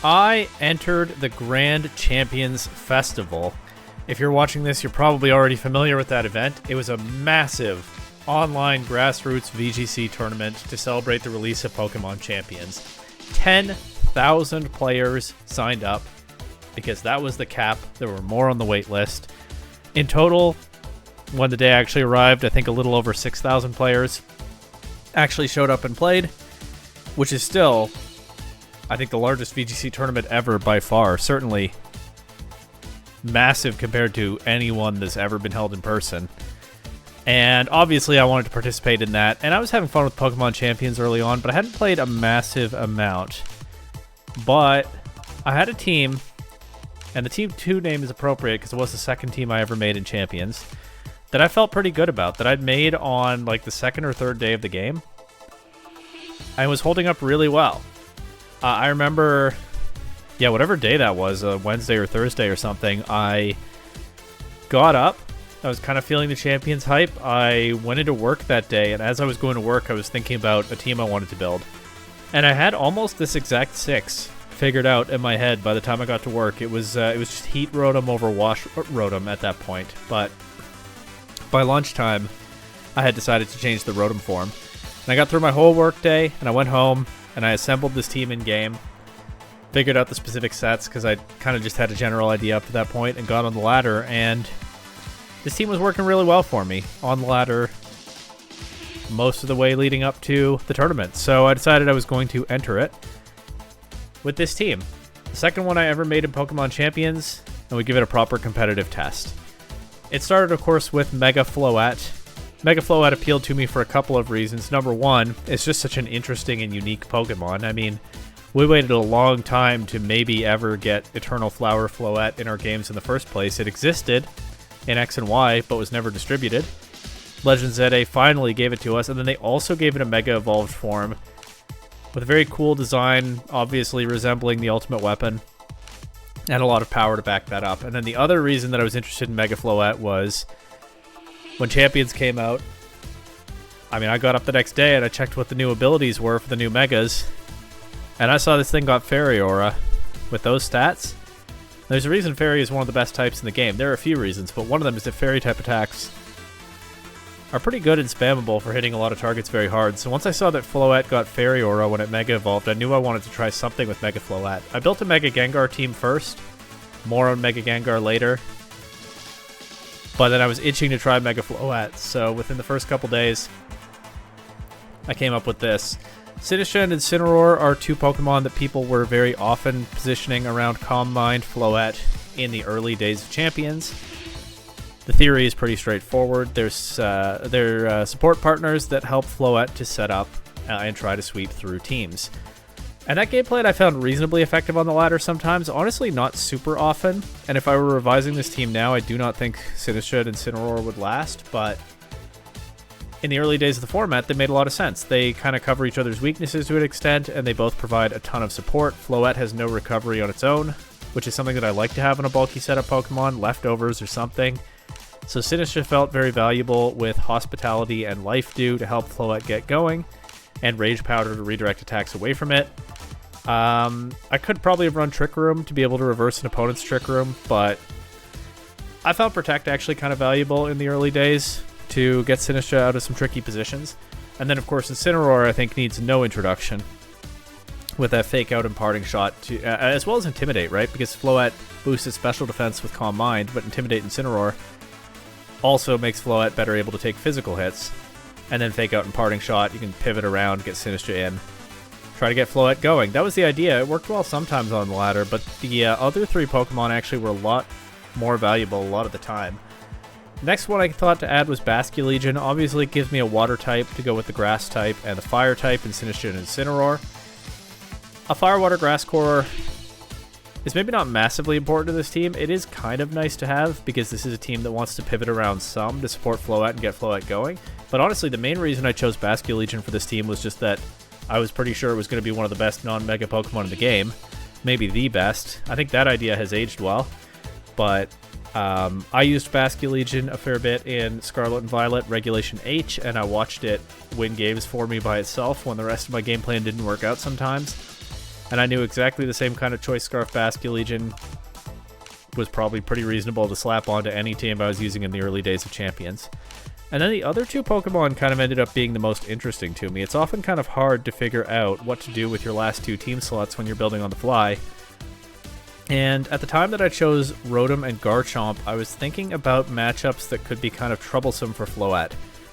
I entered the Grand Champions Festival. If you're watching this, you're probably already familiar with that event. It was a massive online grassroots VGC tournament to celebrate the release of Pokemon Champions. 10,000 players signed up because that was the cap. There were more on the wait list. In total, when the day actually arrived, I think a little over 6,000 players actually showed up and played, which is still, I think, the largest VGC tournament ever by far. Certainly massive compared to any one that's ever been held in person. And obviously I wanted to participate in that, and I was having fun with Pokemon Champions early on, but I hadn't played a massive amount. But I had a team, and the Team 2 name is appropriate because it was the second team I ever made in Champions, that I felt pretty good about, that I'd made on like the second or third day of the game. I was holding up really well. I remember, whatever day that was, Wednesday or Thursday or something, I got up. I was kind of feeling the Champions hype. I went into work that day, and as I was going to work, I was thinking about a team I wanted to build. And I had almost this exact 6 figured out in my head by the time I got to work. It was just Heat Rotom over Wash Rotom at that point. But by lunchtime, I had decided to change the Rotom form. And I got through my whole work day, and I went home, and I assembled this team in-game, figured out the specific sets, because I kind of just had a general idea up to that point, and got on the ladder, and this team was working really well for me on the ladder most of the way leading up to the tournament. So I decided I was going to enter it with this team. The second one I ever made in Pokemon Champions, and we give it a proper competitive test. It started, of course, with Mega Floette. Mega Floette appealed to me for a couple of reasons. Number one, it's just such an interesting and unique Pokemon. I mean, we waited a long time to maybe ever get Eternal Flower Floette in our games in the first place. It existed in X and Y, but was never distributed. Legends ZA finally gave it to us, and then they also gave it a Mega Evolved form with a very cool design, obviously resembling the Ultimate Weapon, and a lot of power to back that up. And then the other reason that I was interested in Mega Floette was when Champions came out. I mean, I got up the next day and I checked what the new abilities were for the new Megas, and I saw this thing got Fairy Aura with those stats. There's a reason Fairy is one of the best types in the game. There are a few reasons, but one of them is that Fairy type attacks are pretty good and spammable for hitting a lot of targets very hard. So once I saw that Floette got Fairy Aura when it Mega Evolved, I knew I wanted to try something with Mega Floette. I built a Mega Gengar team first, more on Mega Gengar later, but then I was itching to try Mega Floette, so within the first couple days, I came up with this. Sinistcha and Incineroar are two Pokemon that people were very often positioning around Calm Mind Floette in the early days of Champions. The theory is pretty straightforward. They're support partners that help Floette to set up and try to sweep through teams. And that gameplay I found reasonably effective on the ladder sometimes, honestly not super often. And if I were revising this team now, I do not think Sinistcha and Incineroar would last, but in the early days of the format, they made a lot of sense. They kind of cover each other's weaknesses to an extent, and they both provide a ton of support. Floette has no recovery on its own, which is something that I like to have in a bulky setup Pokemon, leftovers or something. So Sinistcha felt very valuable with Hospitality and Life Dew to help Floette get going, and Rage Powder to redirect attacks away from it. I could probably have run Trick Room to be able to reverse an opponent's Trick Room, but I found Protect actually kind of valuable in the early days to get Sinistcha out of some tricky positions. And then, of course, Incineroar, I think, needs no introduction with that Fake Out and Parting Shot, to, as well as Intimidate, right? Because Floette boosts its special defense with Calm Mind, but Intimidate Incineroar also makes Floette better able to take physical hits. And then Fake Out and Parting Shot, you can pivot around, get Sinistcha in, try to get Floette going. That was the idea. It worked well sometimes on the ladder, but the other three Pokemon actually were a lot more valuable a lot of the time. Next one I thought to add was Basculegion. Obviously it gives me a water type to go with the grass type and the fire type in Sinistcha and Incineroar. A fire water grass core is maybe not massively important to this team. It is kind of nice to have because this is a team that wants to pivot around some to support Floette and get Floette going. But honestly, the main reason I chose Basculegion for this team was just that I was pretty sure it was going to be one of the best non-Mega Pokemon in the game. Maybe the best. I think that idea has aged well. But I used Basculegion a fair bit in Scarlet and Violet Regulation H, and I watched it win games for me by itself when the rest of my game plan didn't work out sometimes. and I knew exactly the same kind of Choice Scarf Basculegion was probably pretty reasonable to slap onto any team I was using in the early days of Champions. And then the other two Pokemon kind of ended up being the most interesting to me. It's often kind of hard to figure out what to do with your last two team slots when you're building on the fly. And at the time that I chose Rotom and Garchomp, I was thinking about matchups that could be kind of troublesome for Floette.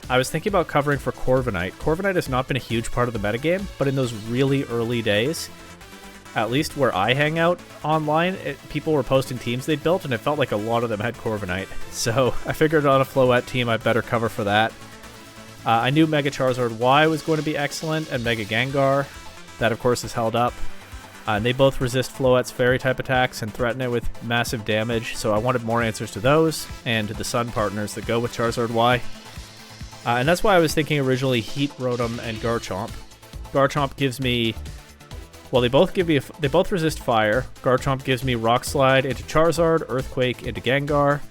I was thinking about covering for Corviknight. Corviknight has not been a huge part of the metagame, but in those really early days, at least where I hang out online, people were posting teams they built, and it felt like a lot of them had Corviknight. So I figured on a Floette team, I'd better cover for that. I knew Mega Charizard Y was going to be excellent, and Mega Gengar. That, of course, is held up. And they both resist Floette's Fairy-type attacks and threaten it with massive damage, so I wanted more answers to those, and to the Sun partners that go with Charizard Y. And that's why I was thinking originally Heat Rotom and Garchomp. Garchomp gives me... Well, they both resist fire. Garchomp gives me Rock Slide into Charizard, Earthquake into Gengar.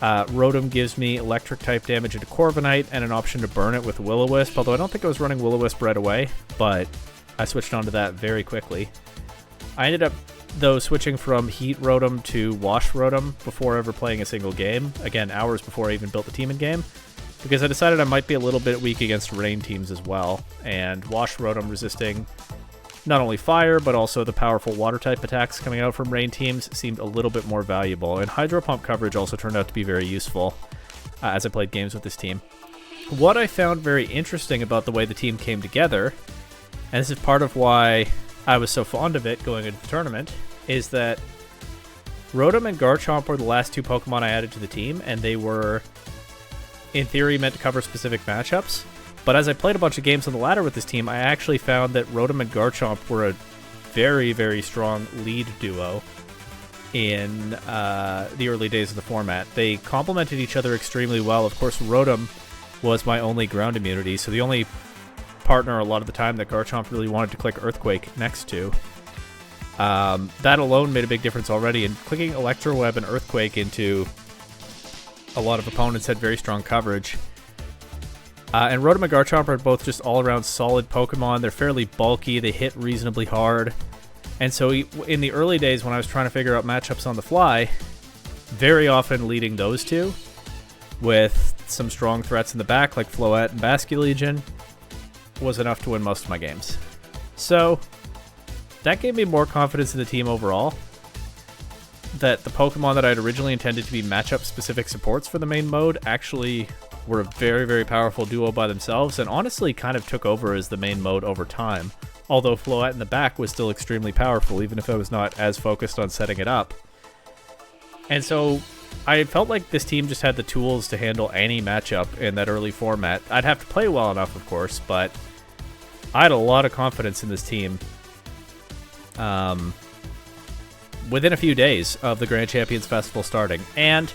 Rotom gives me Electric-type damage into Corviknight, and an option to burn it with Will-O-Wisp, although I don't think I was running Will-O-Wisp right away, but I switched onto that very quickly. I ended up, though, switching from Heat Rotom to Wash Rotom before ever playing a single game. Again, hours before I even built the team in-game, because I decided I might be a little bit weak against rain teams as well, and Wash Rotom resisting not only fire, but also the powerful water-type attacks coming out from rain teams seemed a little bit more valuable, and Hydro Pump coverage also turned out to be very useful as I played games with this team. What I found very interesting about the way the team came together, and this is part of why I was so fond of it going into the tournament, is that Rotom and Garchomp were the last two Pokemon I added to the team, and they were, in theory, meant to cover specific matchups. But as I played a bunch of games on the ladder with this team, I actually found that Rotom and Garchomp were a very, very strong lead duo in the early days of the format. They complemented each other extremely well. Of course, Rotom was my only ground immunity, so the only partner a lot of the time that Garchomp really wanted to click Earthquake next to. That alone made a big difference already, and clicking Electro Web and Earthquake into a lot of opponents had very strong coverage. And Rotom and Garchomp are both just all-around solid Pokemon. They're fairly bulky, they hit reasonably hard. And so in the early days when I was trying to figure out matchups on the fly, very often leading those two with some strong threats in the back like Floette and Basculegion was enough to win most of my games. So that gave me more confidence in the team overall, that the Pokemon that I'd originally intended to be matchup-specific supports for the main mode actually were a very, very powerful duo by themselves, and honestly kind of took over as the main mode over time, although Floette in the back was still extremely powerful, even if I was not as focused on setting it up. And so I felt like this team just had the tools to handle any matchup in that early format. I'd have to play well enough, of course, but I had a lot of confidence in this team within a few days of the Grand Champions Festival starting. And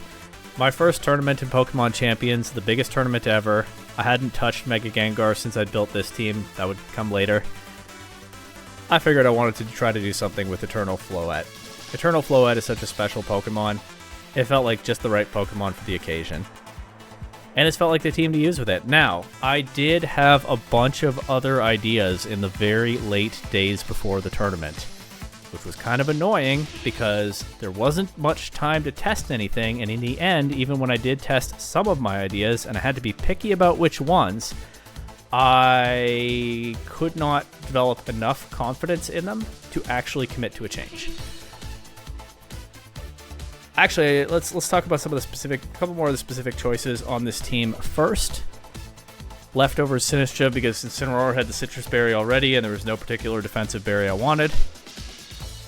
my first tournament in Pokemon Champions, the biggest tournament ever. I hadn't touched Mega Gengar since I'd built this team. That would come later. I figured I wanted to try to do something with Eternal Floette. Eternal Floette is such a special Pokemon. It felt like just the right Pokemon for the occasion. And it's felt like the team to use with it. Now, I did have a bunch of other ideas in the very late days before the tournament, which was kind of annoying because there wasn't much time to test anything, and in the end, even when I did test some of my ideas and I had to be picky about which ones, I could not develop enough confidence in them to actually commit to a change. Actually, let's talk about some of the a couple more of the specific choices on this team first. Leftover Sinistcha, because Incineroar had the Citrus Berry already and there was no particular defensive berry I wanted.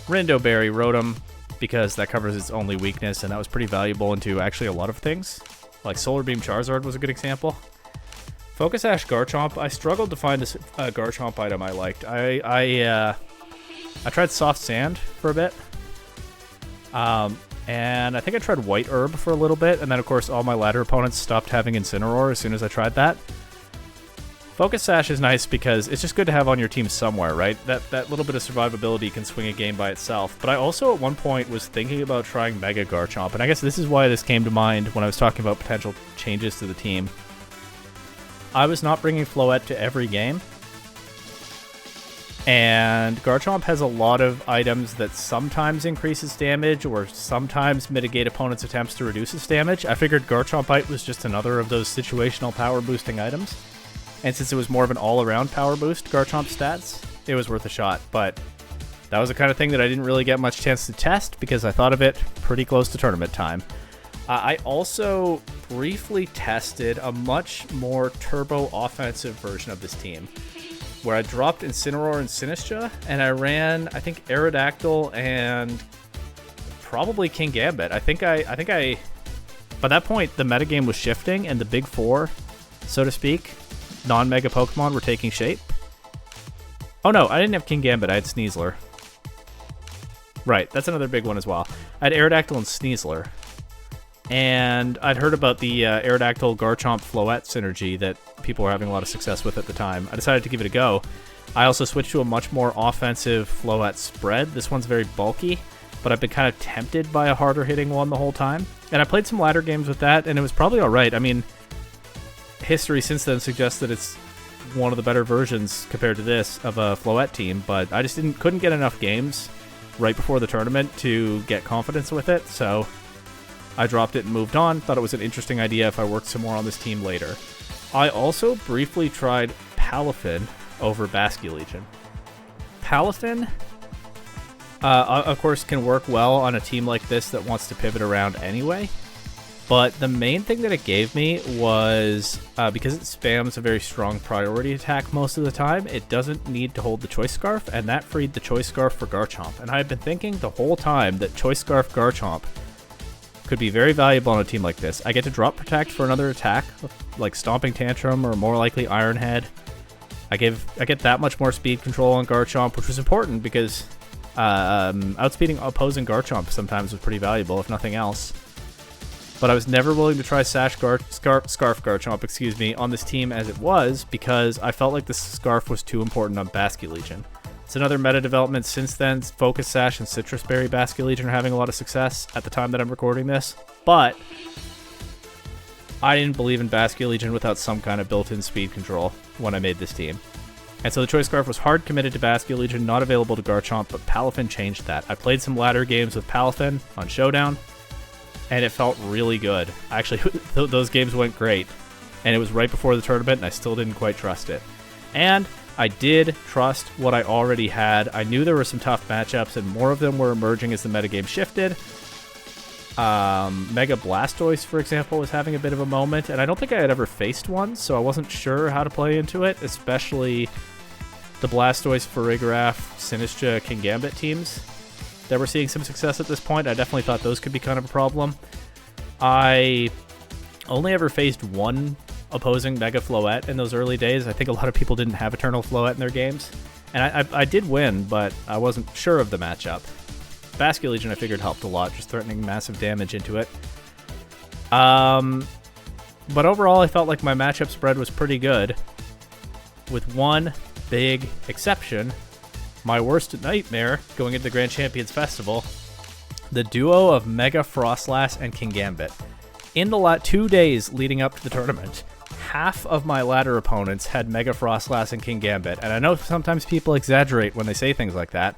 Rindo Berry Rotom, because that covers its only weakness, and that was pretty valuable into actually a lot of things. Like Solar Beam Charizard was a good example. Focus Ash Garchomp, I struggled to find a Garchomp item I liked. I tried Soft Sand for a bit. And I think I tried White Herb for a little bit, and then of course all my ladder opponents stopped having Incineroar as soon as I tried that. Focus Sash is nice because it's just good to have on your team somewhere, right? That little bit of survivability can swing a game by itself. But I also at one point was thinking about trying Mega Garchomp, and I guess this is why this came to mind when I was talking about potential changes to the team. I was not bringing Floette to every game, And Garchomp has a lot of items that sometimes increases damage or sometimes mitigate opponents' attempts to reduce its damage. I figured Garchompite was just another of those situational power boosting items. And since it was more of an all-around power boost, Garchomp stats, it was worth a shot. But that was the kind of thing that I didn't really get much chance to test because I thought of it pretty close to tournament time. I also briefly tested a much more turbo offensive version of this team, where I dropped Incineroar and Sinistcha, and I ran, I think, Aerodactyl and probably Kingambit. I think I, by that point, the metagame was shifting, and the big four, so to speak, non-mega Pokemon were taking shape. Oh no, I didn't have Kingambit, I had Sneasler. Right, that's another big one as well. I had Aerodactyl and Sneasler. And I'd heard about the Aerodactyl Garchomp Floette synergy that people were having a lot of success with at the time. I decided to give it a go. I also switched to a much more offensive Floette spread. This one's very bulky, but I've been kind of tempted by a harder hitting one the whole time. And I played some ladder games with that, and it was probably alright. I mean, history since then suggests that it's one of the better versions compared to this of a Floette team, but I just couldn't get enough games right before the tournament to get confidence with it, so I dropped it and moved on. Thought it was an interesting idea if I worked some more on this team later. I also briefly tried Palafin over Basculegion. Palafin, of course, can work well on a team like this that wants to pivot around anyway. But the main thing that it gave me was, because it spams a very strong priority attack most of the time, it doesn't need to hold the Choice Scarf, and that freed the Choice Scarf for Garchomp. And I had been thinking the whole time that Choice Scarf Garchomp could be very valuable on a team like this. I get to drop Protect for another attack, like Stomping Tantrum or more likely Iron Head. I get that much more speed control on Garchomp, which was important because outspeeding opposing Garchomp sometimes was pretty valuable, if nothing else. But I was never willing to try Scarf Garchomp, on this team as it was, because I felt like the Scarf was too important on Basculegion. It's another meta development since then. Focus Sash and Citrus Berry Basculegion are having a lot of success at the time that I'm recording this. But I didn't believe in Basculegion without some kind of built-in speed control when I made this team. And so the Choice Scarf was hard committed to Basculegion, not available to Garchomp, but Palafin changed that. I played some ladder games with Palafin on Showdown, and it felt really good. Actually, those games went great. And it was right before the tournament, and I still didn't quite trust it. And I did trust what I already had. I knew there were some tough matchups, and more of them were emerging as the metagame shifted. Mega Blastoise, for example, was having a bit of a moment, and I don't think I had ever faced one, so I wasn't sure how to play into it, especially the Blastoise, Farigiraf, Sinistcha, Kingambit teams that were seeing some success at this point. I definitely thought those could be kind of a problem. I only ever faced one opposing Mega Floette in those early days. I think a lot of people didn't have Eternal Floette in their games. And I did win, but I wasn't sure of the matchup. Basculegion I figured helped a lot, just threatening massive damage into it. But overall I felt like my matchup spread was pretty good, with one big exception. My worst nightmare going into the Grand Champions Festival, the duo of Mega Frostlass and Kingambit. In the 2 days leading up to the tournament, half of my ladder opponents had Mega Frostlass and Kingambit, and I know sometimes people exaggerate when they say things like that.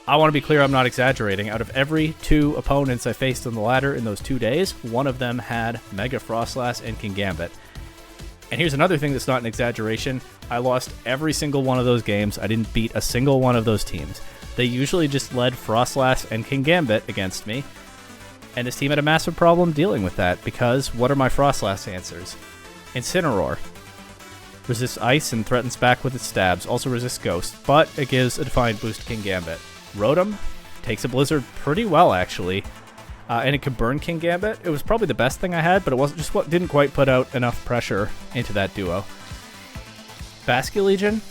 I want to be clear, I'm not exaggerating. Out of every 2 opponents I faced on the ladder in those 2 days, one of them had Mega Frostlass and Kingambit. And here's another thing that's not an exaggeration. I lost every single one of those games. I didn't beat a single one of those teams. They usually just led Frostlass and Kingambit against me. And this team had a massive problem dealing with that, because what are my Frostlass answers? Incineroar resists Ice and threatens back with its stabs, also resists Ghost, but it gives a Defiant boost to Kingambit. Rotom takes a Blizzard pretty well, actually, and it can burn Kingambit. It was probably the best thing I had, but it wasn't just what didn't quite put out enough pressure into that duo. Basculegion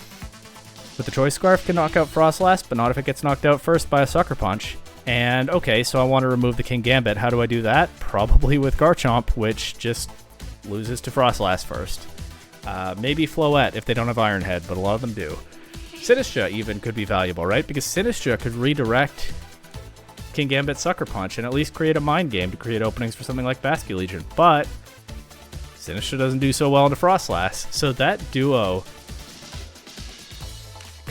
with the Choice Scarf can knock out Frostlass, but not if it gets knocked out first by a Sucker Punch. And okay, so I want to remove the Kingambit. How do I do that? Probably with Garchomp, which just loses to Frostlass first. Maybe Floette if they don't have Iron Head, but a lot of them do. Sinistcha even could be valuable, right? Because Sinistcha could redirect Kingambit Sucker Punch and at least create a mind game to create openings for something like Basculegion. But Sinistcha doesn't do so well into Frostlass, so that duo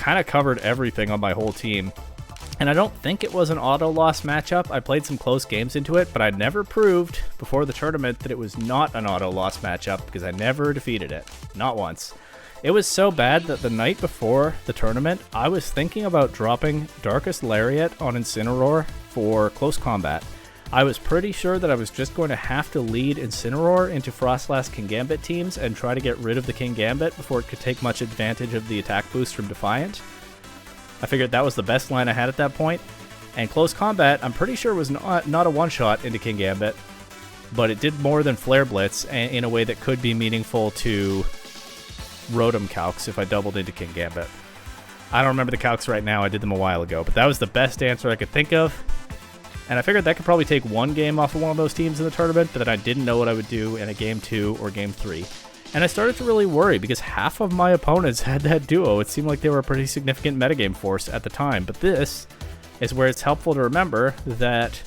kind of covered everything on my whole team. And I don't think it was an auto-loss matchup. I played some close games into it, but I never proved before the tournament that it was not an auto-loss matchup because I never defeated it. Not once. It was so bad that the night before the tournament, I was thinking about dropping Darkest Lariat on Incineroar for close combat. I was pretty sure that I was just going to have to lead Incineroar into Frostlass Kingambit teams and try to get rid of the Kingambit before it could take much advantage of the attack boost from Defiant. I figured that was the best line I had at that point. And close combat, I'm pretty sure was not a one-shot into Kingambit, but it did more than Flare Blitz in a way that could be meaningful to Rotom calcs if I doubled into Kingambit. I don't remember the calcs right now, I did them a while ago, but that was the best answer I could think of. And I figured that could probably take one game off of one of those teams in the tournament, but then I didn't know what I would do in a game 2 or game 3. And I started to really worry because half of my opponents had that duo. It seemed like they were a pretty significant metagame force at the time. But this is where it's helpful to remember that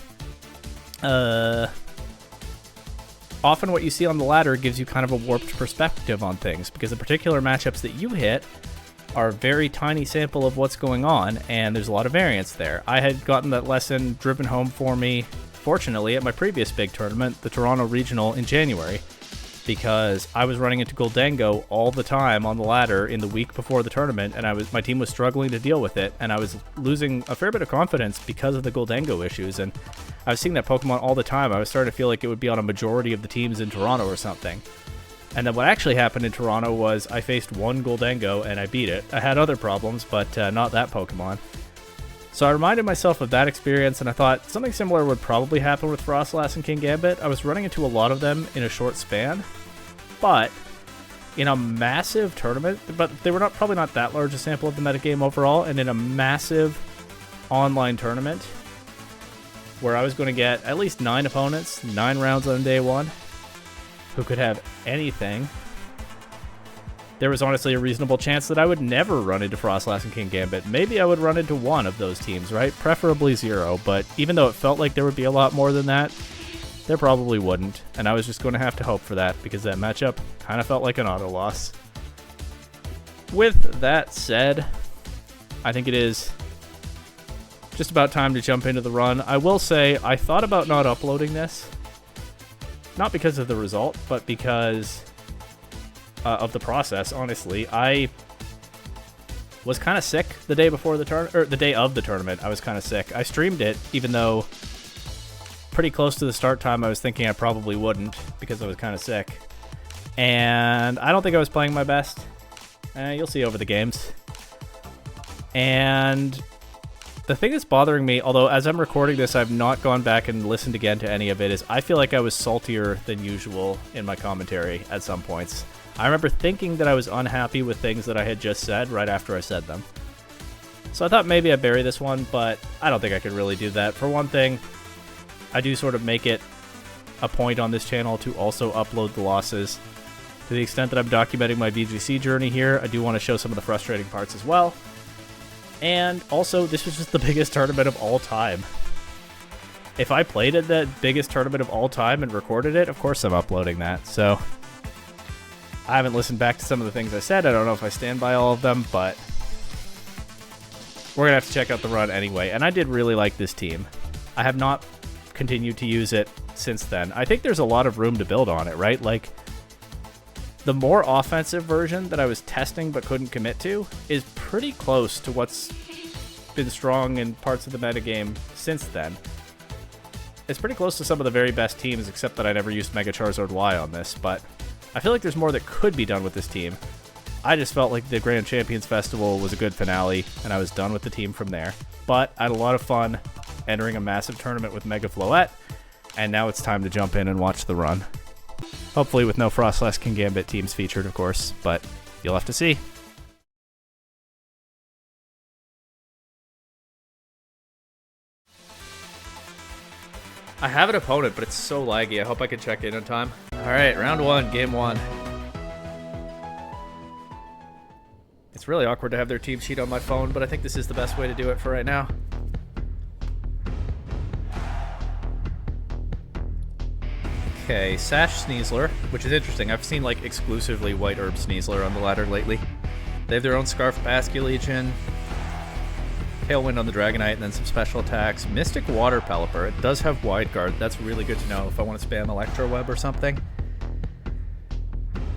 often what you see on the ladder gives you kind of a warped perspective on things because the particular matchups that you hit are a very tiny sample of what's going on, and there's a lot of variance there. I had gotten that lesson driven home for me, fortunately, at my previous big tournament, the Toronto Regional in January, because I was running into Goldango all the time on the ladder in the week before the tournament, and my team was struggling to deal with it, and I was losing a fair bit of confidence because of the Goldango issues, and I was seeing that Pokemon all the time. I was starting to feel like it would be on a majority of the teams in Toronto or something. And then what actually happened in Toronto was I faced one Goldango and I beat it. I had other problems, but not that Pokemon. So I reminded myself of that experience, and I thought something similar would probably happen with Frostlass and Kingambit. I was running into a lot of them in a short span, but in a massive tournament, but they were probably not that large a sample of the metagame overall, and in a massive online tournament where I was going to get at least 9 opponents, 9 rounds on day 1, who could have anything, there was honestly a reasonable chance that I would never run into Frostlass and Kingambit. Maybe I would run into one of those teams, right? Preferably 0, but even though it felt like there would be a lot more than that, there probably wouldn't, and I was just going to have to hope for that because that matchup kind of felt like an auto loss. With that said, I think it is just about time to jump into the run. I will say, I thought about not uploading this, not because of the result, but because of the process, honestly. I was kind of sick the day before the day of the tournament. I was kind of sick. I streamed it, even though pretty close to the start time I was thinking I probably wouldn't because I was kind of sick. And I don't think I was playing my best. You'll see over the games. And the thing that's bothering me, although as I'm recording this, I've not gone back and listened again to any of it, is I feel like I was saltier than usual in my commentary at some points. I remember thinking that I was unhappy with things that I had just said right after I said them. So I thought maybe I'd bury this one, but I don't think I could really do that. For one thing, I do sort of make it a point on this channel to also upload the losses. To the extent that I'm documenting my VGC journey here, I do want to show some of the frustrating parts as well. And also, this was just the biggest tournament of all time. If I played at that biggest tournament of all time and recorded it, of course I'm uploading that. So I haven't listened back to some of the things I said. I don't know if I stand by all of them, but we're going to have to check out the run anyway. And I did really like this team. I have not continued to use it since then. I think there's a lot of room to build on it, right? Like, the more offensive version that I was testing but couldn't commit to is pretty close to what's been strong in parts of the metagame since then. It's pretty close to some of the very best teams, except that I never used Mega Charizard Y on this, but I feel like there's more that could be done with this team. I just felt like the Grand Champions Festival was a good finale, and I was done with the team from there. But I had a lot of fun entering a massive tournament with Mega Floette, and now it's time to jump in and watch the run. Hopefully with no Frostlass Kingambit teams featured, of course, but you'll have to see. I have an opponent, but it's so laggy. I hope I can check in on time. Alright, round 1, game 1. It's really awkward to have their team sheet on my phone, but I think this is the best way to do it for right now. Okay, Sash Sneasler, which is interesting. I've seen like exclusively White Herb Sneasler on the ladder lately. They have their own Scarf Basculegion, Tailwind on the Dragonite, and then some special attacks. Mystic Water Pelipper. It does have Wide Guard. That's really good to know if I want to spam Electro Web or something.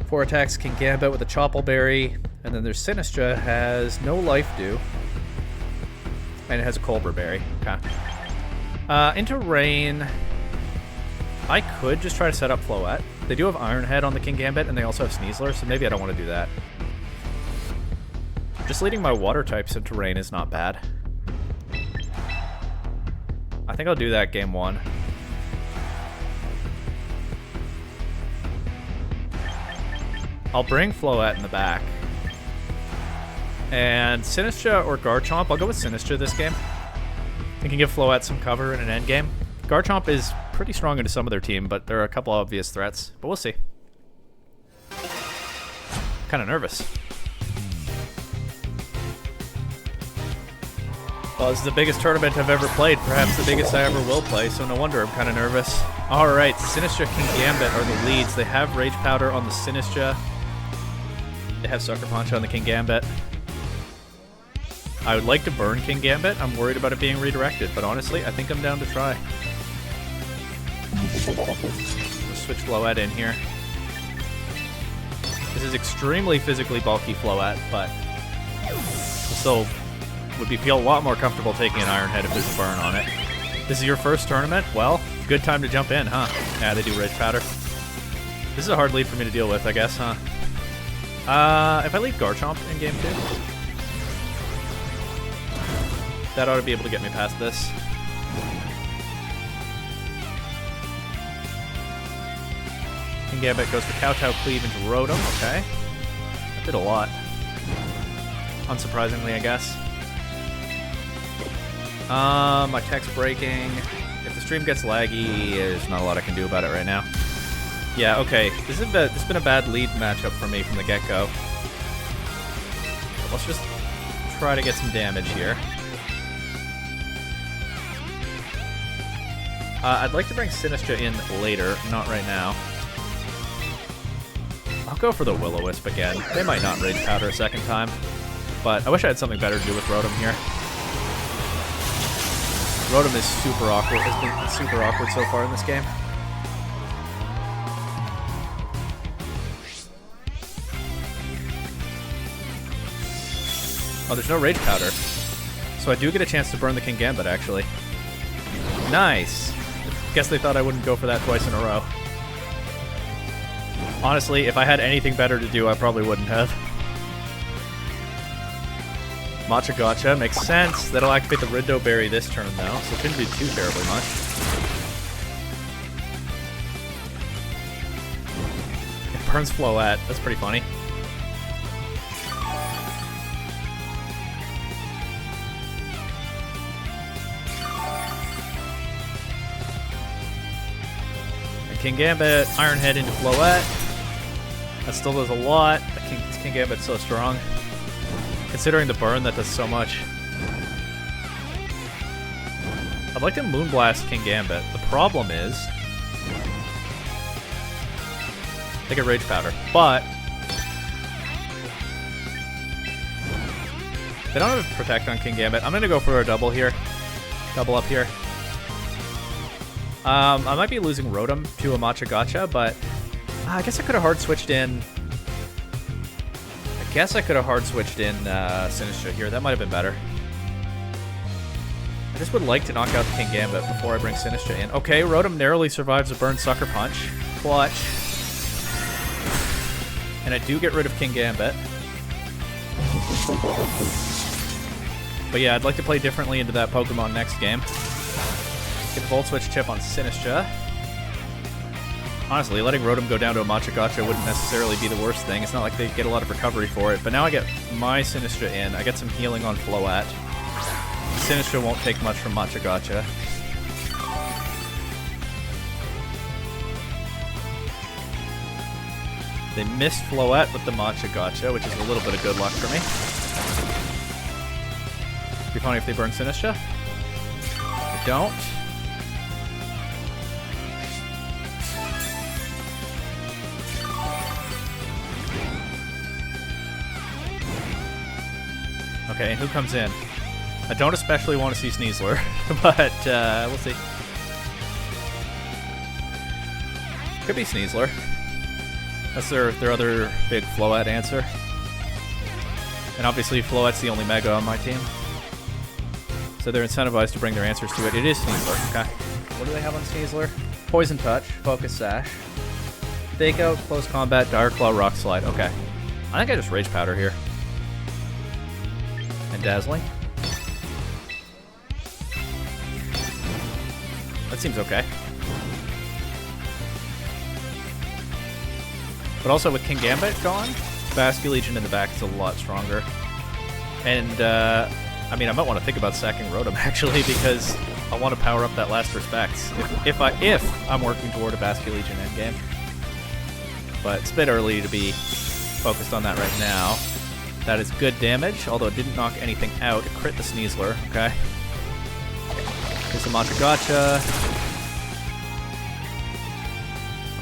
4 attacks, Kingambit with a Chople Berry, and then there's Sinistra, has no Life Dew, and it has a Colbur Berry. Okay. Into Rain, I could just try to set up Floette. They do have Iron Head on the Kingambit, and they also have Sneasler, so maybe I don't want to do that. Just leading my water types into Rain is not bad. I think I'll do that game 1. I'll bring Floette in the back. And Sinistra or Garchomp. I'll go with Sinistra this game. I can give Floette some cover in an endgame. Garchomp is pretty strong into some of their team, but there are a couple obvious threats. But we'll see. Kind of nervous. Well, this is the biggest tournament I've ever played, perhaps the biggest I ever will play, so no wonder I'm kind of nervous. Alright, Sinistra, Kingambit are the leads. They have Rage Powder on the Sinistra. They have Sucker Punch on the Kingambit. I would like to burn Kingambit. I'm worried about it being redirected, but honestly, I think I'm down to try. We'll switch Floette in here. This is extremely physically bulky Floette, but still would feel a lot more comfortable taking an Iron Head if there's a burn on it. This is your first tournament? Well, good time to jump in, huh? Yeah, they do Rage Powder. This is a hard lead for me to deal with, I guess, huh? If I leave Garchomp in game 2, that ought to be able to get me past this. Kingambit goes for Kowtow, Cleave into Rotom, okay. That did a lot. Unsurprisingly, I guess. My tech's breaking. If the stream gets laggy, there's not a lot I can do about it right now. Yeah, okay. This has been a bad lead matchup for me from the get-go. Let's just try to get some damage here. I'd like to bring Sinistra in later, not right now. I'll go for the Will-O-Wisp again. They might not Rage Powder a second time, but I wish I had something better to do with Rotom here. Rotom is super awkward. Has been super awkward so far in this game. Oh, there's no Rage Powder. So I do get a chance to burn the Kingambit, actually. Nice. Guess they thought I wouldn't go for that twice in a row. Honestly, if I had anything better to do, I probably wouldn't have. Matcha Gotcha makes sense. That'll activate the Rindo Berry this turn, though, so it shouldn't be too terribly much. It burns Floette. That's pretty funny. And Kingambit, Iron Head into Floette. That still does a lot. Kingambit's so strong. Considering the burn, that does so much. I'd like to Moonblast Kingambit. The problem is they get Rage Powder, but they don't have Protect on Kingambit. I'm going to go for a double here. Double up here. I might be losing Rotom to a Matcha Gotcha, but I guess I could have hard switched in. I guess I could have hard switched in Sinistra here. That might have been better. I just would like to knock out the Kingambit before I bring Sinistra in. Okay, Rotom narrowly survives a burn Sucker Punch. Clutch. And I do get rid of Kingambit. But yeah, I'd like to play differently into that Pokemon next game. Get the Volt Switch chip on Sinistra. Honestly, letting Rotom go down to a Matcha Gotcha wouldn't necessarily be the worst thing. It's not like they get a lot of recovery for it. But now I get my Sinistra in. I get some healing on Floette. Sinistra won't take much from Matcha Gotcha. They missed Floette with the Matcha Gotcha, which is a little bit of good luck for me. It'd be funny if they burn Sinistra. They don't. Okay, and who comes in? I don't especially want to see Sneasler, but we'll see. Could be Sneasler. That's their other big Floette answer. And obviously Floette's the only Mega on my team. So they're incentivized to bring their answers to it. It is Sneasler. Okay. What do they have on Sneasler? Poison Touch, Focus Sash, Fake Out, Close Combat, Dire Claw, Rock Slide. Okay. I think I just Rage Powder here. And Dazzling. That seems okay. But also with King Gambit gone, Basculegion in the back is a lot stronger. And, I mean, I might want to think about sacking Rotom, actually, because I want to power up that Last Respects if I'm working toward a Basculegion endgame. But it's a bit early to be focused on that right now. That is good damage, although it didn't knock anything out. It crit the Sneasler, okay? Here's the Mantra Gotcha.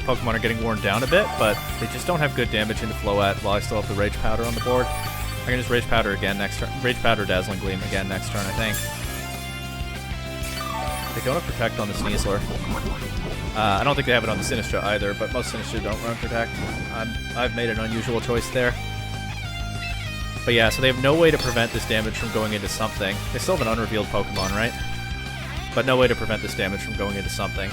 Pokemon are getting worn down a bit, but they just don't have good damage into Floette while I still have the Rage Powder on the board. I can just Rage Powder again next turn. Rage Powder Dazzling Gleam again next turn, I think. They don't have Protect on the Sneasler. I don't think they have it on the Sinistcha either, but most Sinistcha don't run Protect. I've made an unusual choice there. But yeah, so they have no way to prevent this damage from going into something. They still have an unrevealed Pokemon, right? But no way to prevent this damage from going into something.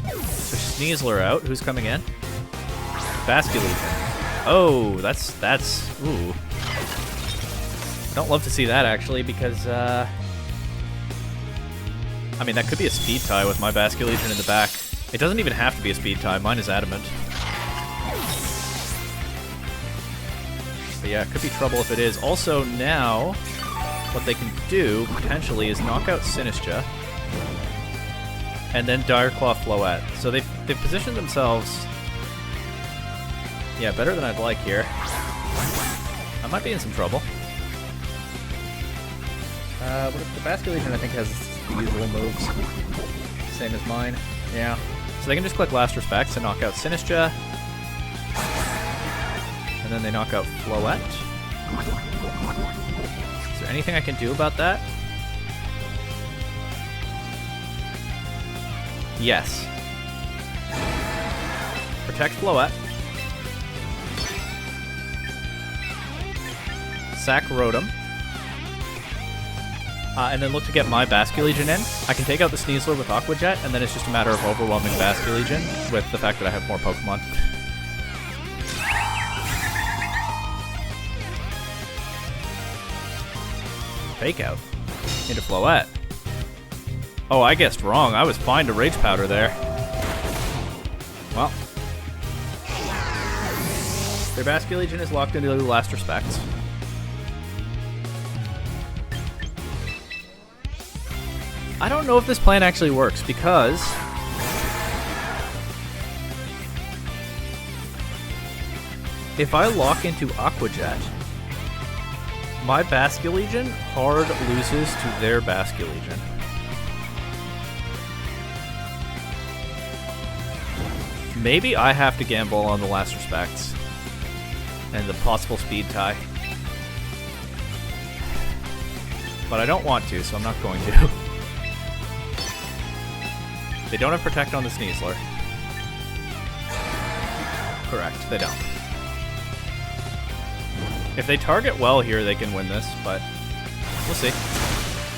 Sneasler out. Who's coming in? Basculegion. Oh, that's ooh. Don't love to see that actually because I mean that could be a speed tie with my Basculegion in the back. It doesn't even have to be a speed tie. Mine is adamant. But yeah, it could be trouble if it is. Also now, what they can do potentially is knock out Sinistcha. And then Dire Claw Floette. So they've positioned themselves, yeah, better than I'd like here. I might be in some trouble. What if the Basculegion I think has the usual moves, same as mine. Yeah. So they can just click Last Respects and knock out Sinistcha, and then they knock out Floette. Is there anything I can do about that? Yes. Protect Floette. Sack Rotom. And then look to get my Basculegion in. I can take out the Sneasler with Aqua Jet, and then it's just a matter of overwhelming Basculegion with the fact that I have more Pokemon. Fake Out into Floette. Oh, I guessed wrong. I was fine to Rage Powder there. Well. Their Basculegion is locked into the Last Respects. I don't know if this plan actually works, because if I lock into Aqua Jet, my Basculegion hard loses to their Basculegion. Maybe I have to gamble on the Last Respects and the possible speed tie. But I don't want to, so I'm not going to. They don't have Protect on the Sneasler. Correct, they don't. If they target well here, they can win this, but we'll see.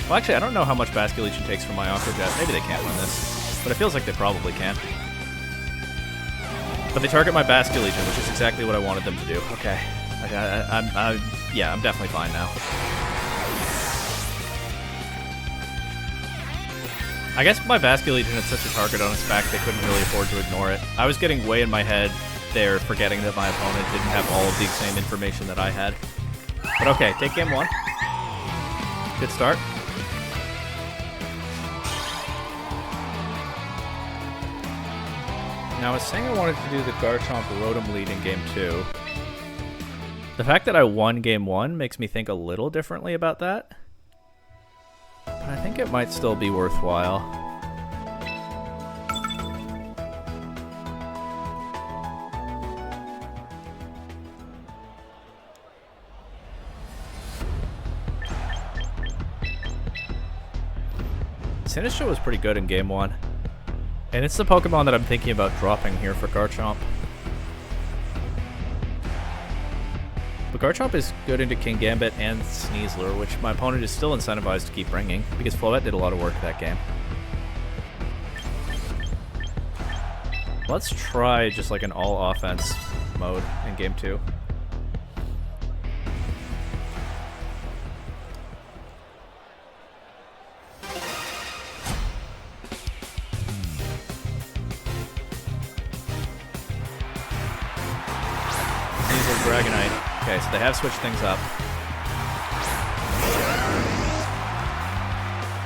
Well, actually, I don't know how much Basculegion takes from my Aqua Jet. Maybe they can't win this, but it feels like they probably can. But they target my Basculegion, which is exactly what I wanted them to do. Okay. Yeah, I'm definitely fine now. I guess my Basculegion had such a target on its back, they couldn't really afford to ignore it. I was getting way in my head there, forgetting that my opponent didn't have all of the same information that I had. But okay, take game one. Good start. Now, I was saying I wanted to do the Garchomp Rotom lead in game 2. The fact that I won game 1 makes me think a little differently about that. But I think it might still be worthwhile. Sinistcha was pretty good in game 1. And it's the Pokemon that I'm thinking about dropping here for Garchomp. But Garchomp is good into Kingambit and Sneasler, which my opponent is still incentivized to keep bringing, because Floette did a lot of work that game. Let's try just like an all-offense mode in game 2. Dragonite. Okay, so they have switched things up.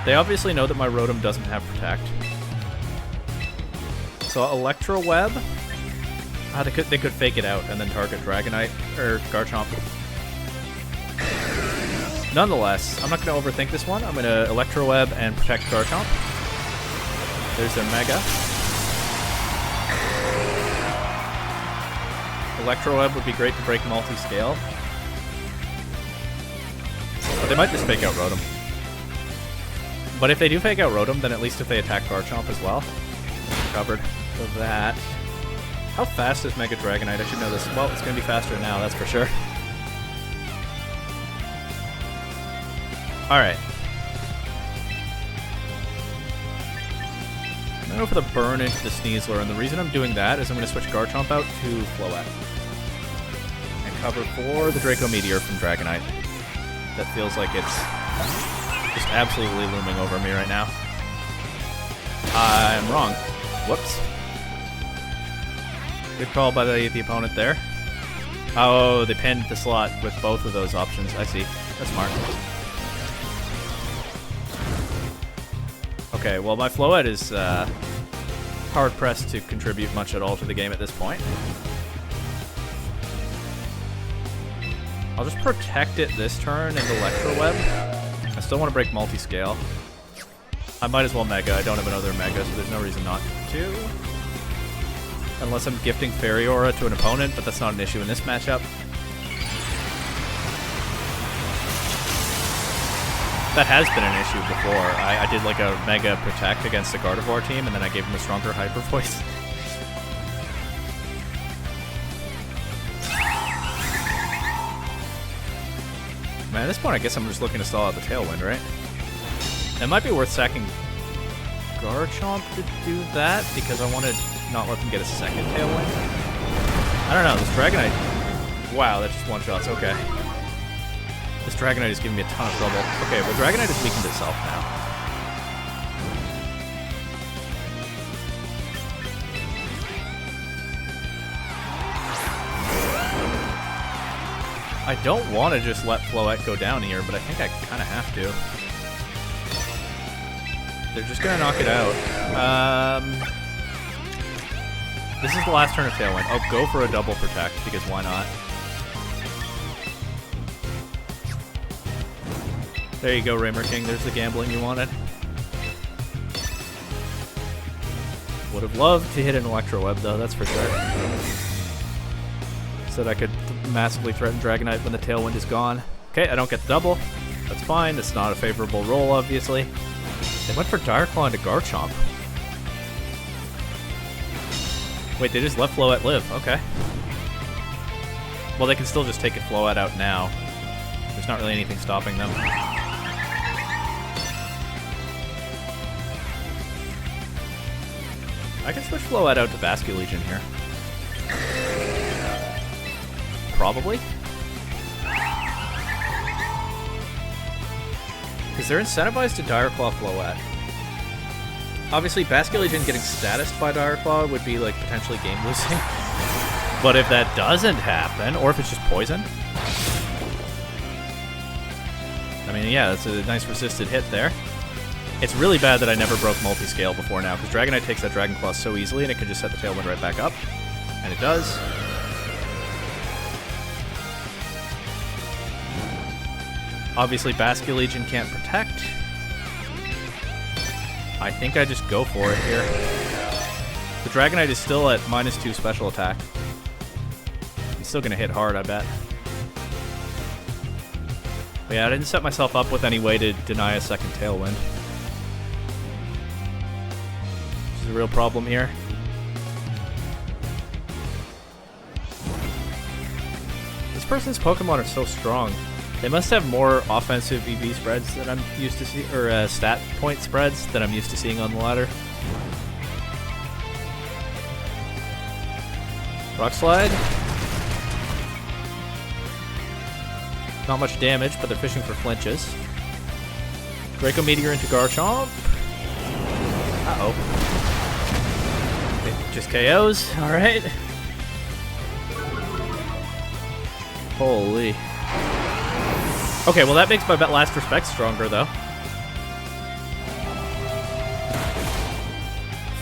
They obviously know that my Rotom doesn't have Protect. So Electro Web. They could fake it out and then target Dragonite or Garchomp. Nonetheless, I'm not going to overthink this one. I'm going to Electro Web and protect Garchomp. There's their Mega. Electro Web would be great to break multi-scale. But they might just fake out Rotom. But if they do fake out Rotom, then at least if they attack Garchomp as well. Covered with that. How fast is Mega Dragonite? I should know this. Well, it's going to be faster now, that's for sure. Alright. I'm going to go for the burn into the Sneasler, and the reason I'm doing that is I'm going to switch Garchomp out to Floette. And cover for the Draco Meteor from Dragonite. That feels like it's just absolutely looming over me right now. I'm wrong. Whoops. Good call by the opponent there. Oh, they pinned the slot with both of those options. I see. That's smart. Okay, well, my Floette is hard-pressed to contribute much at all to the game at this point. I'll just protect it this turn and Electro Web. I still want to break multi-scale. I might as well Mega. I don't have another Mega, so there's no reason not to. Unless I'm gifting Fairy Aura to an opponent, but that's not an issue in this matchup. That has been an issue before. I did like a Mega Protect against the Gardevoir team, and then I gave him a stronger Hyper Voice. Man, at this point I guess I'm just looking to stall out the Tailwind, right? It might be worth sacking Garchomp to do that, because I want to not let them get a second Tailwind. I don't know, this Dragonite... Wow, that just one-shots, okay. This Dragonite is giving me a ton of trouble. Okay, well Dragonite has weakened itself now. I don't want to just let Floette go down here, but I think I kind of have to. They're just going to knock it out. This is the last turn of Tailwind. I'll go for a double protect, because why not? There you go, Raymer King. There's the gambling you wanted. Would have loved to hit an Electro Web, though, that's for sure. So that I could massively threaten Dragonite when the Tailwind is gone. Okay, I don't get the double. That's fine. It's not a favorable roll, obviously. They went for Dire Claw into Garchomp. Wait, they just let Floette live. Okay. Well, they can still just take a Floette out now. There's not really anything stopping them. I can switch Floette out to Basculegion here. Probably. Because they're incentivized to Dire Claw Floette. Obviously, Basculegion getting statused by Dire Claw would be, like, potentially game-losing. But if that doesn't happen, or if it's just poison... I mean, yeah, that's a nice resisted hit there. It's really bad that I never broke multi-scale before now, because Dragonite takes that Dragon Claw so easily, and it can just set the Tailwind right back up. And it does. Obviously, Basculegion can't protect. I think I just go for it here. The Dragonite is still at -2 special attack. He's still going to hit hard, I bet. But yeah, I didn't set myself up with any way to deny a second Tailwind. real problem here. This person's Pokemon are so strong. They must have more offensive EV spreads than I'm used to seeing, or stat point spreads than I'm used to seeing on the ladder. Rock Slide. Not much damage, but they're fishing for flinches. Draco Meteor into Garchomp. Uh-oh. It just KOs. Alright. Holy. Okay, well that makes my last respect stronger, though.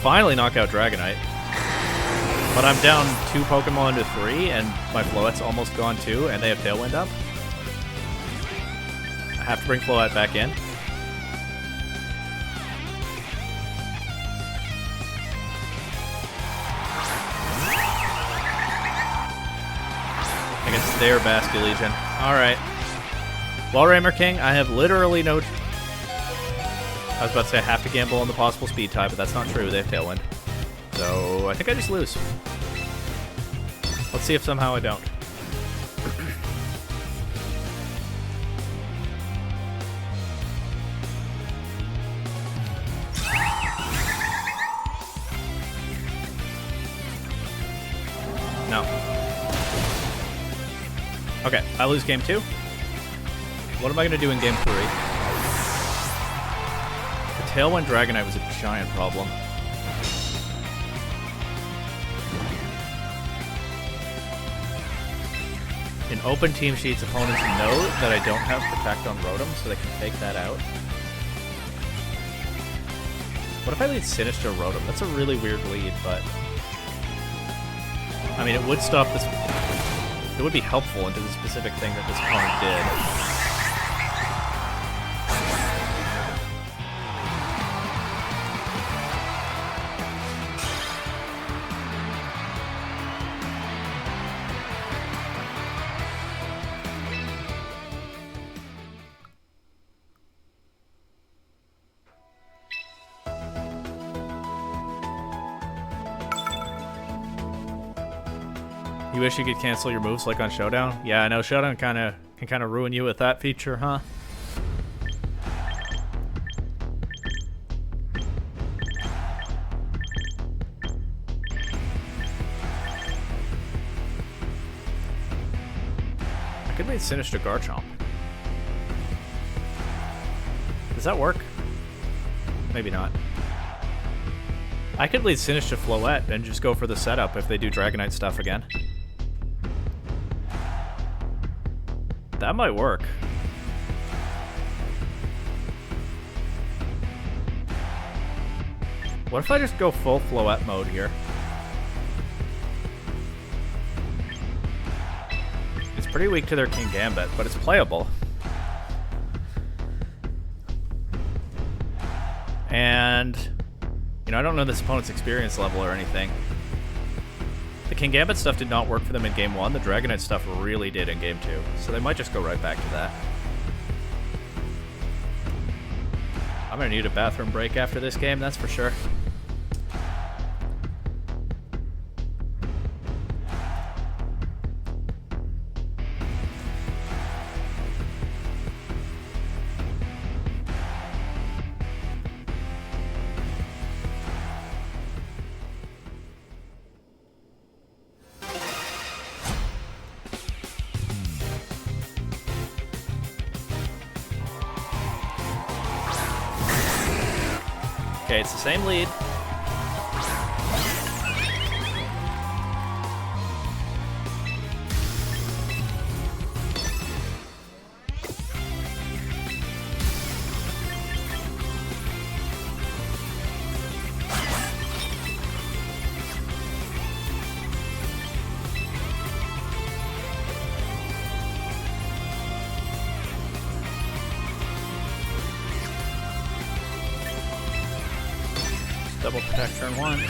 Finally knock out Dragonite. But I'm down 2 Pokemon to 3, and my Floette's almost gone too, and they have Tailwind up. I have to bring Floette back in. Against their Basculegion. Alright. Walramer King, I have literally no... I was about to say I have to gamble on the possible speed tie, but that's not true. They have Tailwind. So I think I just lose. Let's see if somehow I don't. No. Okay, I lose game 2. What am I going to do in game 3? The Tailwind Dragonite was a giant problem. In open team sheets, opponents know that I don't have Protect on Rotom, so they can take that out. What if I lead Sinister Rotom? That's a really weird lead, but... I mean, it would stop this... It would be helpful into the specific thing that this opponent did. You wish you could cancel your moves like on Showdown? Yeah, I know Showdown can kind of ruin you with that feature, huh? I could make Sinister Garchomp. Does that work? Maybe not. I could lead Sinister Floette and just go for the setup if they do Dragonite stuff again. That might work. What if I just go full Floette mode here? It's pretty weak to their King Gambit, but it's playable. And, you know, I don't know this opponent's experience level or anything. The King Gambit stuff did not work for them in Game 1. The Dragonite stuff really did in Game 2. So they might just go right back to that. I'm going to need a bathroom break after this game, that's for sure. Okay, it's the same lead. Double Protect turn 1.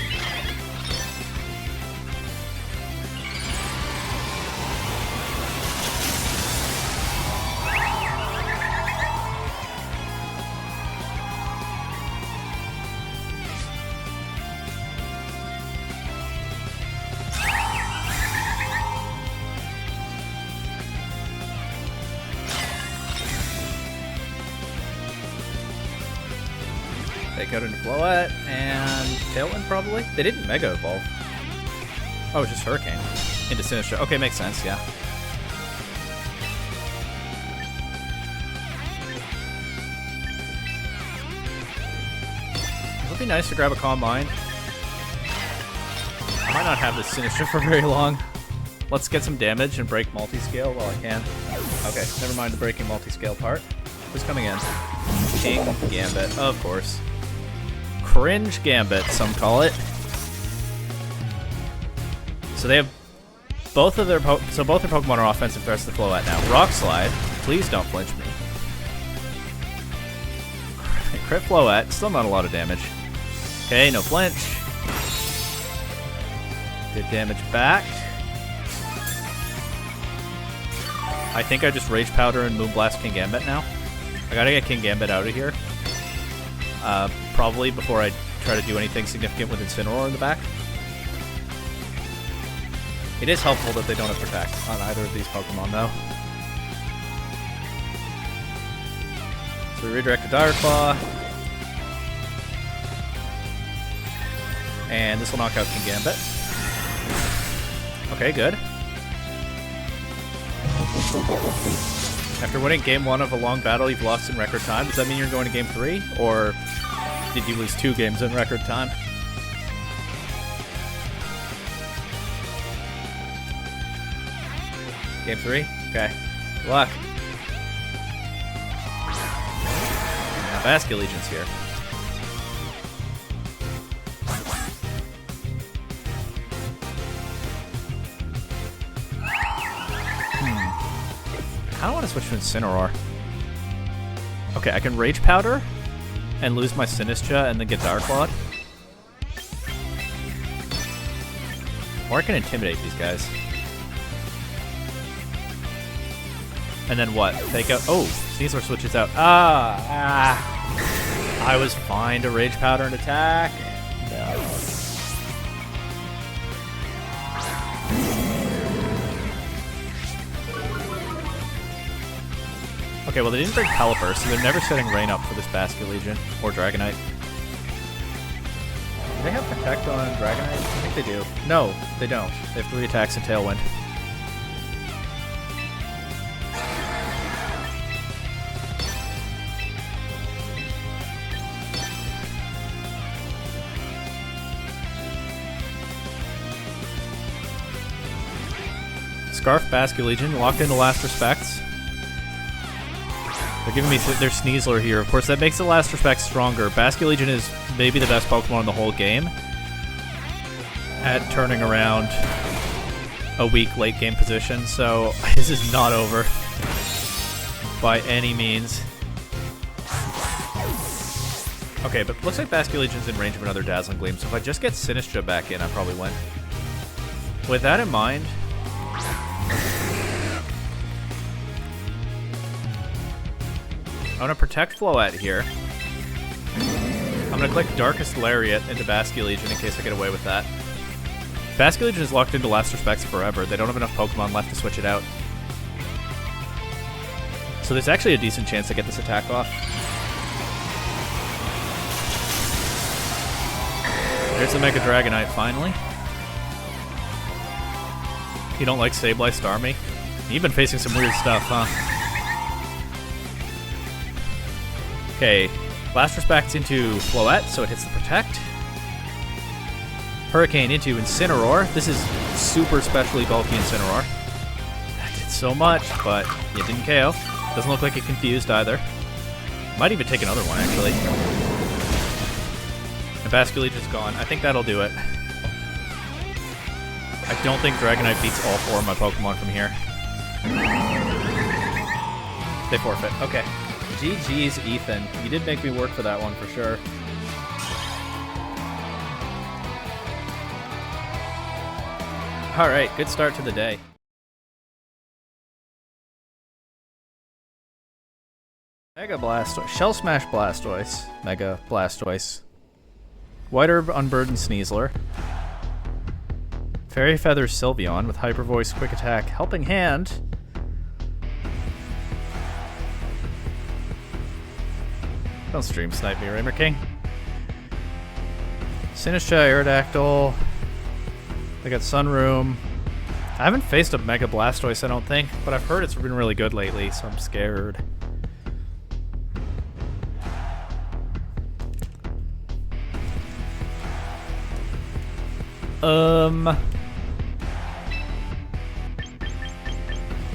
Fake out into Floette and Tailwind probably. They didn't Mega Evolve. Oh, it's just Hurricane into Sinistra. Okay, makes sense. Yeah. It would be nice to grab a Calm Mind. I might not have this Sinistra for very long. Let's get some damage and break multi-scale while I can. Okay, never mind the breaking multi-scale part. Who's coming in? King Gambit, of course. Cringe Gambit, some call it. So they have both their Pokemon are offensive threats to Floette now. Rock Slide, please don't flinch me. Crit Floette, still not a lot of damage. Okay, no flinch. Good damage back. I think I just Rage Powder and Moonblast King Gambit now. I gotta get King Gambit out of here. Probably before I try to do anything significant with Incineroar in the back. It is helpful that they don't have Protect on either of these Pokemon, though. So we redirect to Dire Claw. And this will knock out King Gambit. Okay, good. After winning game 1 of a long battle you've lost in record time, does that mean you're going to game 3? Or did you lose 2 games in record time? Game 3? Okay. Good luck. Now Basculegion's here. I don't want to switch to Incineroar. Okay, I can Rage Powder and lose my Sinistra and then get Dire Clawed. Or I can Intimidate these guys. And then what? Fake out. Oh, Sneasler switches out. I was fine to Rage Powder and attack. No. Okay, well they didn't bring Pelipper, so they're never setting Rain up for this Basculegion or Dragonite. Do they have Protect on Dragonite? I think they do. No, they don't. They have 3 attacks and Tailwind. Scarf Basculegion, locked into Last Respects. They're giving me their Sneasler here. Of course, that makes the Last Respect stronger. Basculegion is maybe the best Pokemon in the whole game at turning around a weak late game position, so this is not over by any means. Okay, but looks like Basculegion's in range of another Dazzling Gleam, so if I just get Sinistra back in, I probably win. With that in mind, I'm going to protect Floette here. I'm going to click Darkest Lariat into Basculegion in case I get away with that. Basculegion is locked into Last Respects forever. They don't have enough Pokemon left to switch it out. So there's actually a decent chance to get this attack off. There's the Mega Dragonite finally. You don't like Sableye Starmie? You've been facing some weird stuff, huh? Okay, Last Respect's into Floette, so it hits the Protect. Hurricane into Incineroar. This is super specially bulky Incineroar. That did so much, but it didn't KO. Doesn't look like it confused either. Might even take another one, actually. And Basculegion's gone. I think that'll do it. I don't think Dragonite beats all 4 of my Pokemon from here. They forfeit. Okay. GG's, Ethan. You did make me work for that one for sure. Alright, good start to the day. Mega Blastoise. Shell Smash Blastoise. Mega Blastoise. White Herb Unburdened Sneasler. Fairy Feather Sylveon with Hyper Voice, Quick Attack, Helping Hand. Don't stream snipe me, Raymer King. Sinistra, Aerodactyl. They got Sunroom. I haven't faced a Mega Blastoise, I don't think, but I've heard it's been really good lately, so I'm scared.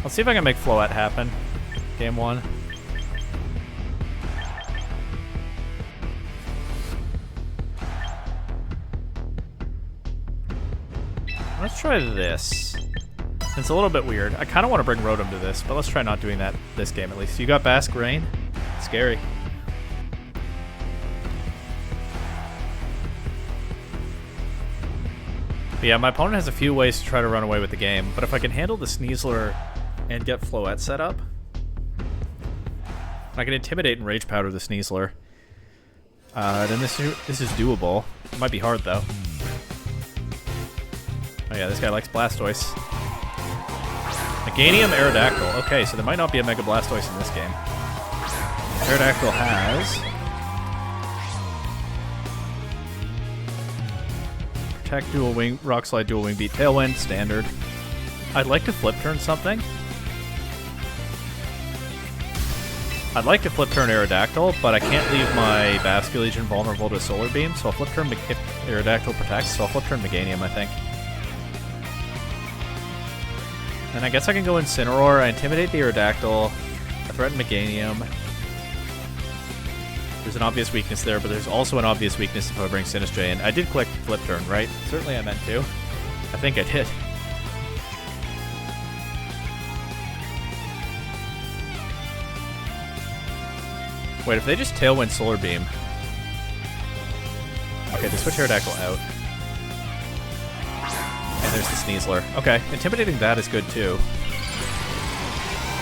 Let's see if I can make Floette happen. Game 1. Let's try this. It's a little bit weird. I kind of want to bring Rotom to this, but let's try not doing that this game at least. You got Basque Rain? Scary. But yeah, my opponent has a few ways to try to run away with the game, but if I can handle the Sneasler and get Floette set up, I can Intimidate and Rage Powder the Sneasler, then this is doable. It might be hard, though. Oh yeah, this guy likes Blastoise. Meganium, Aerodactyl. Okay, so there might not be a Mega Blastoise in this game. Aerodactyl has... Protect, Dual Wing, Rock Slide, Dual Wing Beat, Tailwind, Standard. I'd like to Flip Turn something. I'd like to Flip Turn Aerodactyl, but I can't leave my Basculegion vulnerable to Solar Beam, so I'll Flip Turn if Aerodactyl protects, so I'll Flip Turn Meganium, I think. And I guess I can go Incineroar, I Intimidate the Aerodactyl, I threaten Meganium. There's an obvious weakness there, but there's also an obvious weakness if I bring Sinistra in. I did click Flip Turn, right? Certainly I meant to. I think I did. Wait, if they just Tailwind Solar Beam... Okay, they switch Aerodactyl out. And there's the Sneasler. Okay, intimidating that is good too.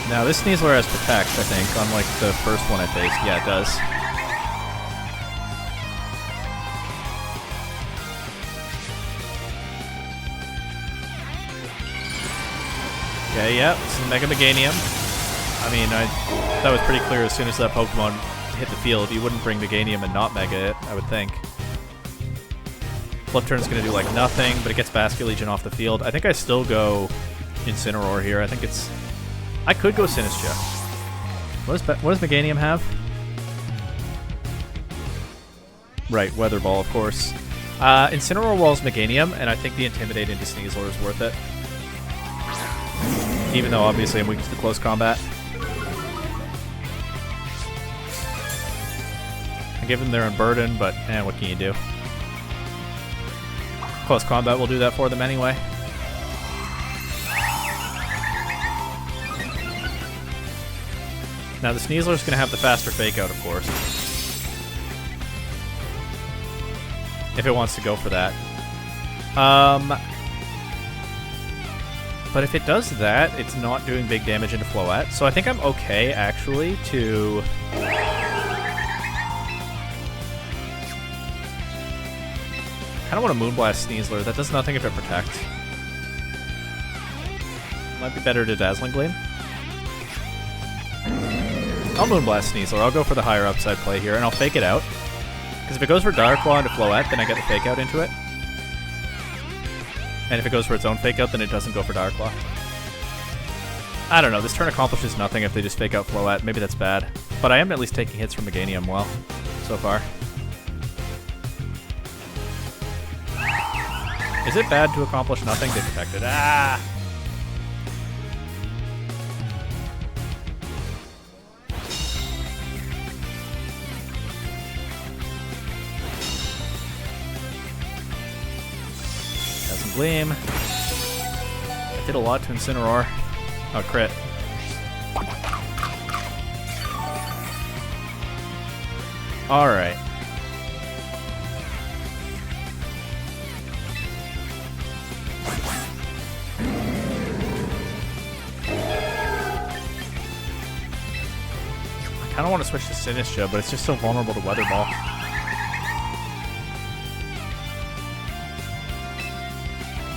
Now this Sneasler has Protect, I think, unlike the first one I faced. Yeah, it does. Okay, yeah, this is Mega Meganium. I mean, that was pretty clear as soon as that Pokemon hit the field. You wouldn't bring Meganium and not Mega it, I would think. Flip Turn's going to do, like, nothing, but it gets Basculegion off the field. I think I still go Incineroar here. I think it's... I could go Sinistra. What does Meganium have? Right, Weather Ball, of course. Incineroar walls Meganium, and I think the Intimidate into Sneasler is worth it. Even though, obviously, I'm weak to the close combat. I give them their Unburden, but, what can you do? Close combat will do that for them anyway. Now the Sneasler's going to have the faster Fake Out, of course. If it wants to go for that. But if it does that, it's not doing big damage into Floette. So I think I'm okay, actually, to... I kind of want to Moonblast Sneasler. That does nothing if it protects. Might be better to Dazzling Gleam. I'll Moonblast Sneasler. I'll go for the higher upside play here, and I'll Fake it out. Because if it goes for Dark Claw into Floette, then I get the Fake Out into it. And if it goes for its own Fake Out, then it doesn't go for Dark Claw. I don't know. This turn accomplishes nothing if they just Fake Out Floette. Maybe that's bad. But I am at least taking hits from Meganium well, so far. Is it bad to accomplish nothing? They protected. Ah! Dazzling Gleam. I did a lot to Incineroar. Oh, crit. Alright. I don't want to switch to Sinistra, but it's just so vulnerable to Weather Ball.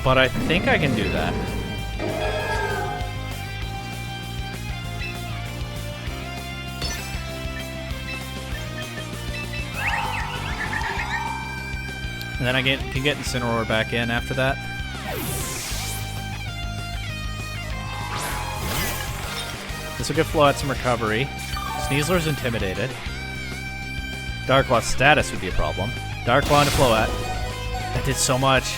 But I think I can do that. And then I can get Incineroar back in after that. This will give Floette some recovery. Sneasler's intimidated. Dark Claw status would be a problem. Dark Claw into Floette. That did so much.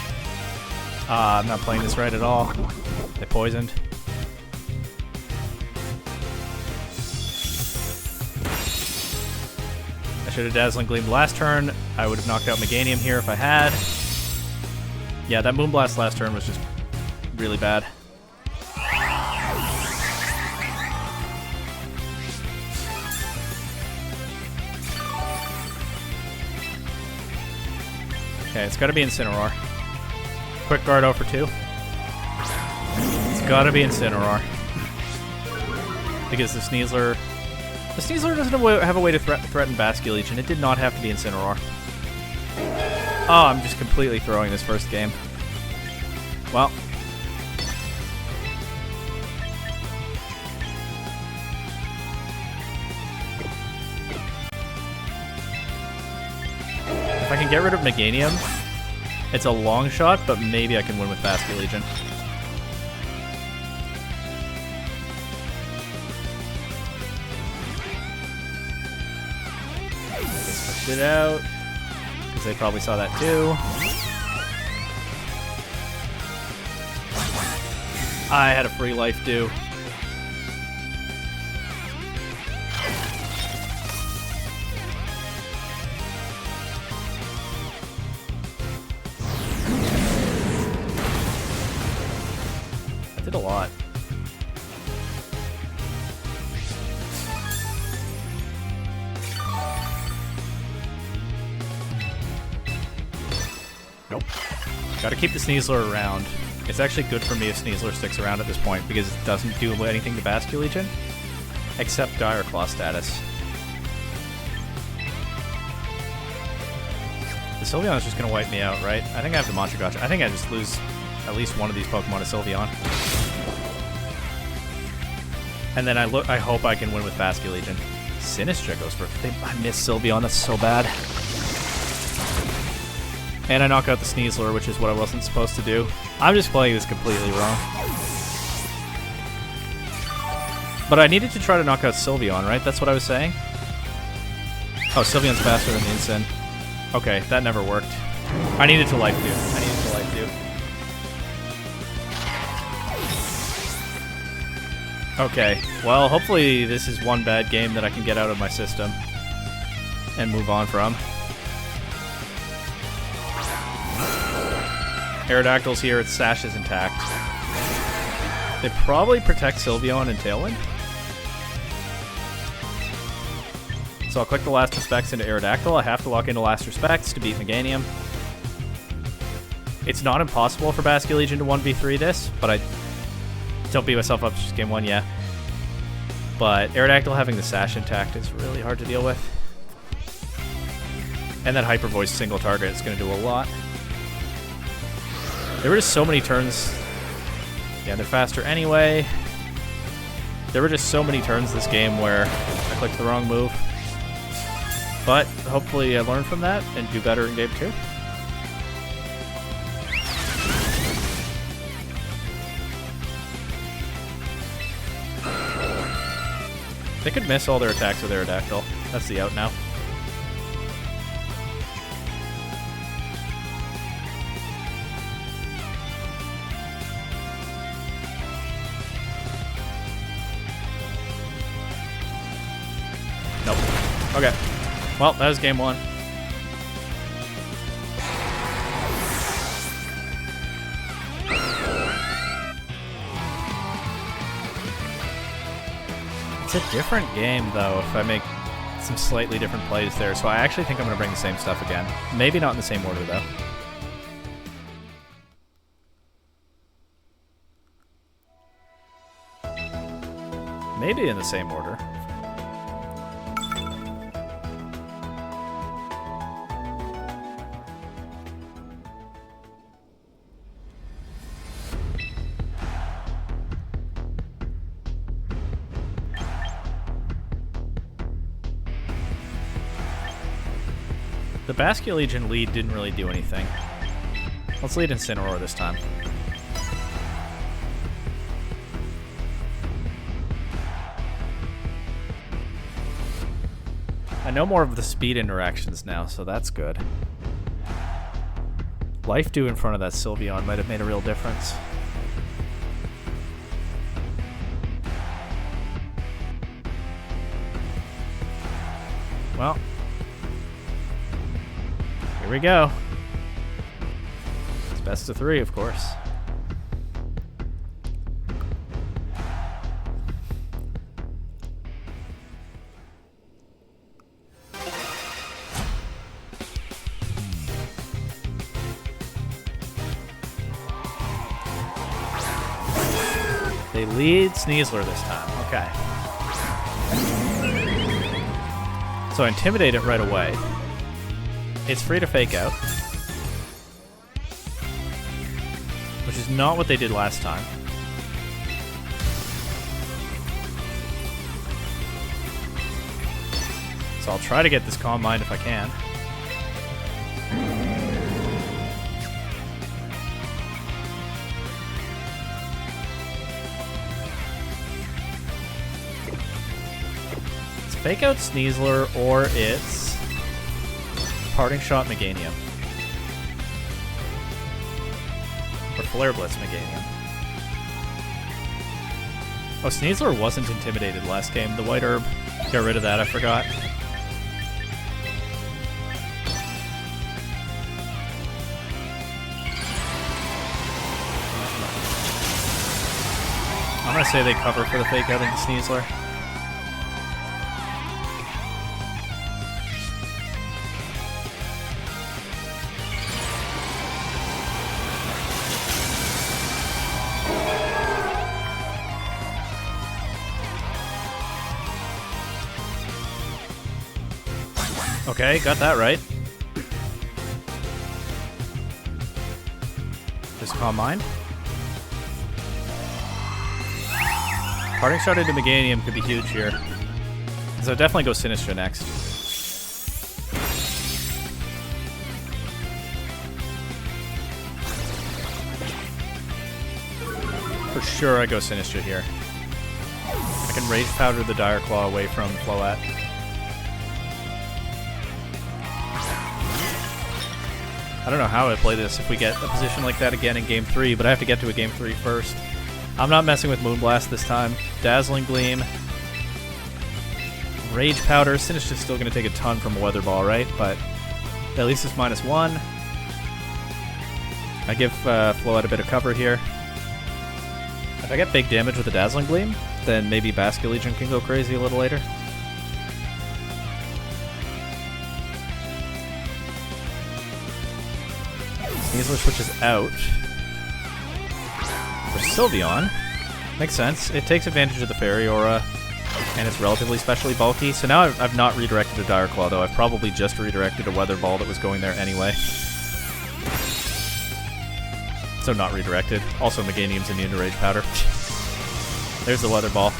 I'm not playing this right at all. They poisoned. I should have Dazzling Gleamed last turn. I would have knocked out Meganium here if I had. Yeah, that Moonblast last turn was just really bad. Okay, it's got to be Incineroar. Quick Guard 0 for 2. It's got to be Incineroar. Because the Sneasler doesn't have a way to threaten Basculegion, and it did not have to be Incineroar. Oh, I'm just completely throwing this first game. Well. If I can get rid of Meganium, it's a long shot, but maybe I can win with Basculegion. Push it out, because they probably saw that too. I had a free life due. That did a lot. Nope. Gotta keep the Sneasler around. It's actually good for me if Sneasler sticks around at this point because it doesn't do anything to Basculegion except Dire Claw status. The Sylveon is just gonna wipe me out, right? I think I have the Mantra Gotcha. I think I just lose at least one of these Pokemon to Sylveon. And then I hope I can win with Basculegion. Sinistra goes for... I miss Sylveon, that's so bad. And I knock out the Sneasler, which is what I wasn't supposed to do. I'm just playing this completely wrong. But I needed to try to knock out Sylveon, right? That's what I was saying? Oh, Sylveon's faster than the Incin. Okay, that never worked. I needed to life dew. Okay, well, hopefully this is one bad game that I can get out of my system and move on from. Aerodactyl's here, its Sash is intact. They probably protect Sylveon and Tailwind. So I'll click the Last Respects into Aerodactyl. I have to lock into Last Respects to beat Meganium. It's not impossible for Basculegion to 1v3 this, but I don't beat myself up, it's just game one, yeah. But Aerodactyl having the Sash intact is really hard to deal with. And that Hyper Voice single target is going to do a lot. There were just so many turns. Yeah, they're faster anyway. There were just so many turns this game where I clicked the wrong move. But hopefully I learn from that and do better in game 2. They could miss all their attacks with Aerodactyl. That's the out now. Nope. Okay. Well, that was game 1. It's a different game, though, if I make some slightly different plays there. So I actually think I'm going to bring the same stuff again. Maybe not in the same order, though. Maybe in the same order. The Basket Legion lead didn't really do anything. Let's lead Incineroar this time. I know more of the speed interactions now, so that's good. Life Dew in front of that Sylveon might have made a real difference. Well, here we go. It's best of 3, of course. They lead Sneasler this time. Okay. So I intimidate it right away. It's free to fake out, which is not what they did last time. So I'll try to get this Calm Mind if I can. Fake out Sneasler, or it's Parting Shot Meganium. Or Flare Blitz Meganium. Oh, Sneasler wasn't intimidated last game. The White Herb got rid of that, I forgot. I'm gonna say they cover for the fake out into Sneasler. Okay, got that right. Just Calm Mind. Parting Shot into Meganium could be huge here. So definitely go Sinistcha next. For sure I go Sinistcha here. I can Rage Powder the Dire Claw away from Floette. I don't know how I play this if we get a position like that again in Game 3, but I have to get to a Game 3 first. I'm not messing with Moonblast this time. Dazzling Gleam. Rage Powder. Sinistcha's still going to take a ton from a Weather Ball, right? But at least it's -1. I give Floette a bit of cover here. If I get big damage with the Dazzling Gleam, then maybe Basket Legion can go crazy a little later. Sneasler switches out. For Sylveon. Makes sense. It takes advantage of the Fairy Aura, and it's relatively specially bulky. So now I've not redirected a Dire Claw, though. I've probably just redirected a Weather Ball that was going there anyway. So not redirected. Also, Meganium's immune to Rage Powder. There's the Weather Ball.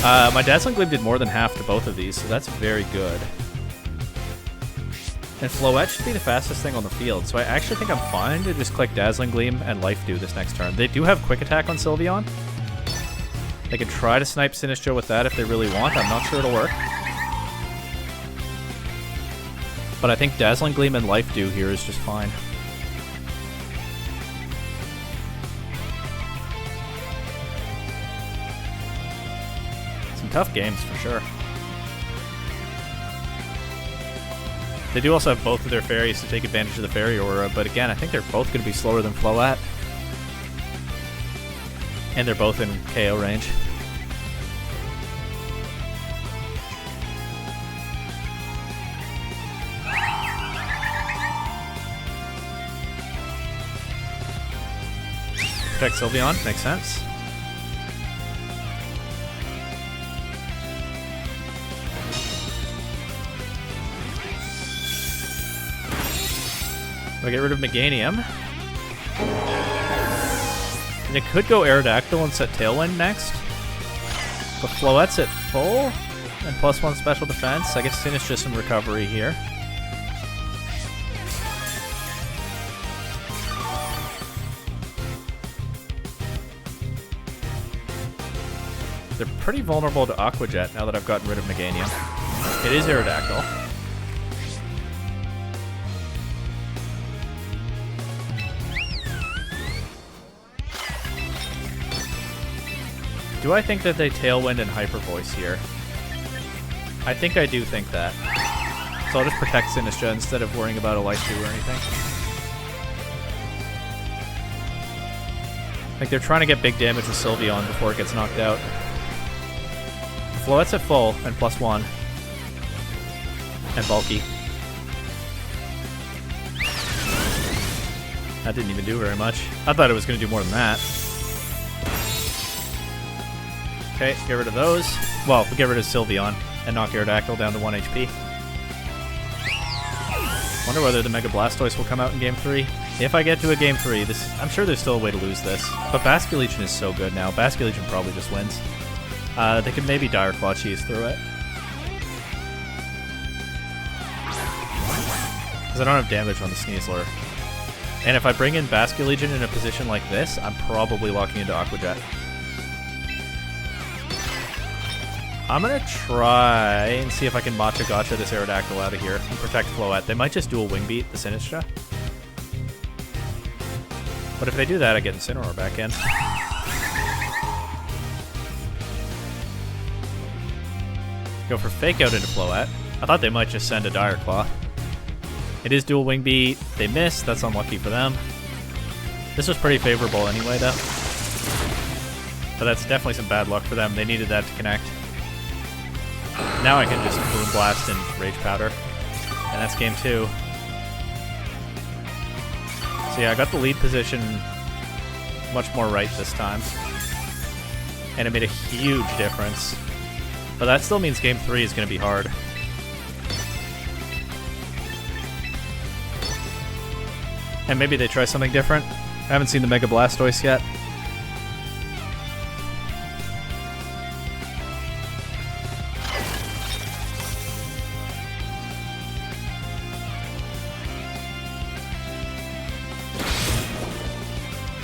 My Dazzling Gleam did more than half to both of these, so that's very good. And Floette should be the fastest thing on the field, so I actually think I'm fine to just click Dazzling Gleam and Life Dew this next turn. They do have Quick Attack on Sylveon. They could try to snipe Sinistcha with that if they really want. I'm not sure it'll work. But I think Dazzling Gleam and Life Dew here is just fine. Some tough games for sure. They do also have both of their fairies to take advantage of the Fairy Aura, but again, I think they're both going to be slower than Floette. And they're both in KO range. Protect Sylveon, makes sense. We'll get rid of Meganium. And it could go Aerodactyl and set Tailwind next. But Floette's at full. And +1 special defense. I guess Sinistcha some recovery here. They're pretty vulnerable to Aqua Jet now that I've gotten rid of Meganium. It is Aerodactyl. Do I think that they Tailwind and Hyper Voice here? I think I do think that. So I'll just protect Sinistcha instead of worrying about a Life 2 or anything. Like, they're trying to get big damage with Sylveon before it gets knocked out. Floette's at full, and +1. And bulky. That didn't even do very much. I thought it was going to do more than that. Okay, get rid of those. Well, we'll get rid of Sylveon and knock Aerodactyl down to 1 HP. Wonder whether the Mega Blastoise will come out in Game 3. If I get to a Game 3, I'm sure there's still a way to lose this. But Basculegion is so good now. Basculegion probably just wins. They could maybe Dire Claw cheese through it. Because I don't have damage on the Sneasler. And if I bring in Basculegion in a position like this, I'm probably locking into Aqua Jet. I'm going to try and see if I can Matcha Gotcha this Aerodactyl out of here and protect Floette. They might just dual Wing Beat the Sinistcha. But if they do that, I get Incineroar back in. Go for Fake Out into Floette. I thought they might just send a Dire Claw. It is dual Wing Beat. They missed. That's unlucky for them. This was pretty favorable anyway, though. But that's definitely some bad luck for them. They needed that to connect. Now I can just Boom Blast and Rage Powder. And that's Game 2. So yeah, I got the lead position much more right this time. And it made a huge difference. But that still means Game 3 is going to be hard. And maybe they try something different. I haven't seen the Mega Blastoise yet.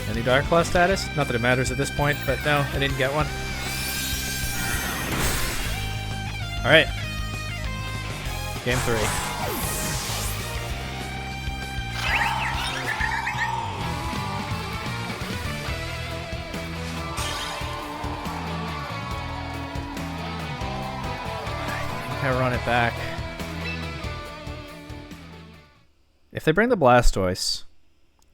Any Dark Claw status? Not that it matters at this point, but no, I didn't get one. Alright. Game 3. I run it back. If they bring the Blastoise,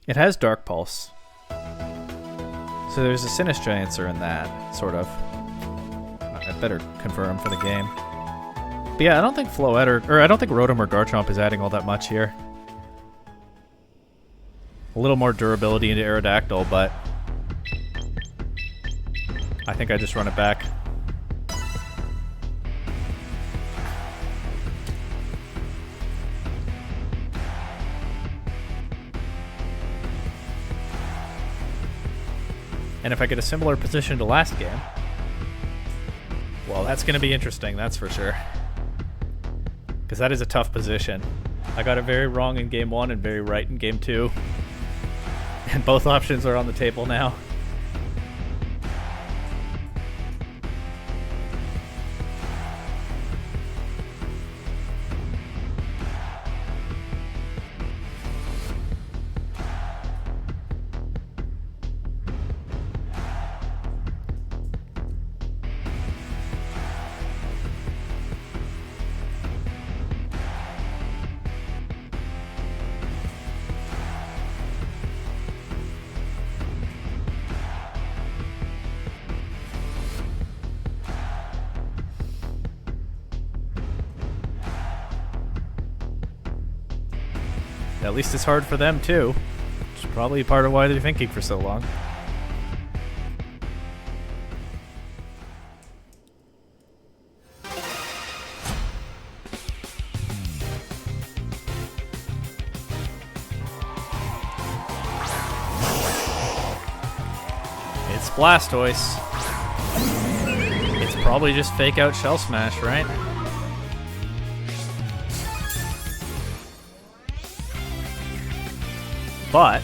it has Dark Pulse. So there's a Sinistcha answer in that, sort of. I better confirm for the game. But yeah, I don't think Floette or I don't think Rotom or Garchomp is adding all that much here. A little more durability into Aerodactyl, but I think I just run it back. And if I get a similar position to last game, well, that's going to be interesting, that's for sure. Because that is a tough position. I got it very wrong in Game 1 and very right in Game 2. And both options are on the table now. At least it's hard for them, too. Which is probably part of why they're thinking for so long. It's Blastoise. It's probably just Fake Out Shell Smash, right? But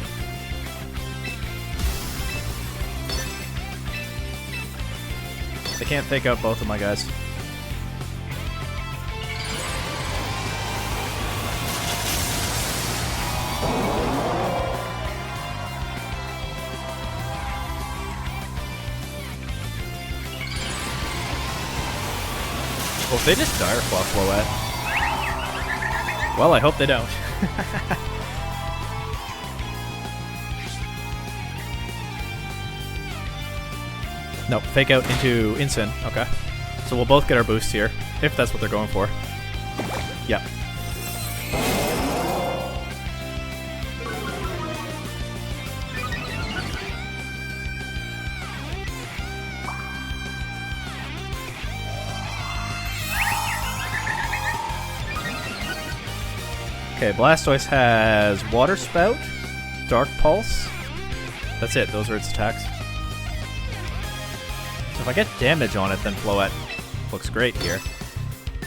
They can't fake out both of my guys. Well, if they just Dire Claw Floette. Well, I hope they don't. No, fake out into Incin. Okay. So we'll both get our boosts here, if that's what they're going for. Yep. Okay, Blastoise has Water Spout, Dark Pulse. That's it, those are its attacks. So if I get damage on it, then Floette looks great here.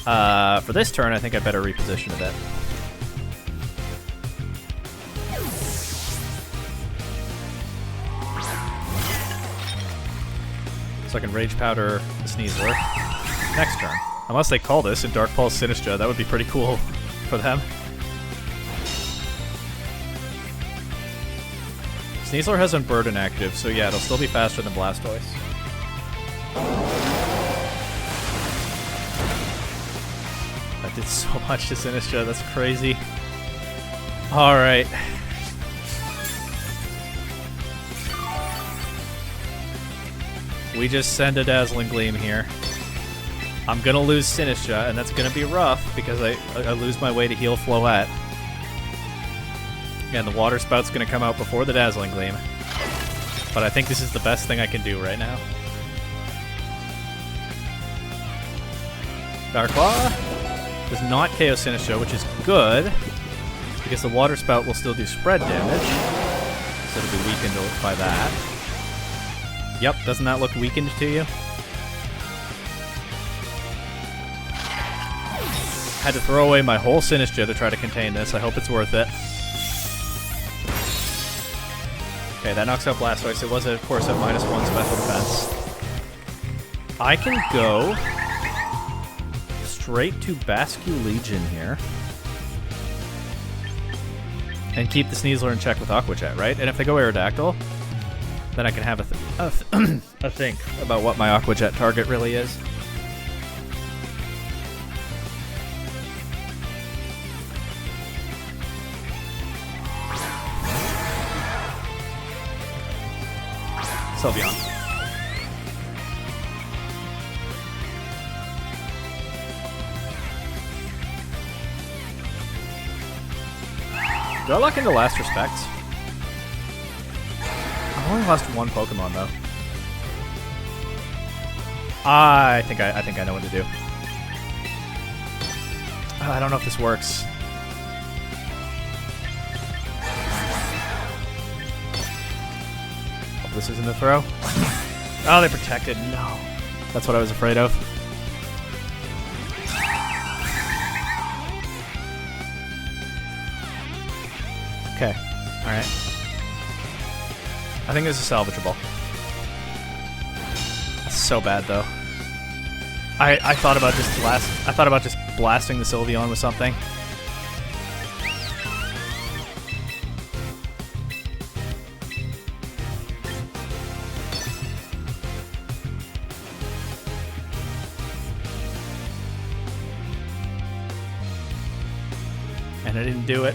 For this turn, I think I better reposition a bit. So I can Rage Powder the Sneasler next turn. Unless they call this in Dark Pulse Sinistra, that would be pretty cool for them. Sneasler has Unburden active, so yeah, it'll still be faster than Blastoise. That did so much to Sinistra, that's crazy. Alright. We just send a Dazzling Gleam here. I'm gonna lose Sinistra, and that's gonna be rough because I lose my way to heal Floette. And the Water Spout's going to come out before the Dazzling Gleam. But I think this is the best thing I can do right now. Dark Claw does not KO Sinistra, which is good, because the Water Spout will still do spread damage. So it'll be weakened by that. Yep, doesn't that look weakened to you? Had to throw away my whole Sinistra to try to contain this. I hope it's worth it. Okay, that knocks out Blastoise. It was, of course, at -1 special defense. I can go straight to Basculegion here. And keep the Sneasler in check with Aqua Jet, right? And if they go Aerodactyl, then I can have a think about what my Aqua Jet target really is. Sylveon. Do I lock into Last Respects? I've only lost one Pokemon though. I think I know what to do. I don't know if this works. This isn't a throw. Oh, they protected. No. That's what I was afraid of. Okay. Alright. I think this is salvageable. That's so bad though. I thought about just blasting the Sylveon with something. And I didn't do it.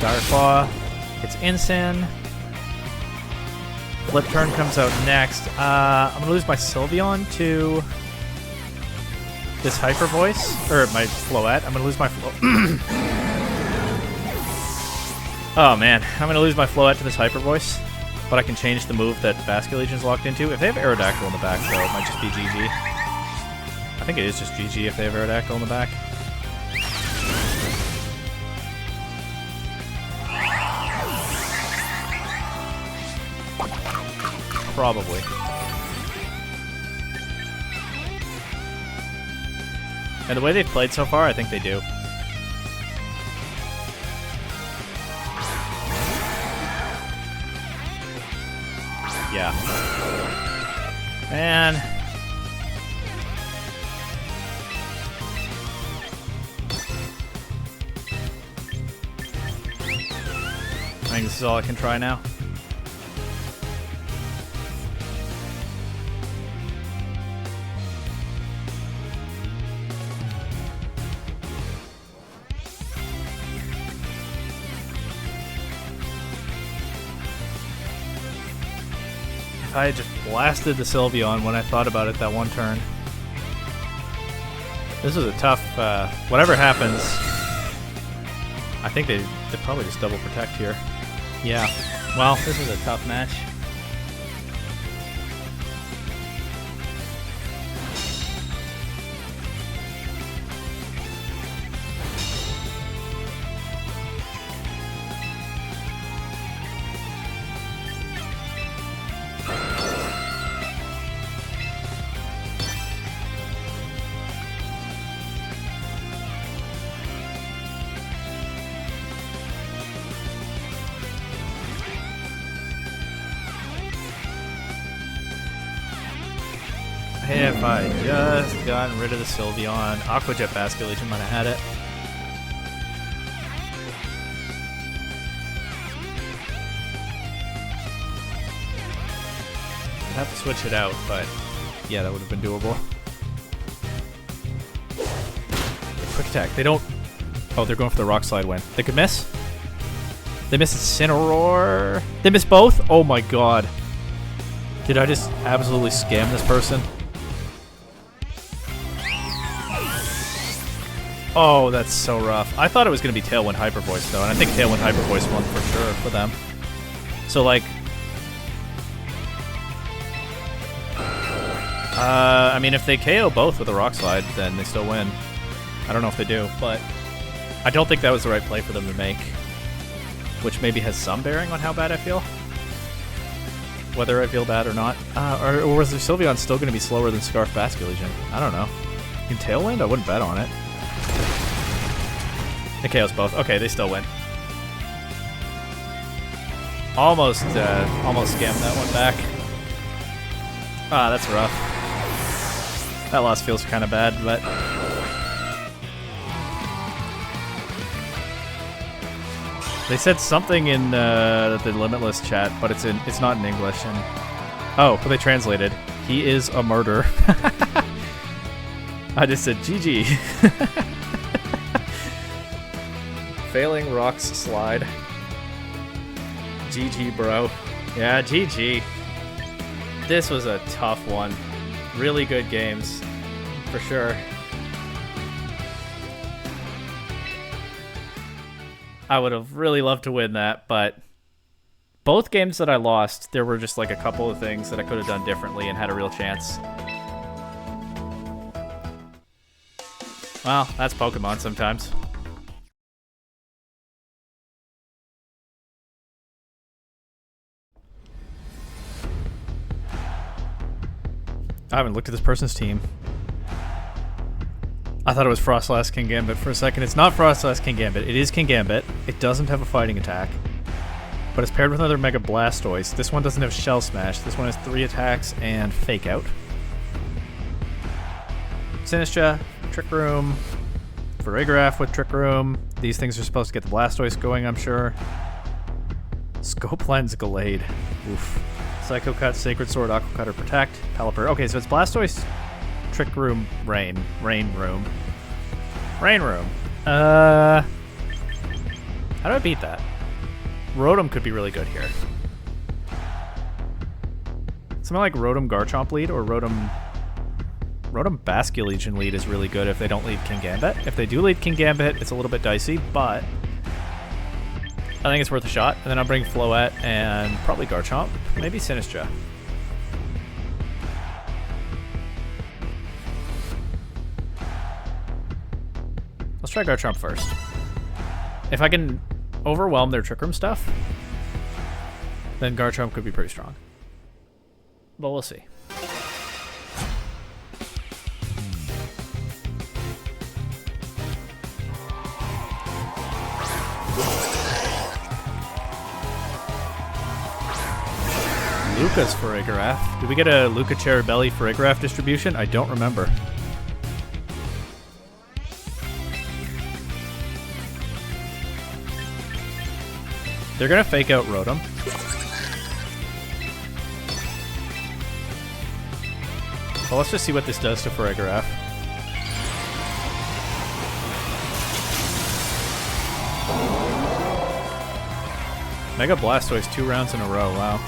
Dire Claw. It's Incin. Flip Turn comes out next. I'm going to lose my Sylveon to this Hyper Voice. Or my Floette. I'm going to lose my Oh man, I'm going to lose my Floette to this Hyper Voice. But I can change the move that Basculegion's locked into. If they have Aerodactyl in the back, though, it might just be GG. I think it is just GG if they have Aerodactyl in the back. Probably. And the way they've played so far, I think they do. Yeah. Man. I think this is all I can try now. I had just blasted the Sylveon when I thought about it that one turn. This was a tough, whatever happens, I think they probably just double protect here. Yeah, well, this was a tough match. If I just gotten rid of the Sylveon, Aqua Jet Basculation might have had it. I'd have to switch it out, but yeah, that would have been doable. Quick attack. They don't... Oh, they're going for the Rock Slide win. They could miss? They missed Incineroar. They missed both? Oh my god. Did I just absolutely scam this person? Oh, that's so rough. I thought it was going to be Tailwind Hyper Voice, though, and I think Tailwind Hyper Voice won for sure for them. So, like... I mean, if they KO both with a Rock Slide, then they still win. I don't know if they do, but... I don't think that was the right play for them to make. Which maybe has some bearing on how bad I feel. Whether I feel bad or not. Or was the Sylveon still going to be slower than Scarf Basculation? I don't know. In Tailwind? I wouldn't bet on it. It KOs both. Okay, they still win. Almost scammed that one back. Ah, that's rough. That loss feels kind of bad, but... They said something in the Limitless chat, but it's not in English. And oh, but they translated. He is a murderer. I just said GG. Failing Rock's Slide. GG, bro. Yeah, GG. This was a tough one. Really good games, for sure. I would have really loved to win that, but both games that I lost, there were just like a couple of things that I could have done differently and had a real chance. Well, that's Pokemon sometimes. I haven't looked at this person's team. I thought it was Frostlass Kingambit for a second. It's not Frostlass Kingambit. It is Kingambit. It doesn't have a fighting attack. But it's paired with another Mega Blastoise. This one doesn't have Shell Smash. This one has 3 attacks and Fake Out. Sinistra, Trick Room, Farigiraf with Trick Room. These things are supposed to get the Blastoise going, I'm sure. Scope Lens Gallade. Oof. Psycho Cut, Sacred Sword, Aqua Cutter, Protect, Pelipper. Okay, so it's Blastoise, Trick Room, Rain Room. How do I beat that? Rotom could be really good here. Something like Rotom Garchomp lead or Rotom Basculegion lead is really good if they don't lead Kingambit. If they do lead Kingambit, it's a little bit dicey, but I think it's worth a shot. And then I'll bring Floette and probably Garchomp, maybe Sinistra. Let's try Garchomp first. If I can overwhelm their Trick Room stuff, then Garchomp could be pretty strong. But we'll see. Luca's Farigiraf. Did we get a Luca Cherubelli Farigiraf distribution? I don't remember. They're gonna fake out Rotom. Well, let's just see what this does to Farigiraf. Mega Blastoise 2 rounds in a row, wow.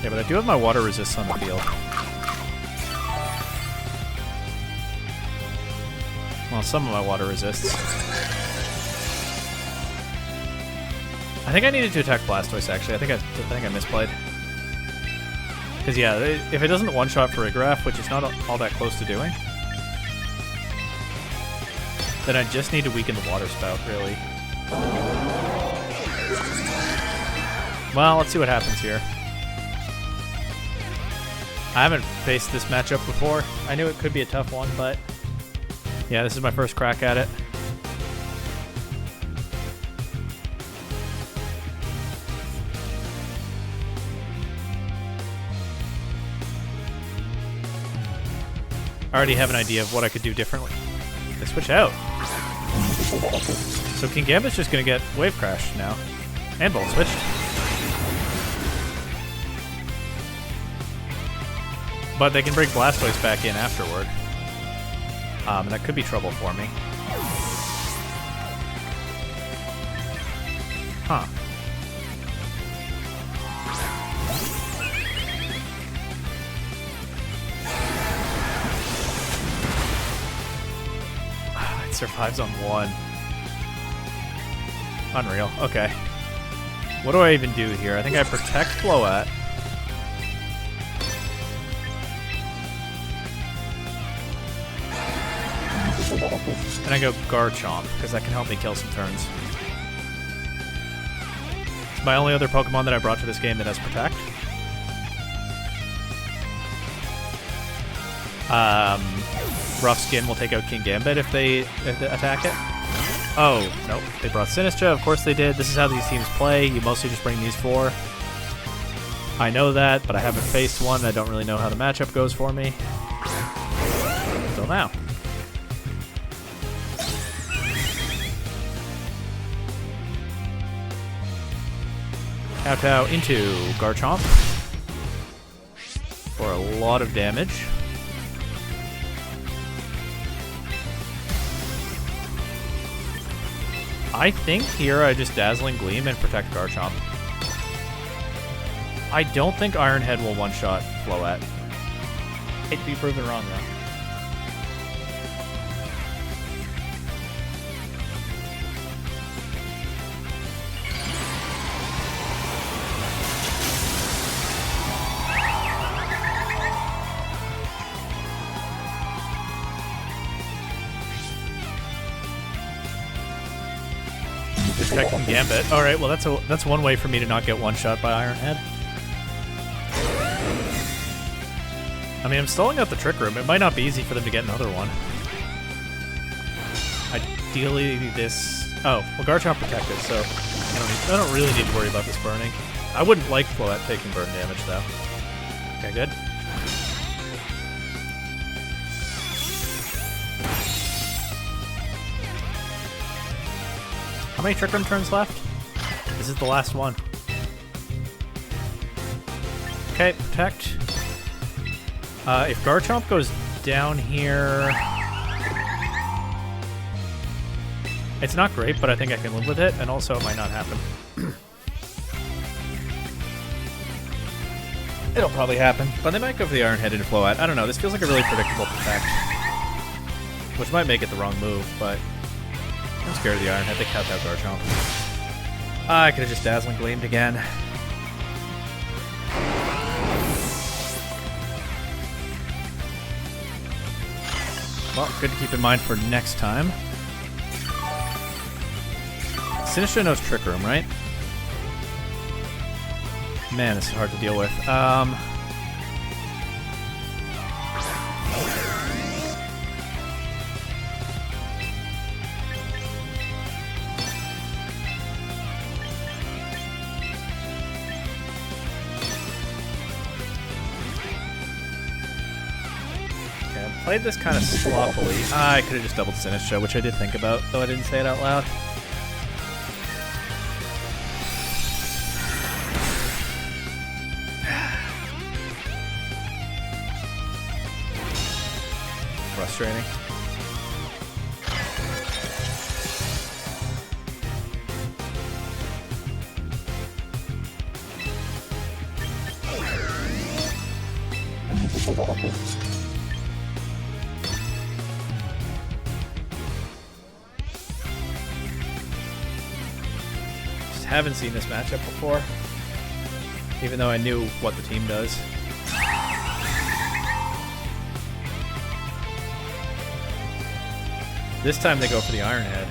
Yeah, but I do have my water resist on the field. Well, some of my water resists. I think I needed to attack Blastoise, actually. I think I misplayed. Because, yeah, if it doesn't one-shot Farigiraf, which is not all that close to doing, then I just need to weaken the Water Spout, really. Well, let's see what happens here. I haven't faced this matchup before. I knew it could be a tough one, but yeah, this is my first crack at it. I already have an idea of what I could do differently. They switch out. So King Gambit's just going to get Wave Crash now. And Volt Switched. But they can bring Blastoise back in afterward. And that could be trouble for me. Huh. It survives on 1. Unreal. Okay. What do I even do here? I think I protect Floette. And I go Garchomp, because that can help me kill some turns. It's my only other Pokemon that I brought to this game that has Protect. Rough Skin will take out King Gambit if they attack it. Oh, nope. They brought Sinistcha. Of course they did. This is how these teams play. You mostly just bring these 4. I know that, but I haven't faced one. I don't really know how the matchup goes for me. Until now. Kowtow into Garchomp for a lot of damage. I think here I just Dazzling Gleam and protect Garchomp. I don't think Iron Head will one-shot Floette. Hate to be proven wrong, though. Protecting Gambit. Alright, well that's one way for me to not get one-shot by Iron Head. I mean, I'm stalling out the Trick Room. It might not be easy for them to get another one. Ideally, this... Oh, well, Garchomp protected, so I don't really need to worry about this burning. I wouldn't like Floette taking burn damage, though. Okay, good. How many Trick Room turns left? This is the last one. Okay, protect. If Garchomp goes down here... It's not great, but I think I can live with it, and also it might not happen. It'll probably happen, but they might go for the Iron Head into Floette. I don't know, this feels like a really predictable protect. Which might make it the wrong move, but... I'm scared of the Iron Head. They kept out Garchomp. I could have just Dazzling Gleamed again. Well, good to keep in mind for next time. Sinistcha knows Trick Room, right? Man, this is hard to deal with. Played this kind of sloppily. I could have just doubled Sinistra, which I did think about, though I didn't say it out loud. Frustrating. Just haven't seen this matchup before, even though I knew what the team does. This time they go for the Iron Head.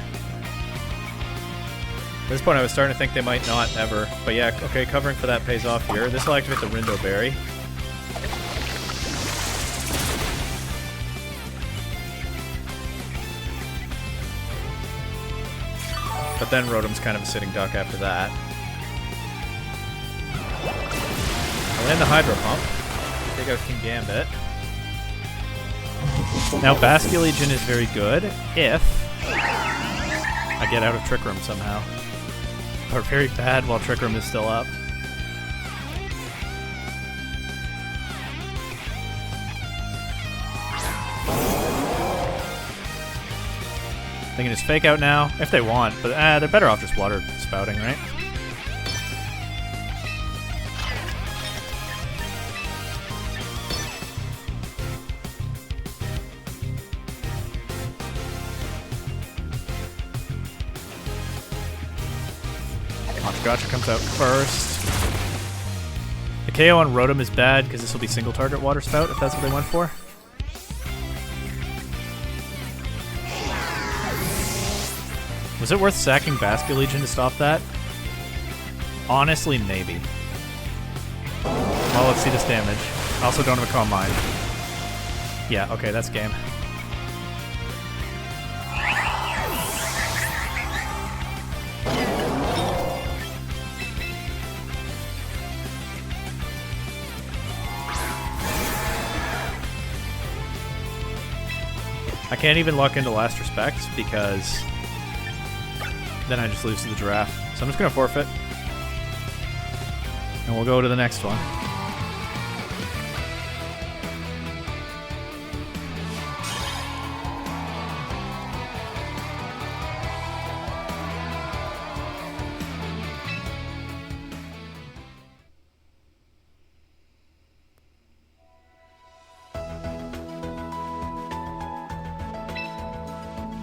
At this point I was starting to think they might not ever, but yeah, okay, covering for that pays off here. This will activate the Rindo Berry. But then Rotom's kind of a sitting duck after that. I land the Hydro Pump. Take out King Gambit. Now Basculegion is very good if I get out of Trick Room somehow. Or very bad while Trick Room is still up. They can just fake out now, if they want, but they're better off just water spouting, right? Gotcha comes out first. The KO on Rotom is bad because this will be single target water spout if that's what they went for. Was it worth sacking Basculegion to stop that? Honestly, maybe. Well, let's see this damage. I also don't have a Calm Mind. Yeah, okay, that's game. I can't even luck into Last Respect because then I just lose to the Giraffe. So I'm just going to forfeit. And we'll go to the next one.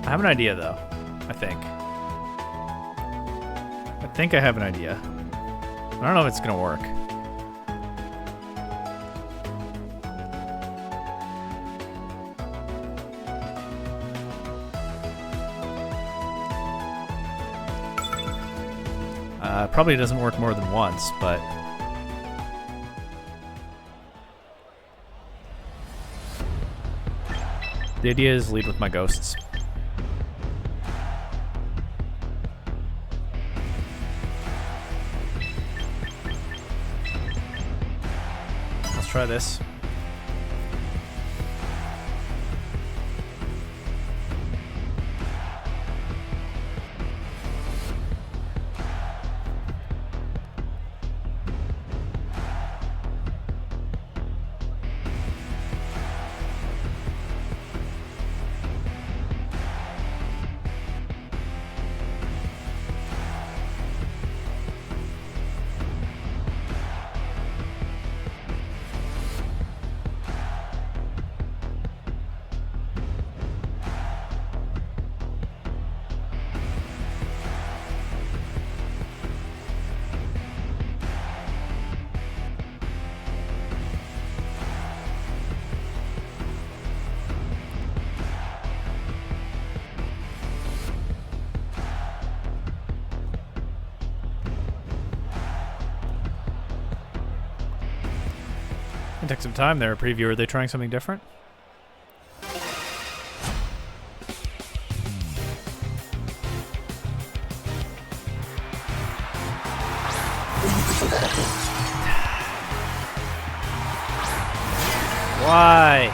I have an idea, though. I think I have an idea. I don't know if it's gonna work. Probably doesn't work more than once, but the idea is lead with my ghosts. Try this. It took some time there, preview. Are they trying something different? Why?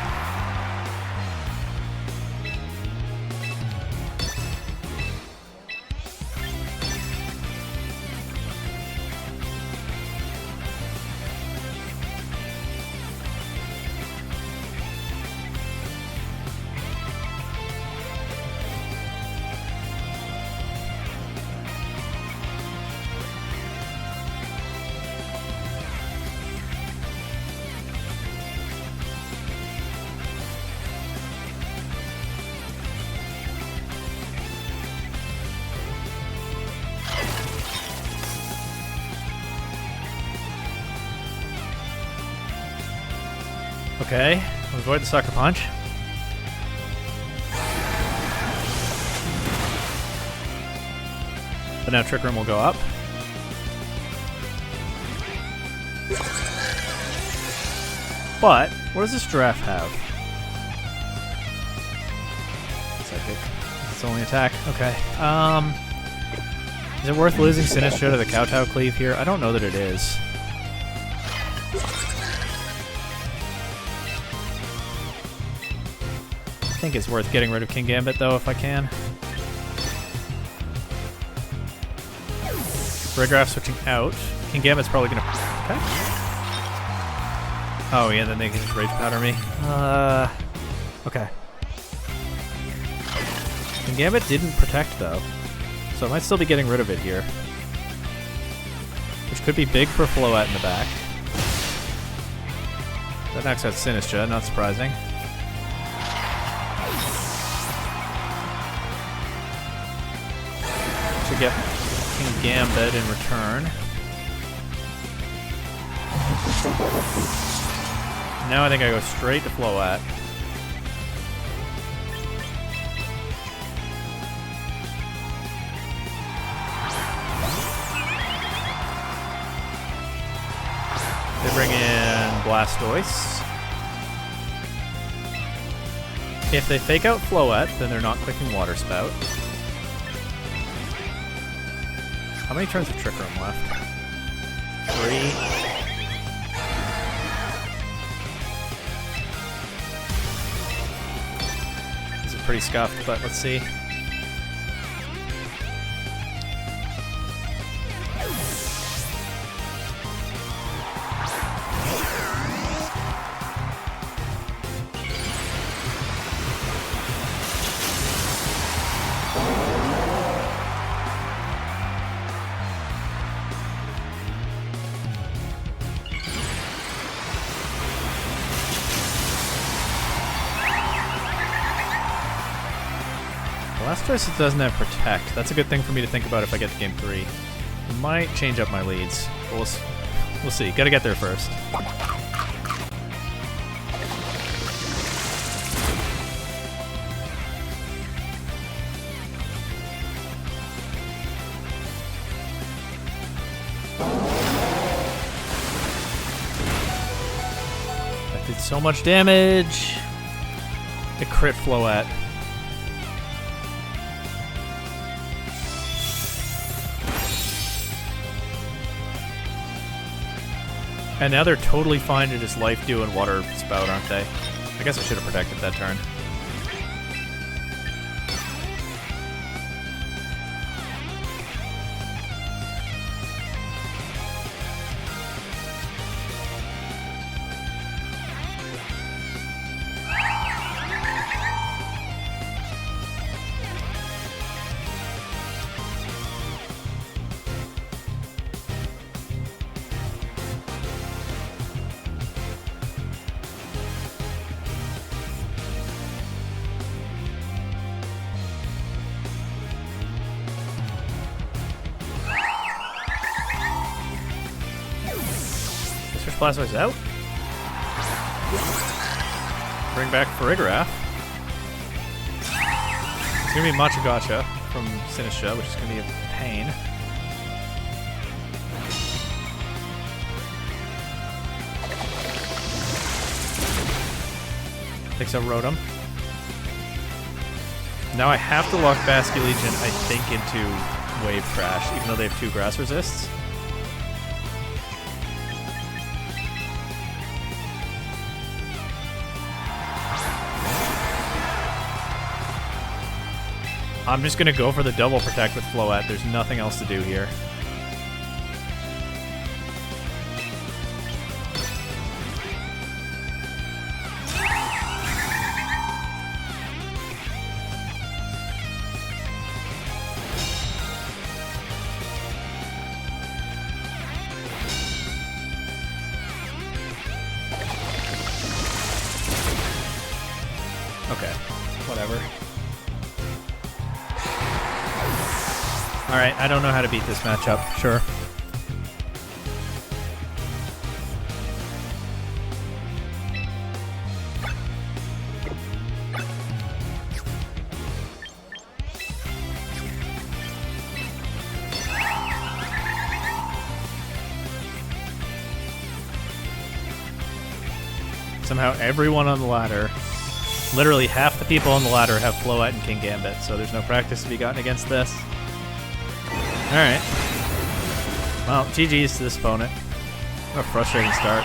Okay, avoid the sucker punch. But now Trick Room will go up. But, what does this giraffe have? Psychic. It's only attack. Okay. Is it worth losing Sinistcha to the Kowtow Cleave here? I don't know that it is. I think it's worth getting rid of King Gambit, though, if I can. Rigraff switching out. King Gambit's probably gonna protect. Oh yeah, then they can just Rage Powder me. Okay. King Gambit didn't protect though, so I might still be getting rid of it here. Which could be big for Floette in the back. That knocks out Sinistcha, not surprising. Should get King Gambit in return. Now I think I go straight to Floette. They bring in Blastoise. If they fake out Floette, then they're not clicking Water Spout. How many turns of Trick Room left? 3. This is pretty scuffed, but let's see. Blastoise doesn't have Protect. That's a good thing for me to think about if I get to Game 3. It might change up my leads. But we'll see. Gotta get there first. That did so much damage. It crit Floette. And now they're totally fine to just Life Dew and Water Spout, aren't they? I guess I should have protected that turn. Blastoise out. Bring back Farigiraf. It's gonna be Machagacha from Sinistcha, which is gonna be a pain. Takes out Rotom. Now I have to lock Basculegion, I think, into Wave Crash, even though they have 2 Grass Resists. I'm just going to go for the double protect with Floette. There's nothing else to do here. Okay, whatever. Alright, I don't know how to beat this matchup. Sure. Somehow everyone on the ladder, literally half the people on the ladder have Floette and King Gambit, so there's no practice to be gotten against this. Alright. Well, GG's to this opponent. What a frustrating start.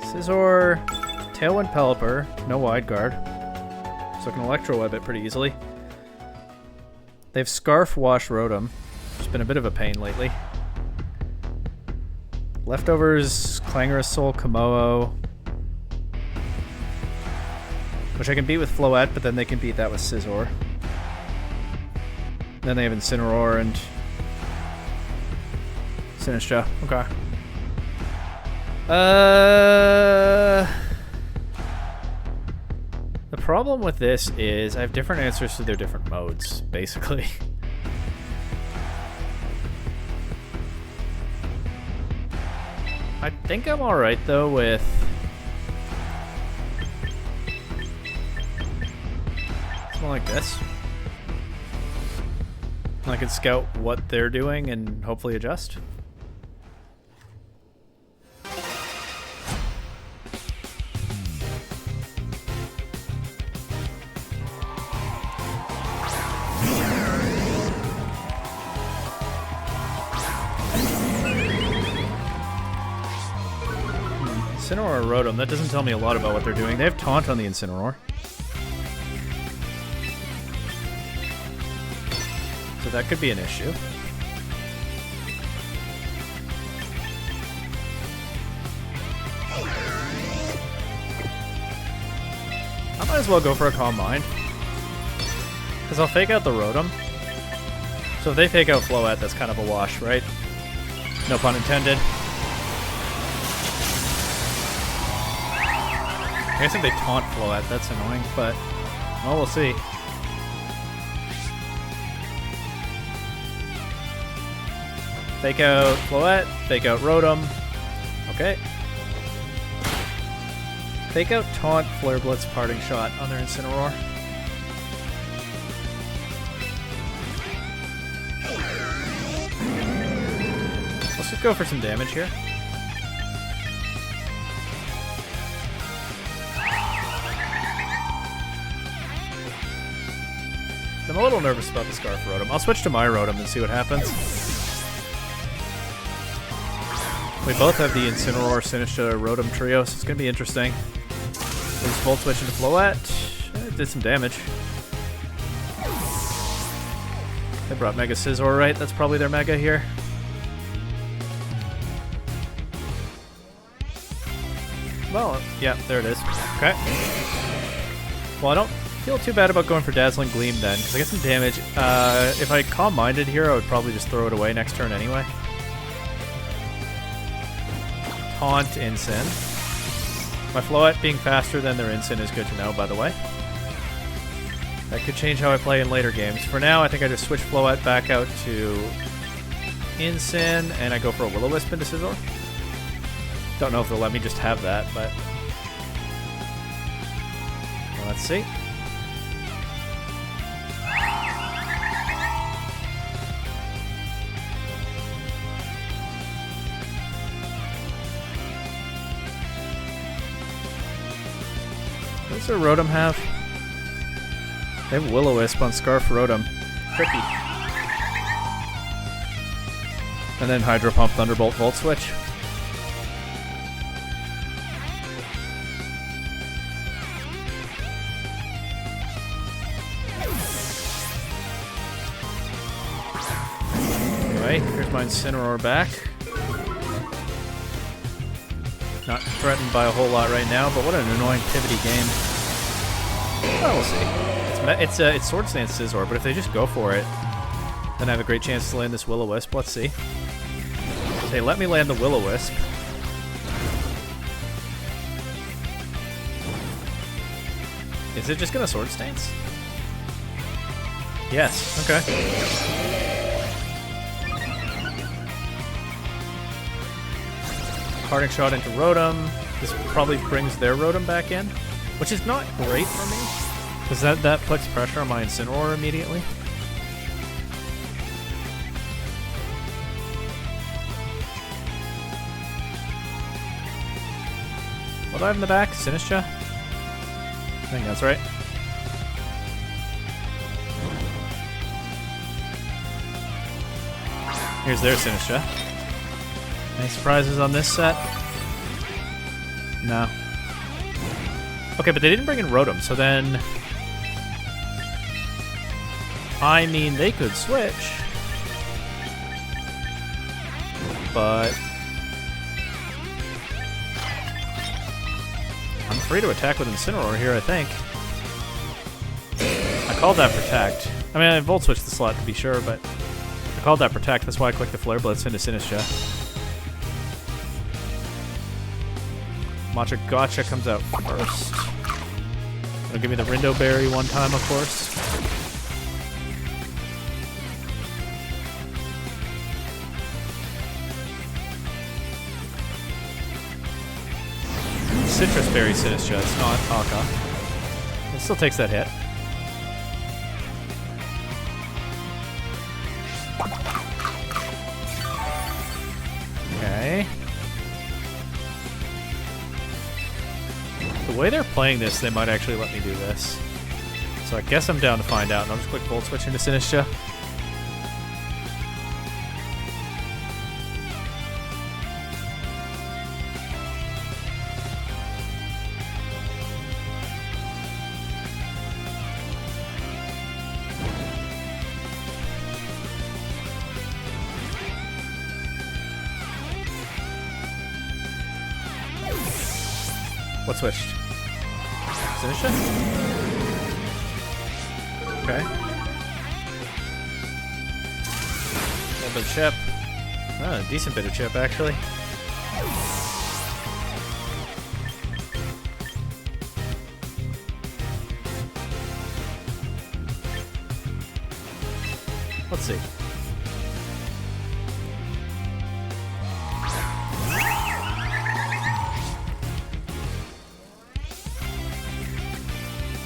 Scizor, Tailwind Pelipper, no wide guard. So I can Electro Web it pretty easily. They've Scarf Wash Rotom. It's been a bit of a pain lately. Leftovers, Clangorous Soul, Komodo. Which I can beat with Floette, but then they can beat that with Scizor. Then they have Incineroar and Sinistcha. Okay. The problem with this is I have different answers to their different modes, basically. I think I'm alright, though, with... something like this. I can scout what they're doing and hopefully adjust. Incineroar or Rotom, that doesn't tell me a lot about what they're doing. They have Taunt on the Incineroar. So that could be an issue. I might as well go for a Calm Mind. Because I'll fake out the Rotom. So if they fake out Floette, that's kind of a wash, right? No pun intended. I guess if they taunt Floette, that's annoying, but well, we'll see. Fake out Floette, fake out Rotom. Okay. Fake out Taunt, Flare Blitz, Parting Shot on their Incineroar. Let's just go for some damage here. I'm a little nervous about the Scarf Rotom. I'll switch to my Rotom and see what happens. We both have the Incineroar, Sinistcha, Rotom trio, so it's going to be interesting. Let's Volt Switch into Floette. It did some damage. They brought Mega Scizor, right? That's probably their Mega here. Well, yeah, there it is. Okay. Well, I don't feel too bad about going for Dazzling Gleam then, because I get some damage. If I Calm Minded here, I would probably just throw it away next turn anyway. Taunt Incin. My Floette being faster than their Incin is good to know, by the way. That could change how I play in later games. For now, I think I just switch Floette back out to Incin, and I go for a Will-O-Wisp into Scizor. Don't know if they'll let me just have that, but... well, let's see. What does their Rotom have? They have Will-O-Wisp on Scarf Rotom. Tricky. And then Hydro Pump, Thunderbolt, Volt Switch. Anyway, here's my Incineroar back. Not threatened by a whole lot right now, but what an annoying pivoty game. Well, we'll see. It's Sword Stance Scizor, but if they just go for it, then I have a great chance to land this Will-O-Wisp. Let's see. They let me land the Will-O-Wisp. Is it just gonna Sword Stance? Yes, okay. Parting shot into Rotom. This probably brings their Rotom back in, which is not great for me, because that puts pressure on my Incineroar immediately. What do I have in the back? Sinistcha? I think that's right. Here's their Sinistcha. Any surprises on this set? No. Okay, but they didn't bring in Rotom, so then... I mean, they could switch. But... I'm free to attack with Incineroar here, I think. I called that Protect. I mean, I Volt Switched the slot to be sure, but... I called that Protect, that's why I clicked the Flare Blitz into Sinistcha. Matcha Gotcha comes out first. It'll give me the Rindo Berry one time, of course. Citrus Berry Sinistcha, it's not Akka. It still takes that hit. Okay. The way they're playing this, they might actually let me do this. So I guess I'm down to find out, and I'll just click Volt Switch into Sinistcha. What switched? Sinistcha? Okay. A little bit of chip. Oh, a decent bit of chip, actually. Let's see.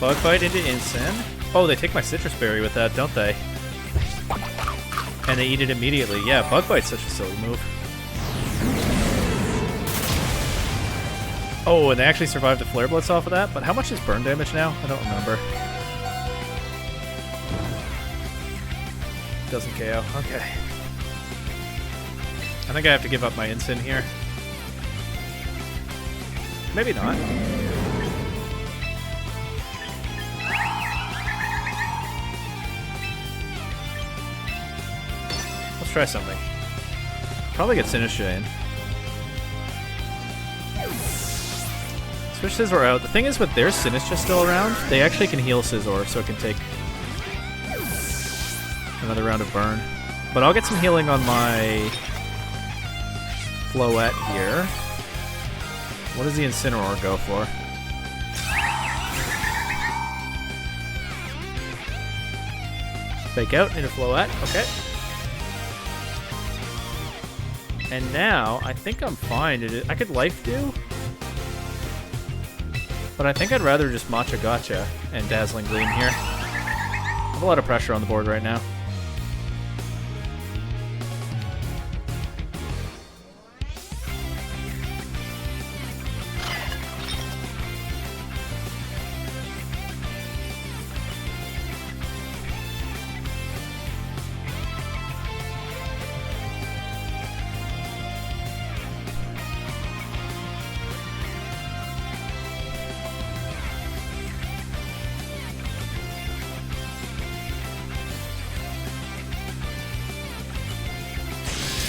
Bug Bite into Incin. Oh, they take my Citrus Berry with that, don't they? And they eat it immediately. Yeah, Bug Bite's such a silly move. Oh, and they actually survived the Flare Blitz off of that, but how much is burn damage now? I don't remember. Doesn't KO. Okay. I think I have to give up my Incin here. Maybe not. Let's try something. Probably get Sinistcha in. Switch Scizor out. The thing is, with their Sinistcha still around, they actually can heal Scizor, so it can take another round of burn. But I'll get some healing on my Floette here. What does the Incineroar go for? Fake out into Floette. Okay. And now, I think I'm fine. I could Life Dew, but I think I'd rather just Matcha Gotcha and Dazzling Gleam here. I have a lot of pressure on the board right now.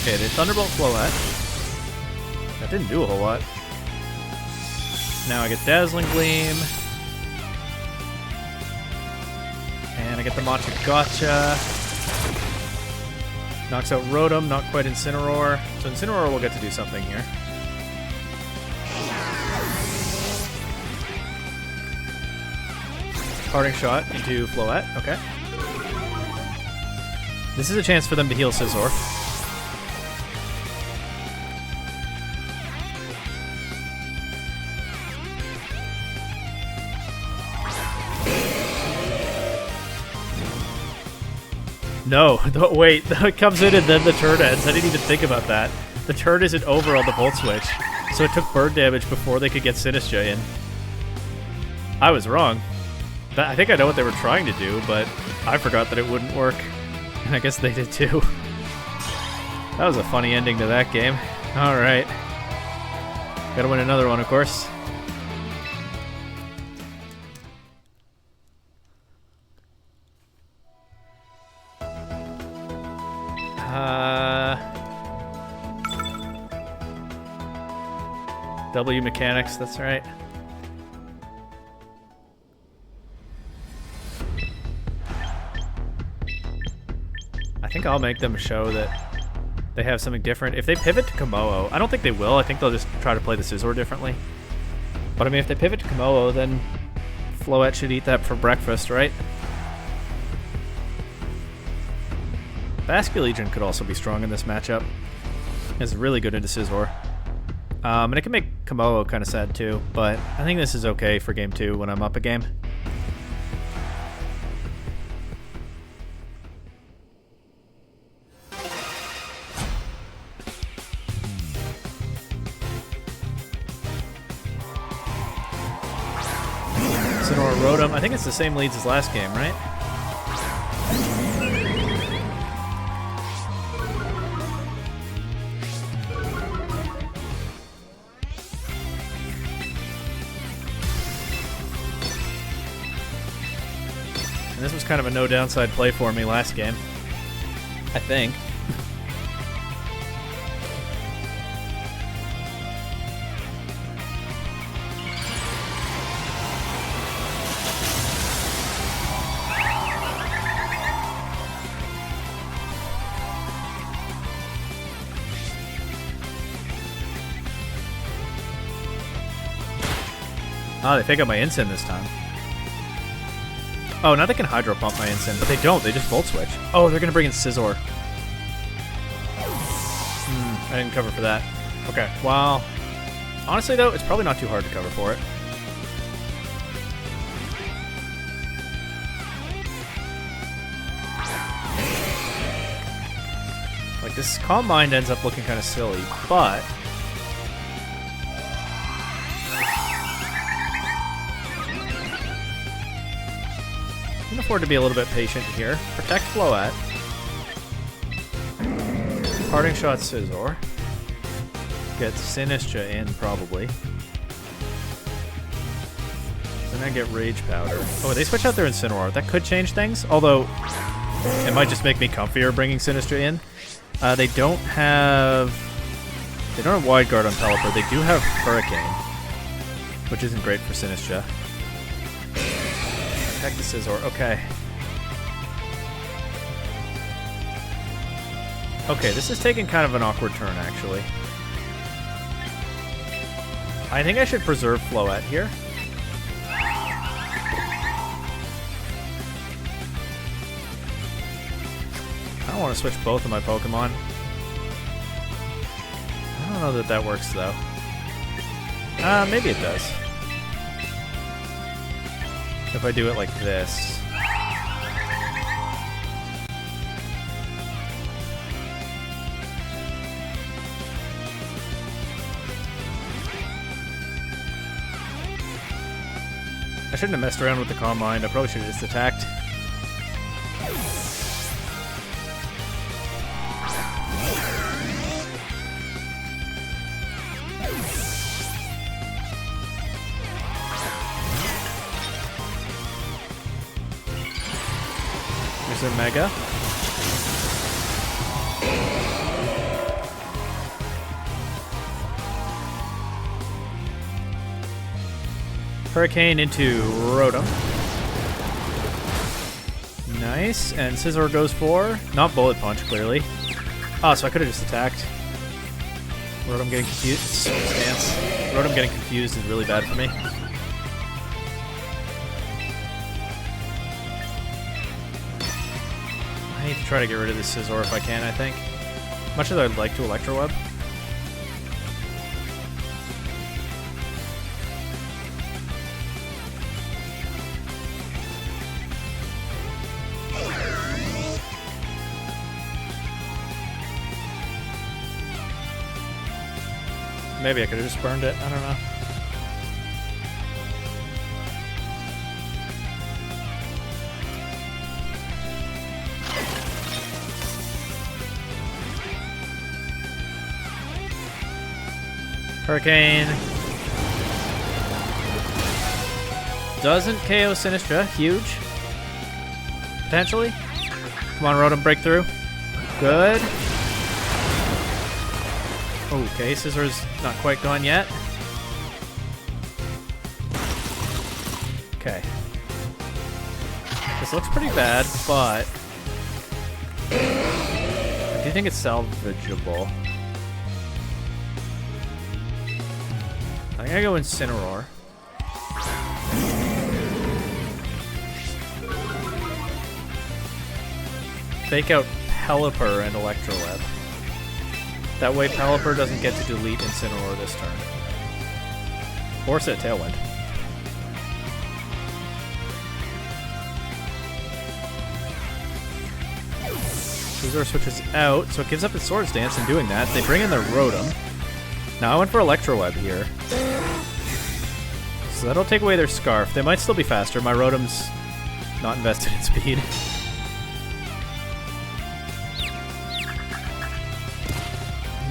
Okay, they Thunderbolt Floette. That didn't do a whole lot. Now I get Dazzling Gleam. And I get the Matcha Gotcha. Knocks out Rotom, not quite Incineroar. So Incineroar will get to do something here. Parting Shot into Floette, okay. This is a chance for them to heal Scizor. No, wait, it comes in and then the turn ends. I didn't even think about that. The turn isn't over on the Volt Switch, so it took burn damage before they could get Sinistcha in. I was wrong. I think I know what they were trying to do, but I forgot that it wouldn't work. And I guess they did too. That was a funny ending to that game. Alright. Gotta win another one, of course. W mechanics, that's right. I think I'll make them show that they have something different. If they pivot to Komodo, I don't think they will. I think they'll just try to play the Scizor differently. But I mean, if they pivot to Komodo, then Floette should eat that for breakfast, right? Basculegion could also be strong in this matchup. It's really good into Scizor. And it can make Komodo kind of sad too, but I think this is okay for game 2 when I'm up a game. Sinnoh Rotom. I think it's the same leads as last game, right? And this was kind of a no downside play for me last game, I think. Oh, they pick up my Incin this time. Oh, now they can Hydro Pump my Incin, but they don't. They just Volt Switch. Oh, they're going to bring in Scizor. I didn't cover for that. Okay, well, honestly, though, it's probably not too hard to cover for it. Like, this Calm Mind ends up looking kind of silly, but I can afford to be a little bit patient here. Protect Floette. Parting Shot Scizor. Get Sinistcha in, probably. Then I get Rage Powder. Oh, they switch out their Incineroar. That could change things, although it might just make me comfier bringing Sinistcha in. They don't have Wide Guard on Pelipper. They do have Hurricane, which isn't great for Sinistcha. Protect the Scizor. Okay. Okay, this is taking kind of an awkward turn, actually. I think I should preserve Floette here. I don't want to switch both of my Pokemon. I don't know that that works, though. Maybe it does. If I do it like this. I shouldn't have messed around with the Calm Mind. I probably should have just attacked. There's a Mega. Hurricane into Rotom. Nice, and Scizor goes for not Bullet Punch, clearly. Oh, so I could have just attacked. Rotom getting confused. Stance. Rotom getting confused is really bad for me. I need to try to get rid of this Scizor if I can, I think. Much as I'd like to Electro Web. Maybe I could have just burned it. I don't know. Hurricane. Doesn't KO Sinistra. Huge. Potentially. Come on, Rotom, break through. Good. Okay, Scizor's not quite gone yet. Okay. This looks pretty bad, but I do think it's salvageable. I'm gonna go Incineroar. Fake out Pelipper and Electroweb. That way Pelipper doesn't get to delete Incineroar this turn. Or set Tailwind. Scizor switches out, so it gives up its Swords Dance in doing that. They bring in their Rotom. Now I went for Electroweb here. So that'll take away their Scarf. They might still be faster. My Rotom's not invested in speed.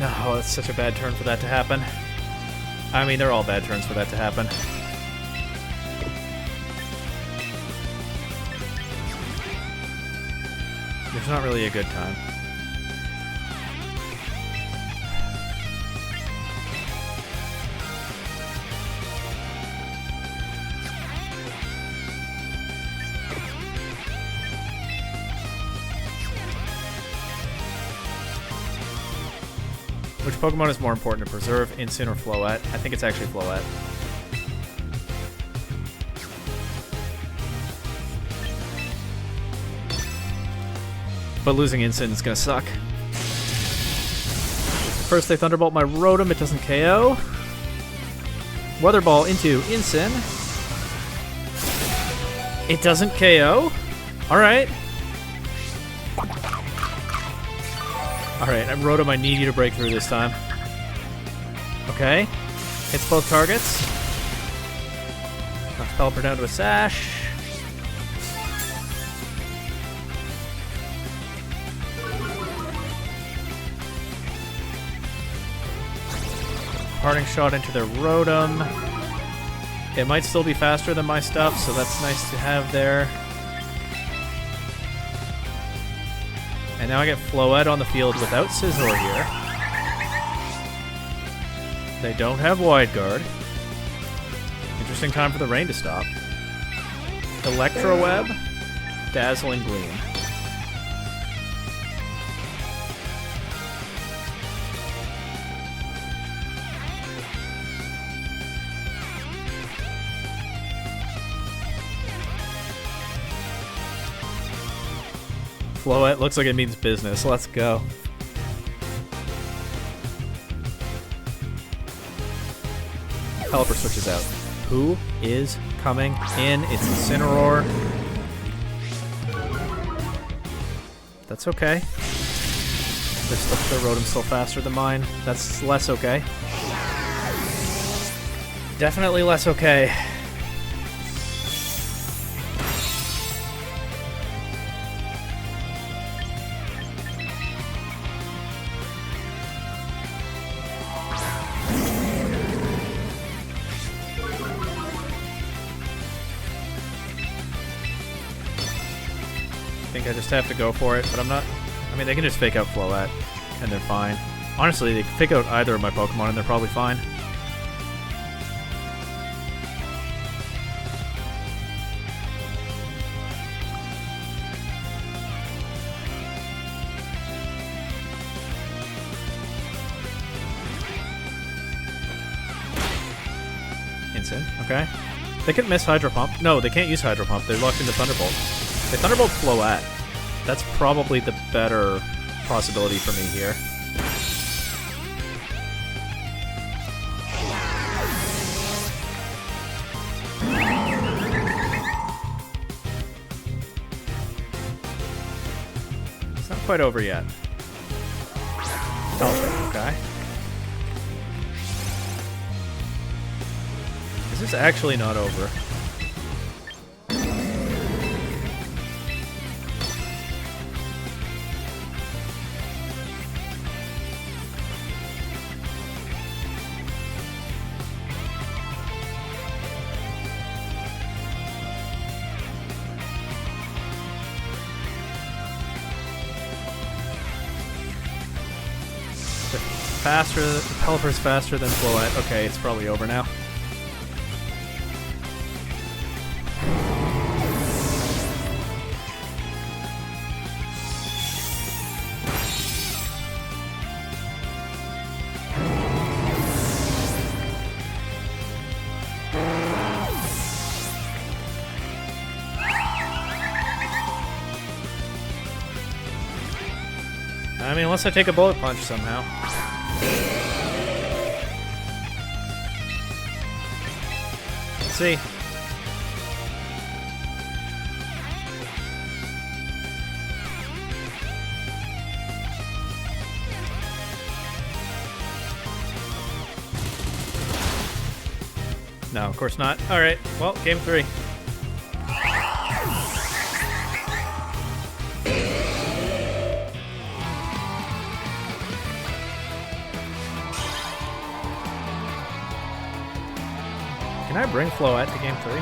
No, it's such a bad turn for that to happen. I mean, they're all bad turns for that to happen. There's not really a good time. Which Pokemon is more important to preserve, Incin or Floette? I think it's actually Floette. But losing Incin is gonna suck. First they Thunderbolt my Rotom, it doesn't KO. Weather Ball into Incin. It doesn't KO. Alright. Alright, I'm Rotom, I need you to break through this time. Okay. Hits both targets. Knocks Pelipper down to a Sash. Parting Shot into their Rotom. It might still be faster than my stuff, so that's nice to have there. And now I get Floette on the field without Scizor here. They don't have Wide Guard. Interesting time for the rain to stop. Electroweb, Dazzling Gleam. Floette looks like it means business. Let's go. Pelipper switches out. Who is coming in? It's Incineroar. That's okay. Their Rotom's still faster than mine. That's less okay. Definitely less okay. I just have to go for it, but I'm not... I mean, they can just fake out Floette, and they're fine. Honestly, they can fake out either of my Pokemon, and they're probably fine. Incin, okay. They could miss Hydro Pump. No, they can't use Hydro Pump. They're locked into Thunderbolt. They Thunderbolt Floette. That's probably the better possibility for me here. It's not quite over yet. Oh, okay. This is actually not over. Faster, the Pelipper's faster than Floette. Okay, it's probably over now. I mean, unless I take a bullet punch somehow. Let's see. No, of course not. Alright, well, game 3. Can I bring Floette to game 3?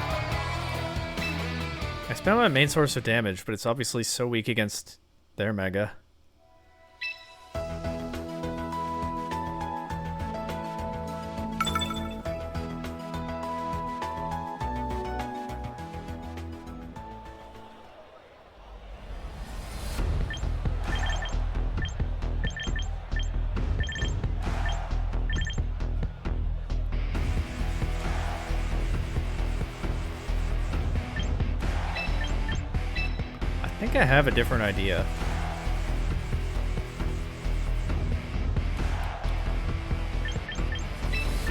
I spent my main source of damage, but it's obviously so weak against their Mega. I think I have a different idea.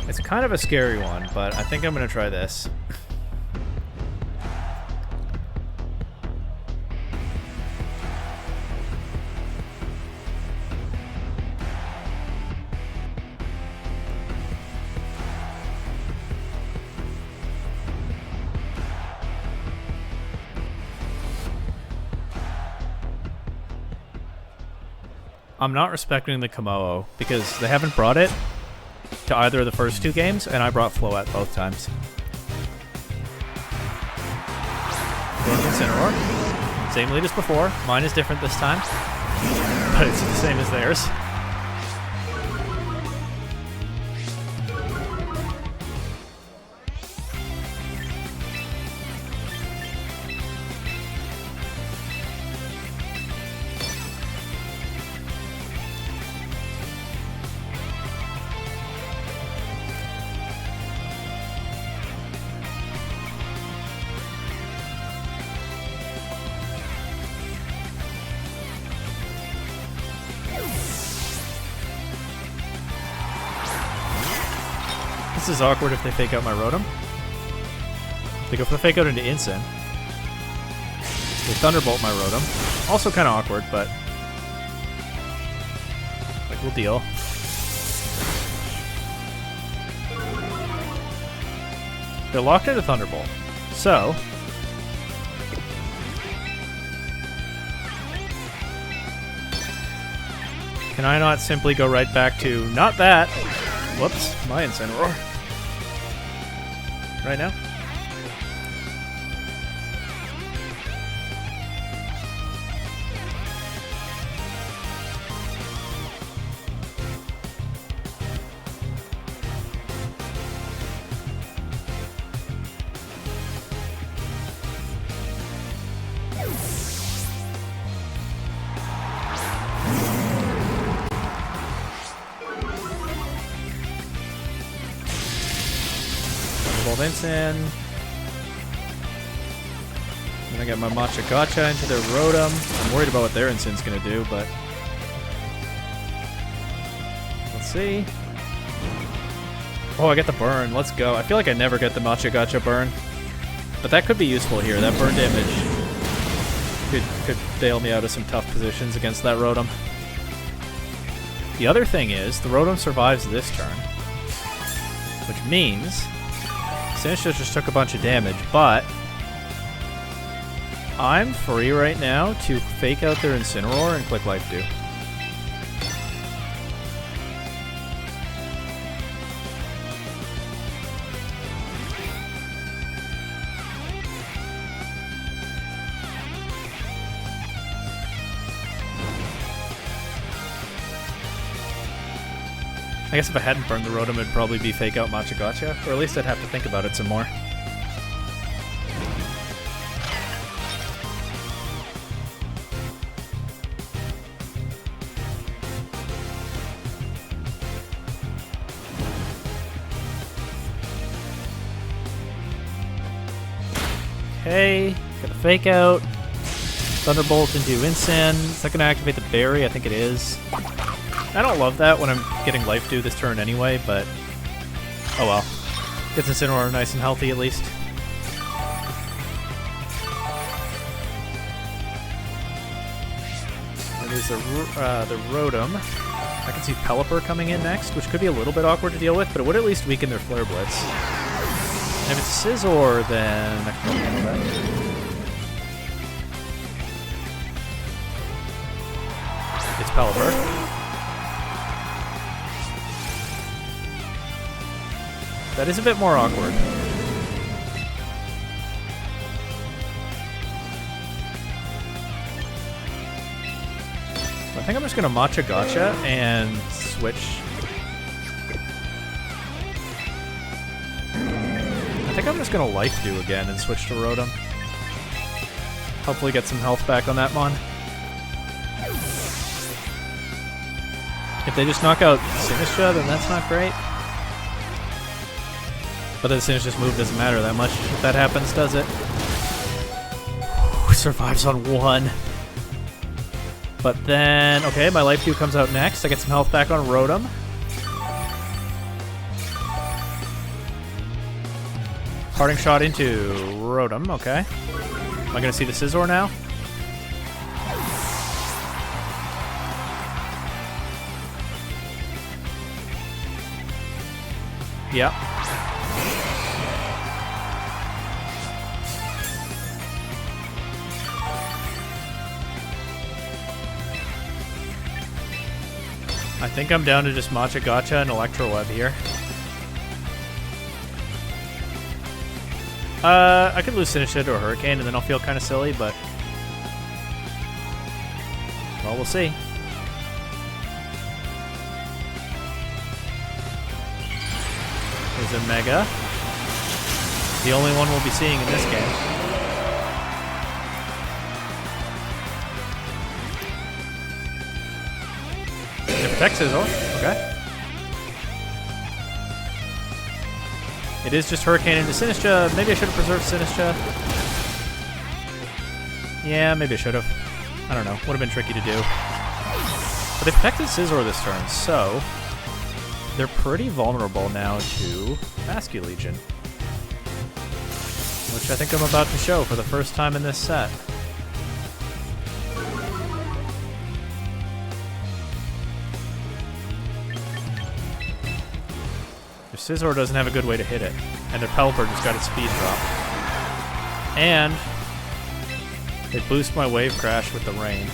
It's kind of a scary one, but I think I'm gonna try this. I'm not respecting the Komodo because they haven't brought it to either of the first 2 games, and I brought Floette both times. Broken Incineroar. Same lead as before. Mine is different this time, but it's the same as theirs. This is awkward if they fake out my Rotom. They go for the fake out into Incin. They Thunderbolt my Rotom. Also kind of awkward, but like we'll deal. They're locked into Thunderbolt. So can I not simply go right back to not that? Whoops, my Incineroar. Right now? Incin. Then I got my Matcha Gotcha into their Rotom. I'm worried about what their Incin's gonna do, but let's see. Oh, I get the burn. Let's go. I feel like I never get the Matcha Gotcha burn, but that could be useful here. That burn damage could bail me out of some tough positions against that Rotom. The other thing is the Rotom survives this turn, which means Sinister just took a bunch of damage, but I'm free right now to fake out their Incineroar and click Life Dew. I guess if I hadn't burned the Rotom, it'd probably be fake out Machagacha, or at least I'd have to think about it some more. Okay, got a fake out. Thunderbolt into Incin. Is that going to activate the berry? I think it is. I don't love that when I'm getting Life Dew this turn anyway, but oh well. Gets Incineroar nice and healthy at least. And there's the Rotom. I can see Pelipper coming in next, which could be a little bit awkward to deal with, but it would at least weaken their Flare Blitz. And if it's Scizor, then I can handle that. It's Pelipper. That is a bit more awkward. I think I'm just going to Machagacha and switch. I think I'm just going to Life Dew again and switch to Rotom. Hopefully get some health back on that mon. If they just knock out Sinistra, then that's not great. But the Sinistra's move doesn't matter that much if that happens, does it? Survives on 1. But then, okay, my Life Dew comes out next. I get some health back on Rotom. Parting shot into Rotom, okay. Am I going to see the Scizor now? Yep. I think I'm down to just Machagacha and Electroweb here. I could lose Sinistcha to a Hurricane and then I'll feel kind of silly, but well, we'll see. There's a Mega. The only one we'll be seeing in this game. It protects Scizor. Okay. It is just Hurricane into Sinistcha. Maybe I should have preserved Sinistcha. Yeah, maybe I should have. I don't know. Would have been tricky to do. But they protected Scizor this turn, so they're pretty vulnerable now to Basculegion, which I think I'm about to show for the first time in this set. Their Scizor doesn't have a good way to hit it, and their Pelipper just got its speed drop. And they boost my Wave Crash with the rain.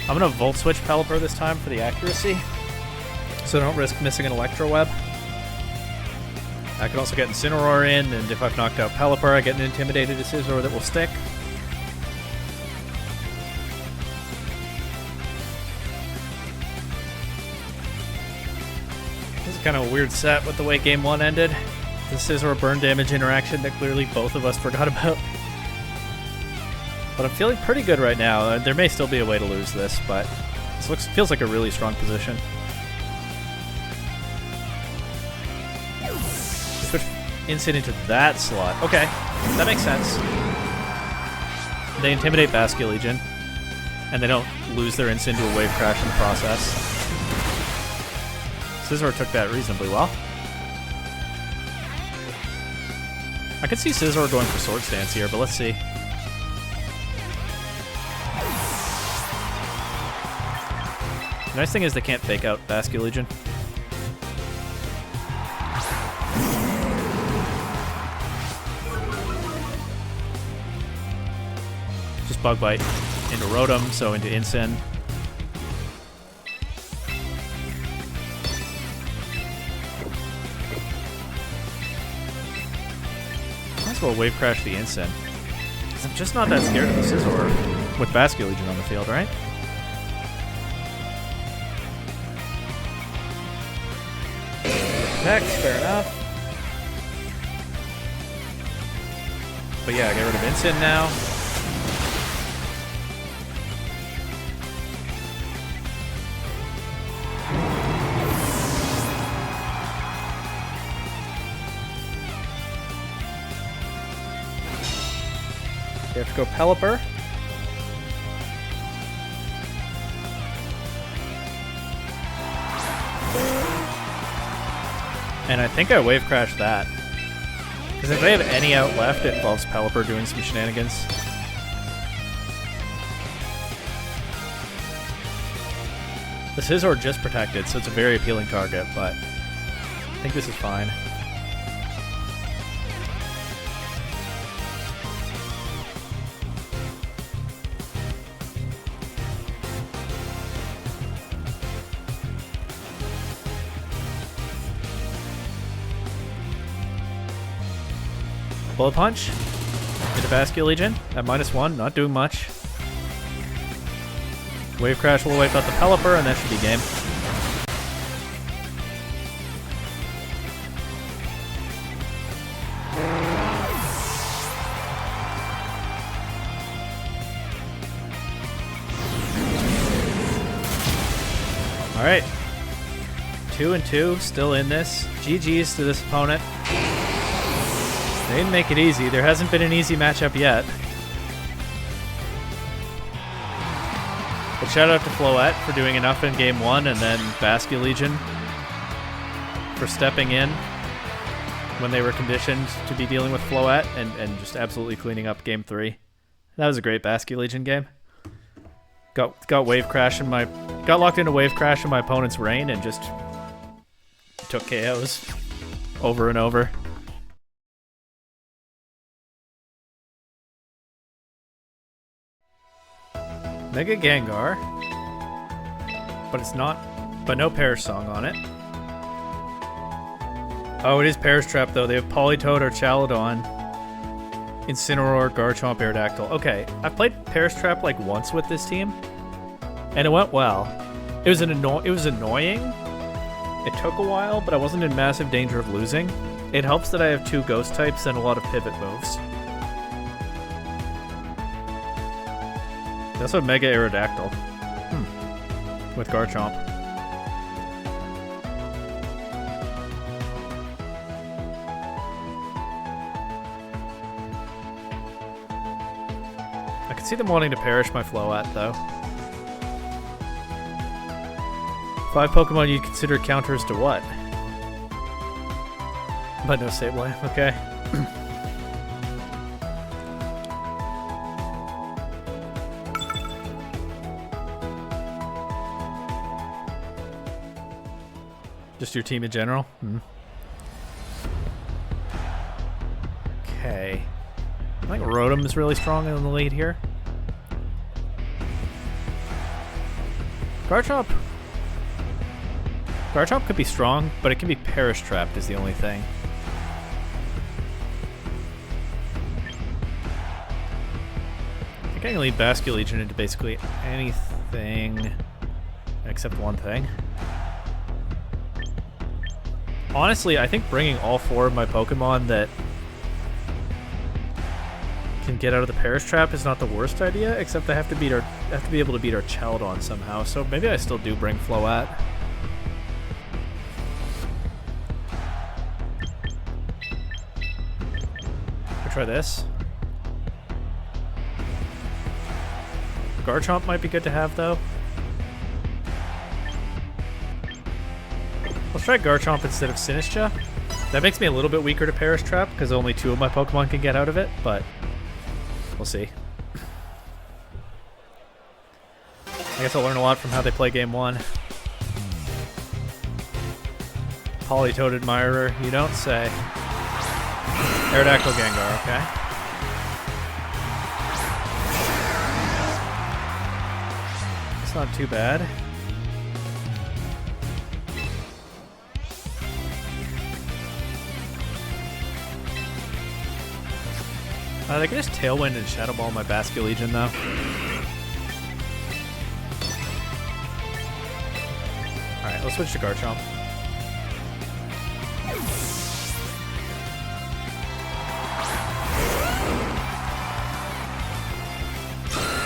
I'm going to Volt Switch Pelipper this time for the accuracy, so I don't risk missing an Electroweb. I can also get Incineroar in, and if I've knocked out Pelipper, I get an Intimidated Scizor that will stick. This is kind of a weird set with the way Game 1 ended. The Scizor burn damage interaction that clearly both of us forgot about. But I'm feeling pretty good right now. There may still be a way to lose this, but this feels like a really strong position. Switch Incin into that slot. Okay, that makes sense. They intimidate Basculegion, and they don't lose their Incin to a Wave Crash in the process. Scizor took that reasonably well. I could see Scizor going for Sword Stance here, but let's see. The nice thing is they can't fake out Basculegion. Bug Bite into Rotom, so into Incin. Might as well Wave Crash the Incin. Because I'm just not that scared of the Scizor with Basculegion on the field, right? Next, fair enough. But yeah, get rid of Incin now. We have to go Pelipper. And I think I Wave Crash that. Because if they have any out left, it involves Pelipper doing some shenanigans. The Scizor just protected, so it's a very appealing target, but I think this is fine. Bullet Punch into Basculegion at -1, not doing much. Wave Crash will wipe out the Pelipper, and that should be game. Alright. 2-2, still in this. GG's to this opponent. They didn't make it easy. There hasn't been an easy matchup yet. But shout out to Floette for doing enough in Game 1, and then Basculegion for stepping in when they were conditioned to be dealing with Floette and just absolutely cleaning up Game 3. That was a great Basculegion game. Got Wave Crash in my... Got locked into Wave Crash in my opponent's Rain and just took KOs over and over. Mega Gengar, but no Perish Song on it. Oh, it is Perish Trap though. They have Politoed or Chaladon, Incineroar, Garchomp, Aerodactyl. Okay, I've played Perish Trap like once with this team, and it went well. It was annoying. It took a while, but I wasn't in massive danger of losing. It helps that I have 2 Ghost types and a lot of pivot moves. They also have Mega Aerodactyl. With Garchomp. I could see them wanting to perish my Floette, though. 5 Pokemon you'd consider counters to what? But no Sableye, okay. Just your team in general? Okay. I think Rotom is really strong in the lead here. Garchomp could be strong, but it can be Perish Trapped is the only thing. I think I can lead Basculegion into basically anything except one thing. Honestly, I think bringing all 4 of my Pokemon that can get out of the Perish Trap is not the worst idea, except I have to be able to beat our Chaladon somehow. So maybe I still do bring Floette. I'll try this. Garchomp might be good to have though. Let's try Garchomp instead of Sinistcha. That makes me a little bit weaker to Perish Trap because only 2 of my Pokemon can get out of it, but we'll see. I guess I'll learn a lot from how they play Game 1. Politoed Admirer, you don't say. Aerodactyl Gengar, okay. That's not too bad. They can just Tailwind and Shadow Ball my Basket Legion, though. Alright, let's switch to Garchomp.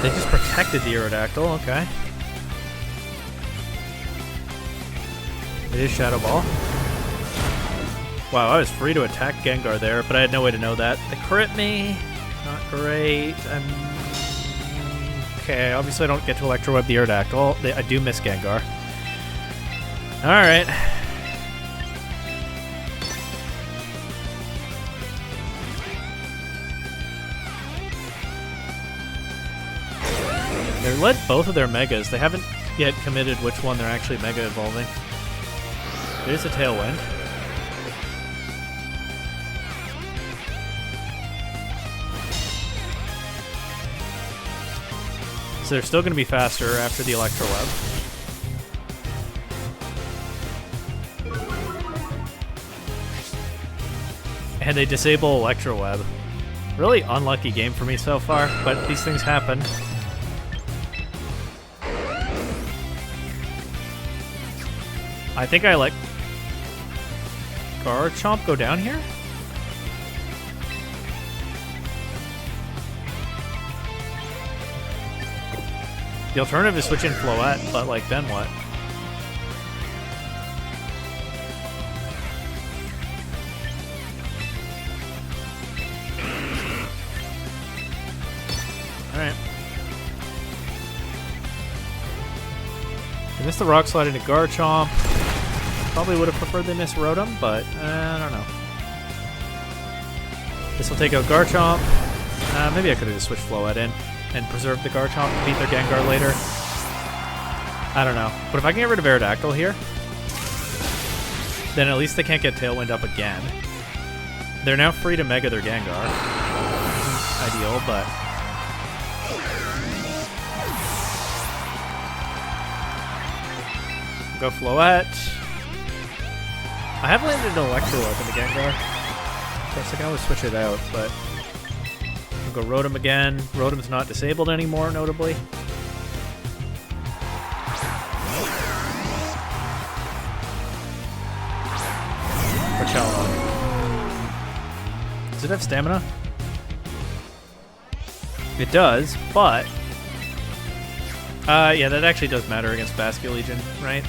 They just protected the Aerodactyl, okay. It is Shadow Ball. Wow, I was free to attack Gengar there, but I had no way to know that. They crit me. Not great. Okay, obviously I don't get to Electro Web the Aerodactyl. I do miss Gengar. Alright. They led both of their Megas. They haven't yet committed which one they're actually Mega Evolving. There's a Tailwind. So they're still going to be faster after the Electro Web. And they disable Electro Web. Really unlucky game for me so far, but these things happen. I think I let Garchomp go down here? The alternative is switching Floette, but like then what? Alright. They missed the Rock Slide into Garchomp. Probably would have preferred they miss Rotom, but I don't know. This will take out Garchomp. Maybe I could have just switched Floette in and preserved the Garchomp to beat their Gengar later. I don't know. But if I can get rid of Aerodactyl here, then at least they can't get Tailwind up again. They're now free to Mega their Gengar. Isn't ideal, but... Go Floette. I have landed an Electro Web in the Gengar. Of course, I can always switch it out, but... I'll go Rotom again. Rotom's not disabled anymore, notably. Or Chaladon. Does it have stamina? It does, but... yeah, that actually does matter against Basket Legion, right?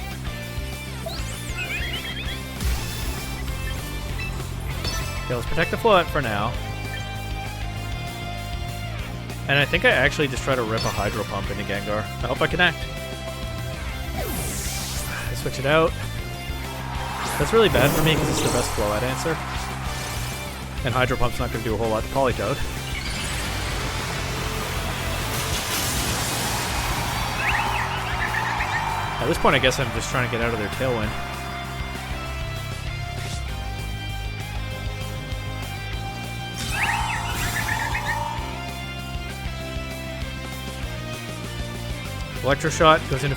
Okay, let's protect the Floette for now. And I think I actually just try to rip a Hydro Pump into Gengar. I hope I connect. I switch it out. That's really bad for me because it's the best Floette answer. And Hydro Pump's not going to do a whole lot to Politoed. At this point, I guess I'm just trying to get out of their Tailwind. Electroshot goes into...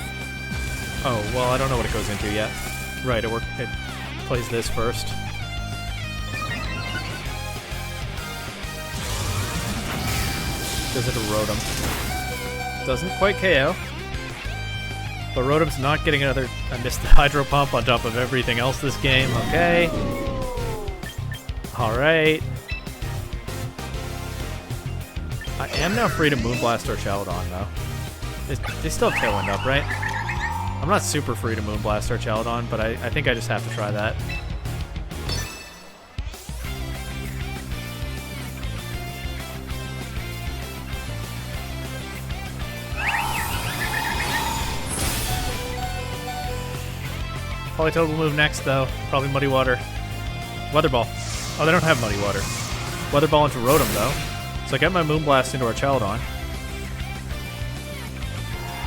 Oh, well, I don't know what it goes into yet. Right, it plays this first. Goes into Rotom. Doesn't quite KO. But Rotom's not getting another... I missed the Hydro Pump on top of everything else this game. Okay. Alright. I am now free to Moonblast or Chaladon, though. They still have Tailwind up, right? I'm not super free to Moonblast or Chaladon, but I think I just have to try that. Politoed will move next, though. Probably Muddy Water. Weather Ball. Oh, they don't have Muddy Water. Weather Ball into Rotom, though. So I get my Moonblast into our Chaladon.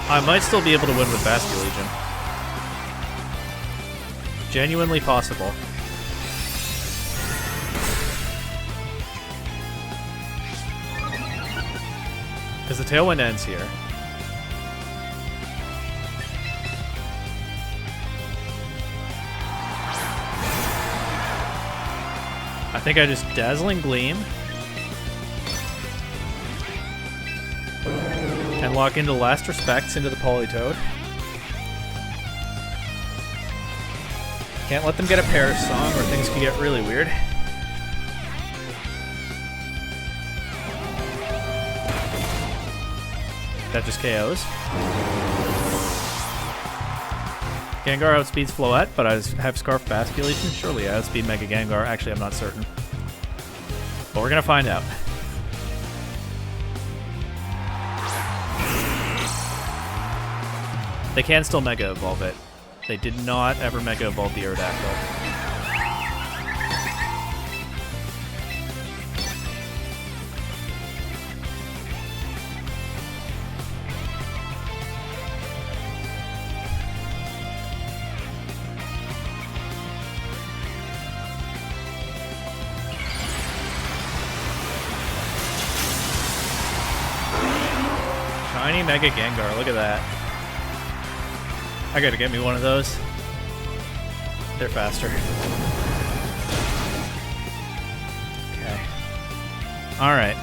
I might still be able to win with Basket Legion. Genuinely possible. Because the Tailwind ends here. think I just Dazzling Gleam and lock into Last Respects into the Politoed. Can't let them get a Perish Song or things could get really weird. That just KOs. Gengar outspeeds Floette, but I have Scarf Basculation. Surely I outspeed Mega Gengar. Actually, I'm not certain. But we're going to find out. They can still Mega Evolve it. They did not ever Mega Evolve the Aerodactyl. Shiny Mega Gengar, look at that. I gotta get me one of those. They're faster. Okay. Alright.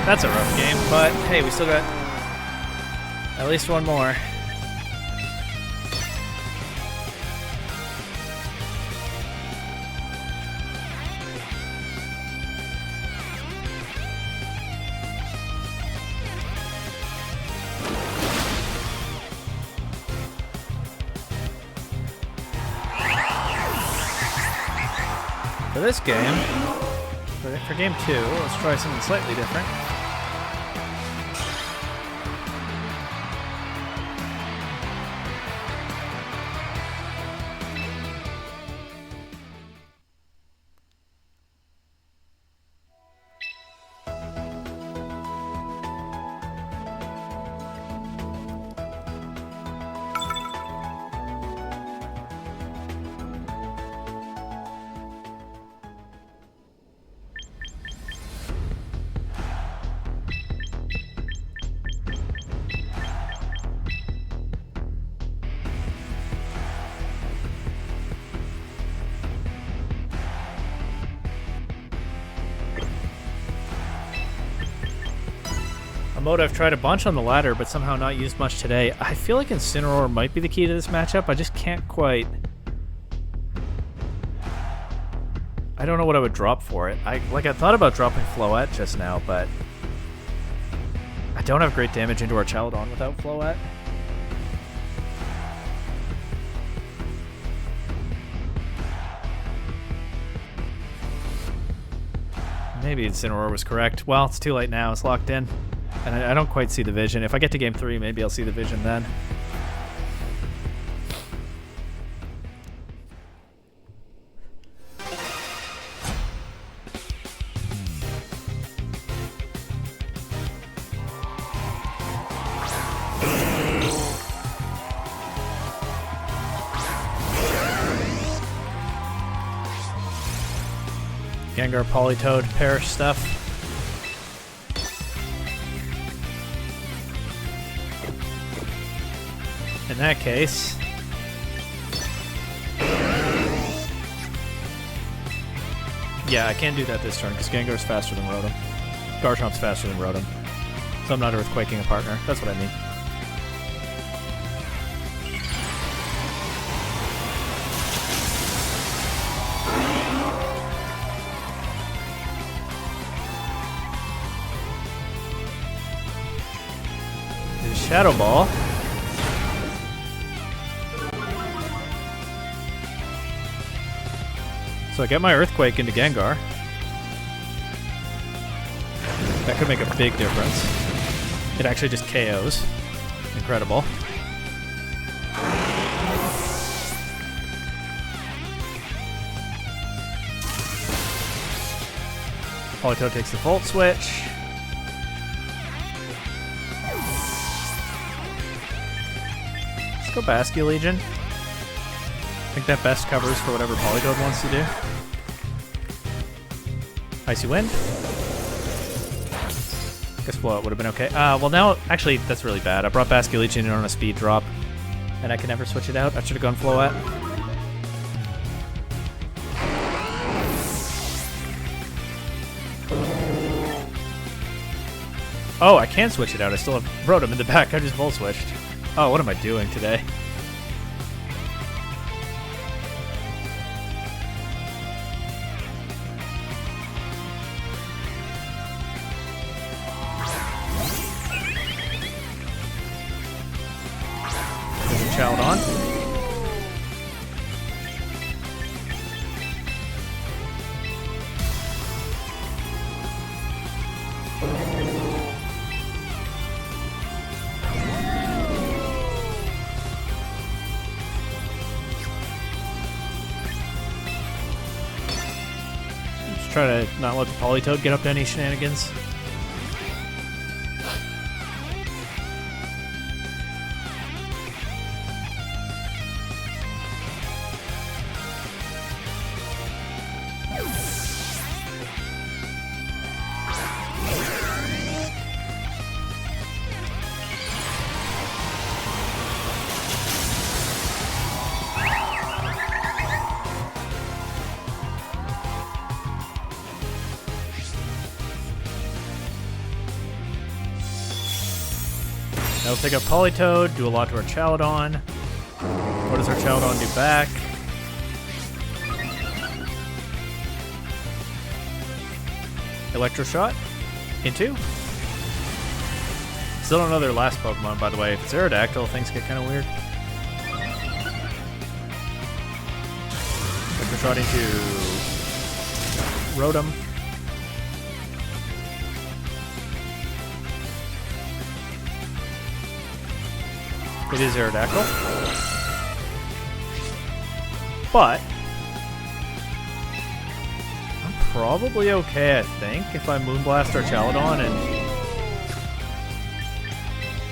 That's a rough game, but hey, we still got at least one more. For this game, for game 2, let's try something slightly different. A mode I've tried a bunch on the ladder, but somehow not used much today. I feel like Incineroar might be the key to this matchup. I just can't quite... I don't know what I would drop for it. I thought about dropping Floette just now, but... I don't have great damage into our Chaladon without Floette. Maybe Incineroar was correct. Well, it's too late now. It's locked in. And I don't quite see the vision. If I get to game 3, maybe I'll see the vision then. Gengar, Politoed, Perish stuff. In that case, yeah, I can't do that this turn because Gengar's faster than Rotom. Garchomp's faster than Rotom. So I'm not Earthquaking a partner. That's what I mean. There's Shadow Ball. So I get my Earthquake into Gengar. That could make a big difference. It actually just KOs. Incredible. Politoed takes the Volt Switch. Let's go Basculegion. I think that best covers for whatever Politoed wants to do. Icy Wind. Guess Float would have been okay. Well, now, actually, that's really bad. I brought Basket Legion in on a speed drop, and I can never switch it out. I should have gone Float. Oh, I can switch it out. I still have Rotom in the back. I just Volt switched. Oh, what am I doing today? Child on. Just try to not let the Politoed get up to any shenanigans. Now we'll take up Politoed, do a lot to our Chowdon. What does our Chowdon do back? Electro Shot into. Still don't know their last Pokemon, by the way. If it's Aerodactyl, things get kind of weird. Electro Shot into Rotom. It is Aerodactyl. But I'm probably okay, I think, if I Moonblast our Chowdon and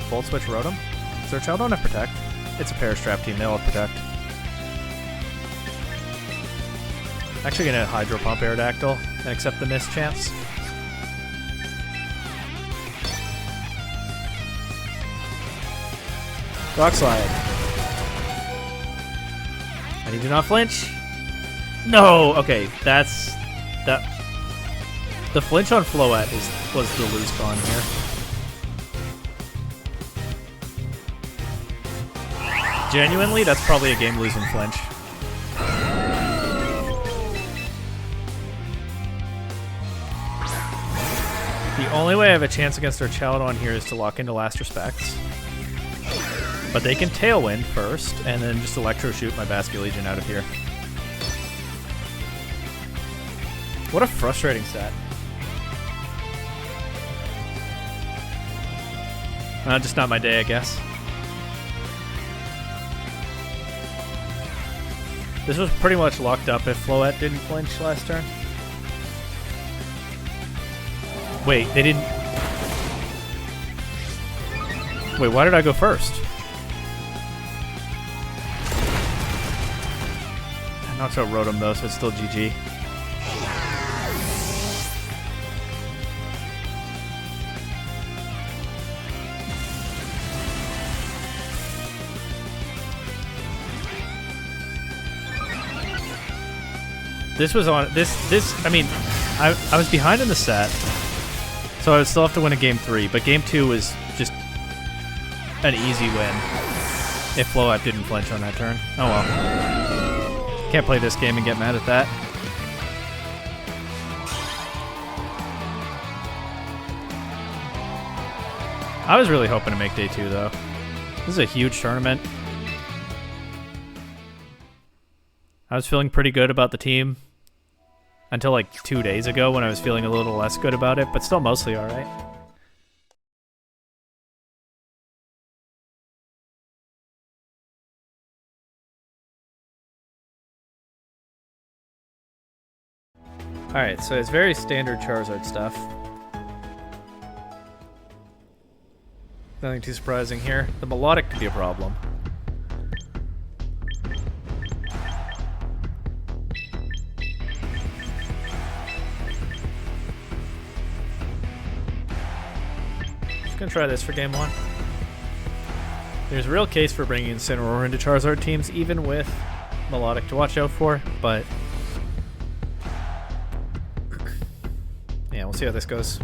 Volt Switch Rotom. Does our Chowdon have Protect? It's a Parastrap team, they all have Protect. Actually gonna Hydro Pump Aerodactyl and accept the miss chance. Rock Slide. I need to not flinch. No! Okay, that's... that. The flinch on Floette was the loose con here. Genuinely, that's probably a game-losing flinch. The only way I have a chance against our Chowdon here is to lock into Last Respects. But they can Tailwind first, and then just Electro Shoot my Basket Legion out of here. What a frustrating set. Just not my day, I guess. This was pretty much locked up if Floette didn't flinch last turn. Wait, they didn't... Wait, why did I go first? Knocks out Rotom though, so it's still GG. This was on this I mean, I was behind in the set, so I would still have to win a game 3, but game 2 was just an easy win if Floette didn't flinch on that turn. Oh well. Can't play this game and get mad at that. I was really hoping to make day 2, though. This is a huge tournament. I was feeling pretty good about the team until like 2 days ago when I was feeling a little less good about it, but still mostly alright. Alright, so it's very standard Charizard stuff. Nothing too surprising here. The melodic could be a problem. gonna try this for game 1. There's a real case for bringing Incineroar into Charizard teams, even with Melodic to watch out for, but yeah, we'll see how this goes.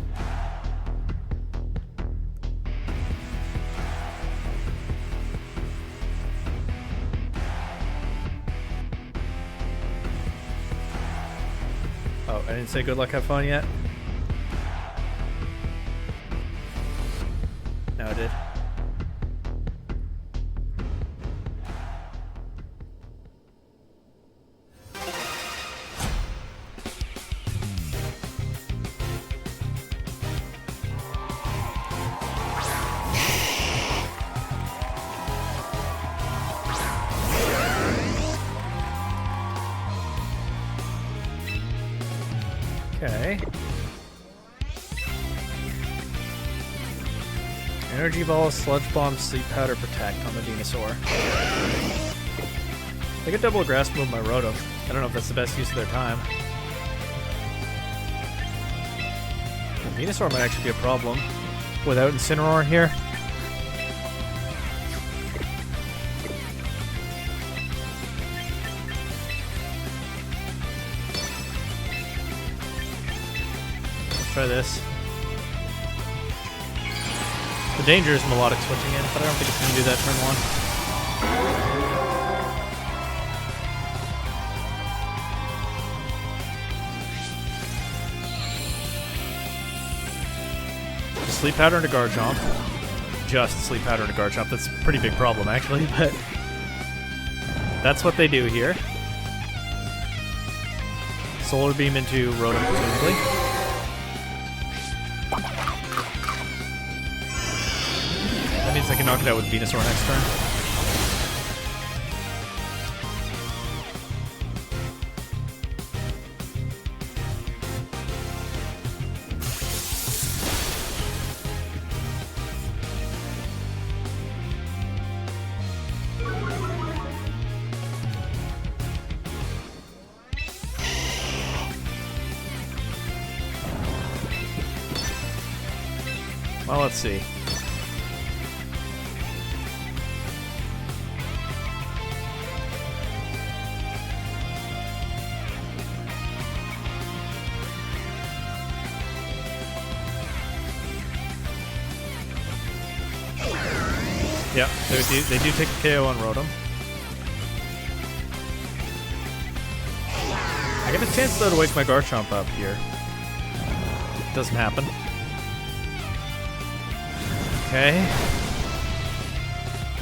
Oh, I didn't say good luck, have fun yet. No, I did. Okay. Energy Ball, Sludge Bomb, Sleep Powder, Protect on the Venusaur. They could double Grass Move my Rotom. I don't know if that's the best use of their time. The Venusaur might actually be a problem without Incineroar here. Try this. The danger is Melodic switching in, but I don't think it's going to do that turn 1. Sleep Powder into Garchomp. Just Sleep Powder into Garchomp. That's a pretty big problem, actually, but that's what they do here. Solar Beam into Rotom, presumably. That means I can knock it out with Venusaur next turn. Well, let's see. Yeah, they do take a KO on Rotom. I get a chance though to wake my Garchomp up here. Doesn't happen. Okay.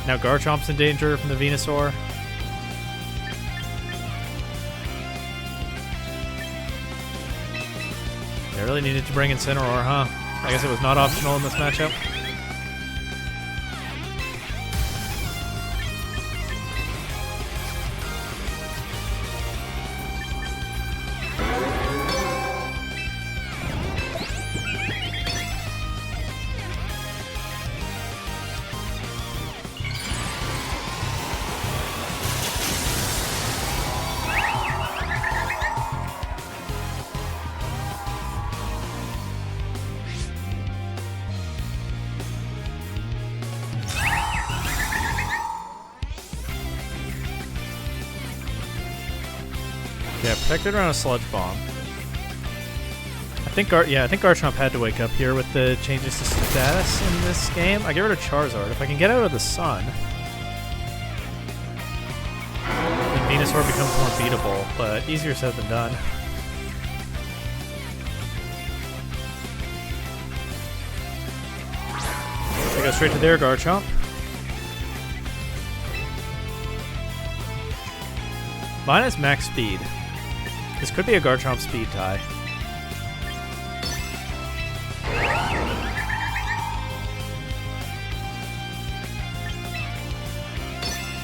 Now Garchomp's in danger from the Venusaur. They really needed to bring in Incineroar, huh? I guess it was not optional in this matchup. Yeah, protected around a Sludge Bomb. I think Garchomp had to wake up here with the changes to status in this game. I get rid of Charizard. If I can get out of the sun, then Venusaur becomes more beatable, but easier said than done. I go straight to their Garchomp. Mine has max speed. This could be a Garchomp speed tie.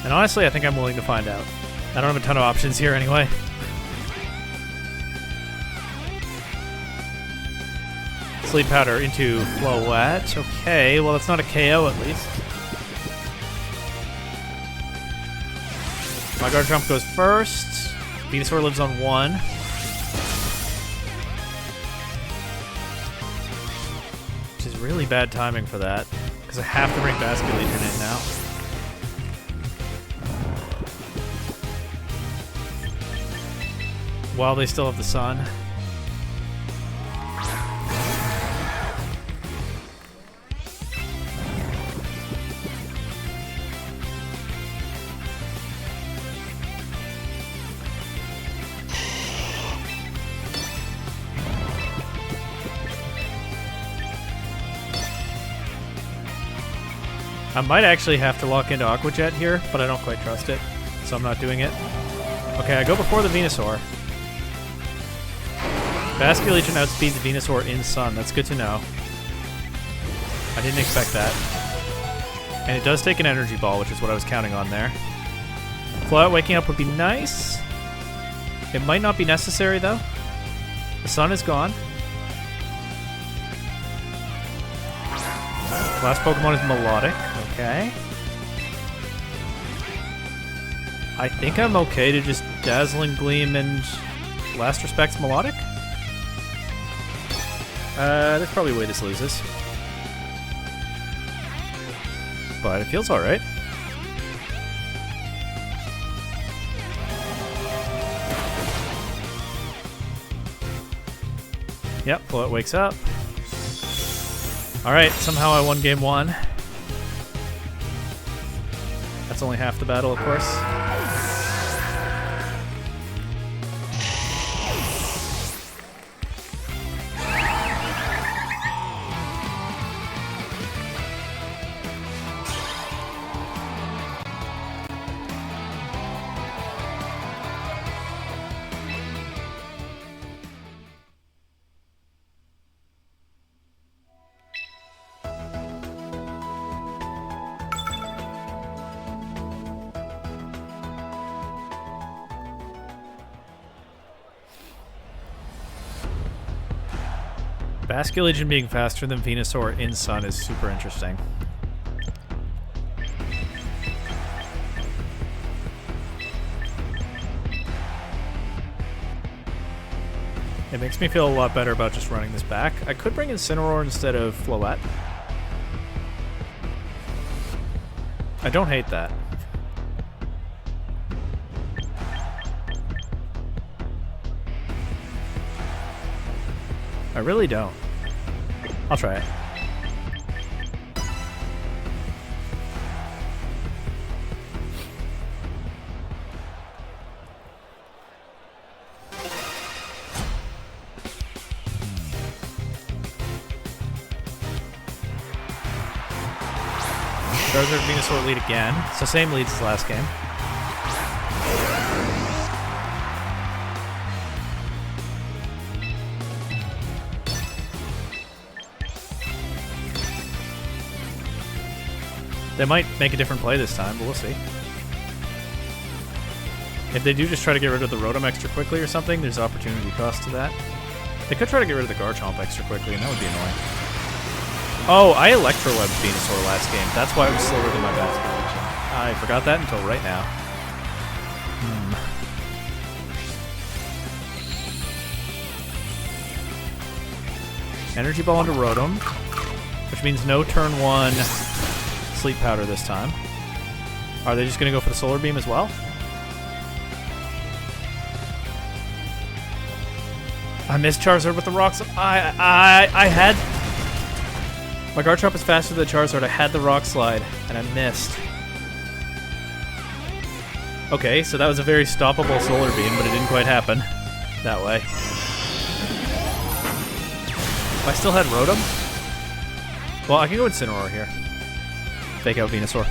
And honestly, I think I'm willing to find out. I don't have a ton of options here anyway. Sleep Powder into Floette. Okay, well, it's not a KO at least. My Garchomp goes first. Venusaur lives on 1. Which is really bad timing for that, because I have to bring Basket Legion in now. While they still have the sun. I might actually have to lock into Aqua Jet here, but I don't quite trust it, so I'm not doing it. Okay, I go before the Venusaur. Basket Legion outspeeds the Venusaur in Sun. That's good to know. I didn't expect that. And it does take an Energy Ball, which is what I was counting on there. Flowout waking up would be nice. It might not be necessary, though. The Sun is gone. Last Pokemon is Melodic. Okay. I think I'm okay to just Dazzling Gleam and Last Respect's Melodic. There's probably a way this loses. But it feels alright. Yep, well, it wakes up. Alright, somehow I won game 1. That's only half the battle, of course. Basket Legion being faster than Venusaur in Sun is super interesting. It makes me feel a lot better about just running this back. I could bring Incineroar instead of Floette. I don't hate that. I really don't. I'll try it. Charizard Venusaur lead again. So same leads as last game. They might make a different play this time, but we'll see. If they do just try to get rid of the Rotom extra quickly or something, there's opportunity cost to that. They could try to get rid of the Garchomp extra quickly, and that would be annoying. Oh, I Electrowebbed Venusaur last game. That's why it was slower than my Basket Legion. I forgot that until right now. Energy Ball into Rotom, which means no turn 1 Sleep Powder this time. Are they just going to go for the Solar Beam as well? I missed Charizard with the rocks. I had... My Garchomp is faster than Charizard. I had the Rock Slide, and I missed. Okay, so that was a very stoppable Solar Beam, but it didn't quite happen that way. If I still had Rotom? Well, I can go Incineroar here. Fake out Venusaur.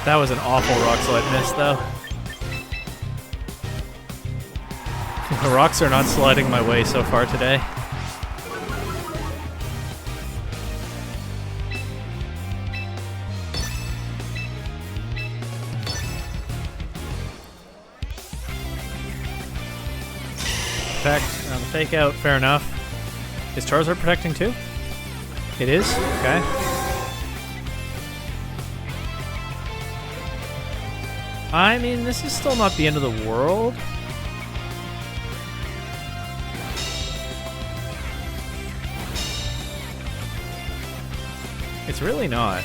That was an awful Rock Slide miss, though. The rocks are not sliding my way so far today. Protect on the fake out, fair enough. Is Charizard protecting too? It is? Okay. I mean, this is still not the end of the world. It's really not.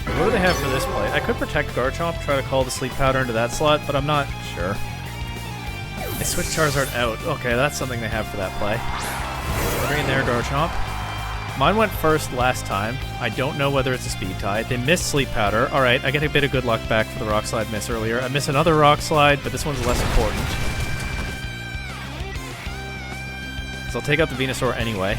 What do they have for this play? I could protect Garchomp, try to call the Sleep Powder into that slot, but I'm not sure. They switched Charizard out. Okay, that's something they have for that play. Bring in there, Garchomp. Mine went first last time. I don't know whether it's a speed tie. They missed Sleep Powder. Alright, I get a bit of good luck back for the Rock Slide miss earlier. I miss another Rock Slide, but this one's less important. So I'll take out the Venusaur anyway.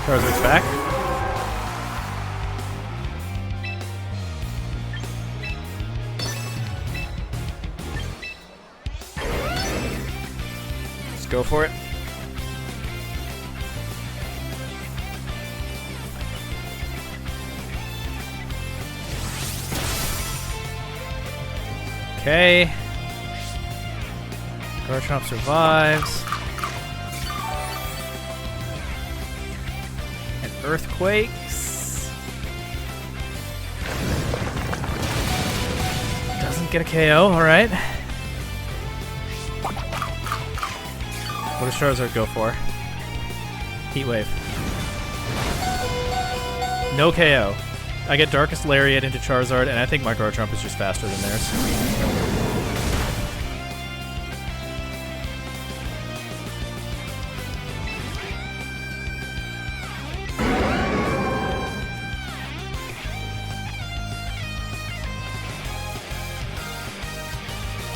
Charizard's back. Let's go for it. Okay. Garchomp survives. Earthquakes. Doesn't get a KO, alright. What does Charizard go for? Heat Wave. No KO. I get Darkest Lariat into Charizard, and I think my Garchomp is just faster than theirs.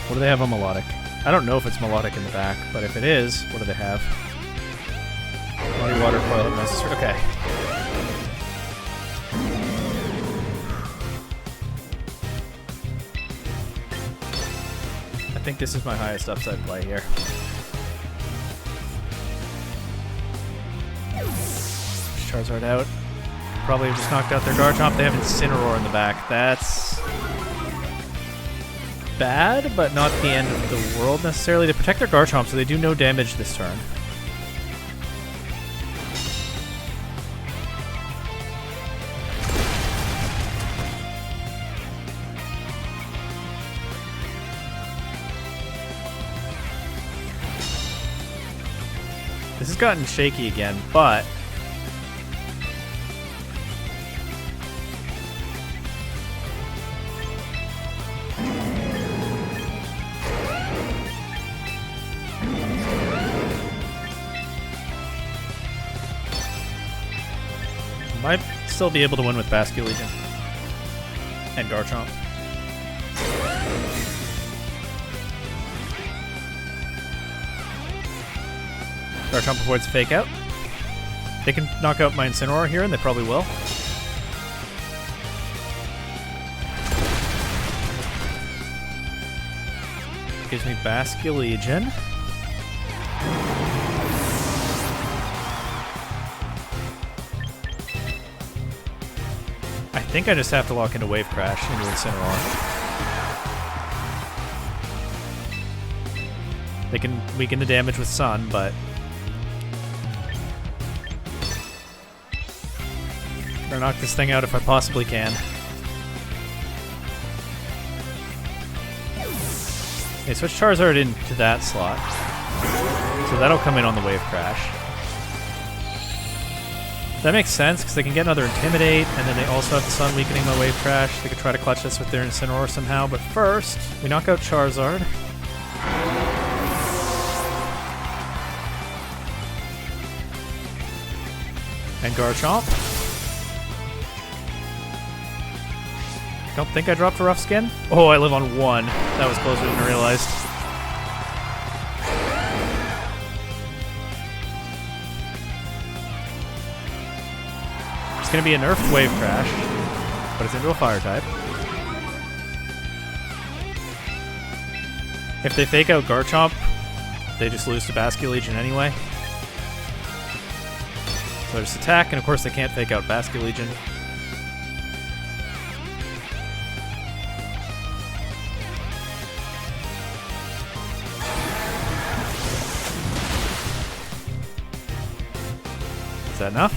What do they have on Melodic? I don't know if it's Melodic in the back, but if it is, what do they have? Muddy Water Coil if necessary. Okay. I think this is my highest upside play here. Charizard out. Probably just knocked out their Garchomp. They have Incineroar in the back. That's bad, but not the end of the world necessarily. They protect their Garchomp, so they do no damage this turn. This has gotten shaky again, but might still be able to win with Basculegion and Garchomp. Garchomp avoids Fake Out. They can knock out my Incineroar here, and they probably will. Gives me Basculegion. I think I just have to lock into Wave Crash into Incineroar. They can weaken the damage with Sun, but better knock this thing out if I possibly can. Okay, switch Charizard into that slot. So that'll come in on the Wave Crash. That makes sense, because they can get another Intimidate, and then they also have the Sun weakening my Wave Crash. They could try to clutch this with their Incineroar somehow, but first, we knock out Charizard. And Garchomp. Don't think I dropped a Rough Skin. Oh, I live on 1. That was closer than I realized. It's going to be a nerfed Wave Crash, but it's into a Fire type. If they fake out Garchomp, they just lose to Basculegion anyway. So I just attack, and of course they can't fake out Basculegion. Is that enough?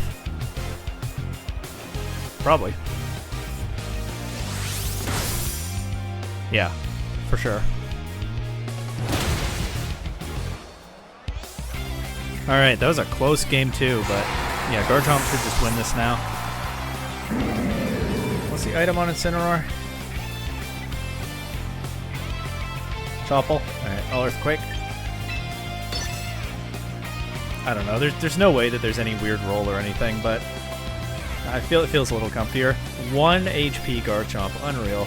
Probably. Yeah, for sure. Alright, that was a close game too, but yeah, Garchomp should just win this now. What's the item on Incineroar? Chople? Alright, All Earthquake. I don't know, there's no way that there's any weird roll or anything, but I feel it feels a little comfier. 1 HP Garchomp, unreal.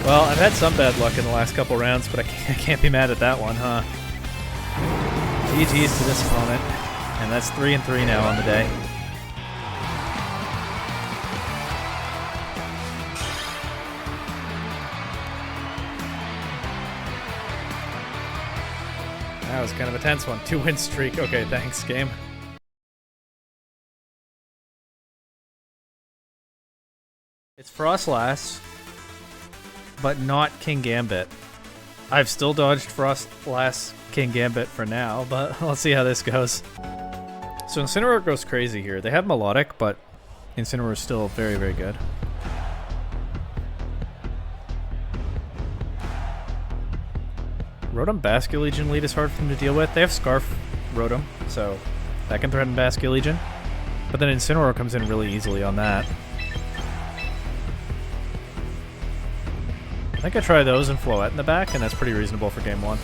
Well, I've had some bad luck in the last couple rounds, but I can't be mad at that one, huh? GG's to this opponent, and that's 3-3 now on the day. That was kind of a tense one. 2-win streak. Okay, thanks, game. It's Frostlass, but not King Gambit. I've still dodged Frostlass King Gambit for now, but let's see how this goes. So Incineroar goes crazy here. They have Melodic, but Incineroar is still very, very good. Rotom Basculegion lead is hard for them to deal with. They have Scarf Rotom, so that can threaten Basculegion. But then Incineroar comes in really easily on that. I think I try those and Floette in the back, and that's pretty reasonable for game 1.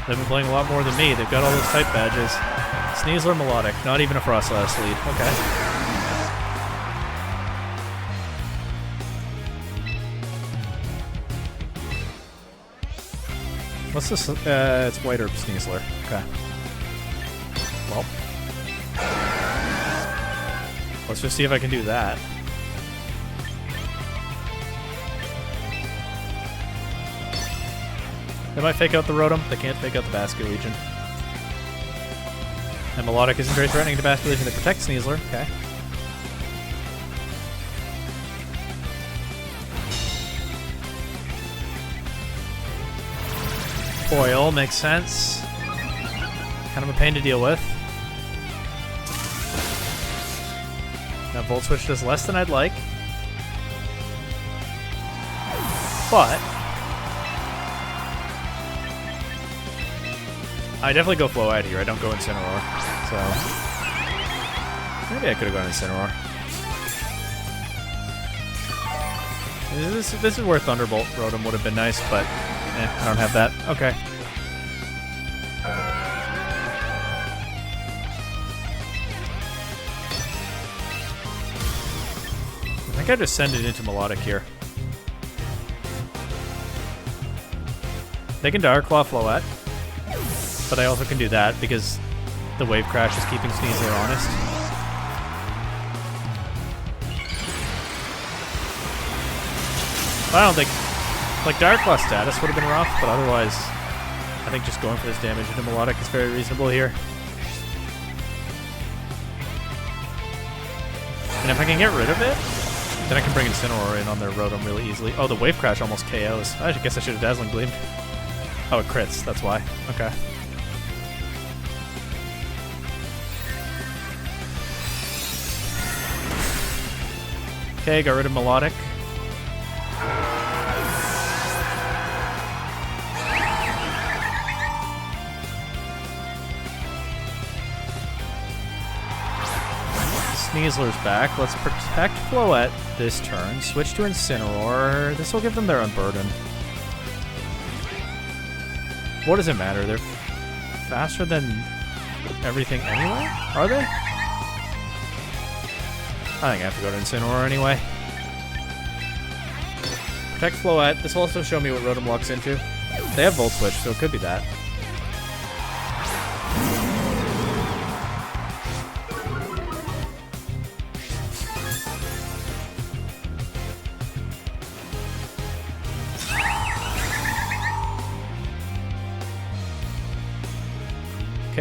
They've been playing a lot more than me. They've got all those type badges. Sneasler Melodic, not even a Frostlass lead. Okay. What's this? It's White Herb Sneasler. Okay. Well. Let's just see if I can do that. They might fake out the Rotom. They can't fake out the Basculegion. And Melodic isn't very threatening to Basculegion. They protect Sneasler. Okay. Foil makes sense. Kind of a pain to deal with. Now Volt Switch does less than I'd like. But I definitely go Floette here. I don't go Incineroar. So maybe I could have gone Incineroar. This is where Thunderbolt Rotom would have been nice, but I don't have that. Okay. I think I just send it into Melodic here. They can Dire Claw Floette. But I also can do that because the Wave Crash is keeping Sneasler honest. I don't think... Like, Dire Claw status would have been rough, but otherwise, I think just going for this damage into Melodic is very reasonable here. And if I can get rid of it, then I can bring Incineroar in on their Rotom really easily. Oh, the Wave Crash almost KOs. I guess I should have Dazzling Gleamed. Oh, it crits, that's why. Okay. Okay, got rid of Melodic. Sneasler's back. Let's protect Floette this turn. Switch to Incineroar. This will give them their Unburden. What does it matter? They're faster than everything anyway? Are they? I think I have to go to Incineroar anyway. Protect Floette. This will also show me what Rotom walks into. They have Volt Switch, so it could be that.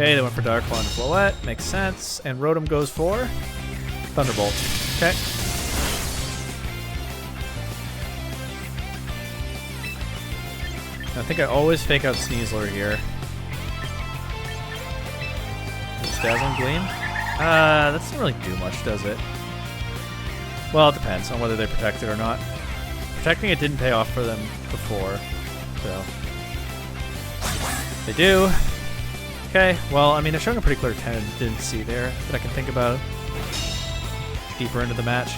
Okay, they went for Dark Claw and Floette. Makes sense. And Rotom goes for Thunderbolt. Okay. I think I always fake out Sneasler here. Dazzling Gleam? That doesn't really do much, does it? Well, it depends on whether they protect it or not. Protecting it didn't pay off for them before, so... They do. Okay, well, I mean, they're showing a pretty clear tendency there that I can think about deeper into the match.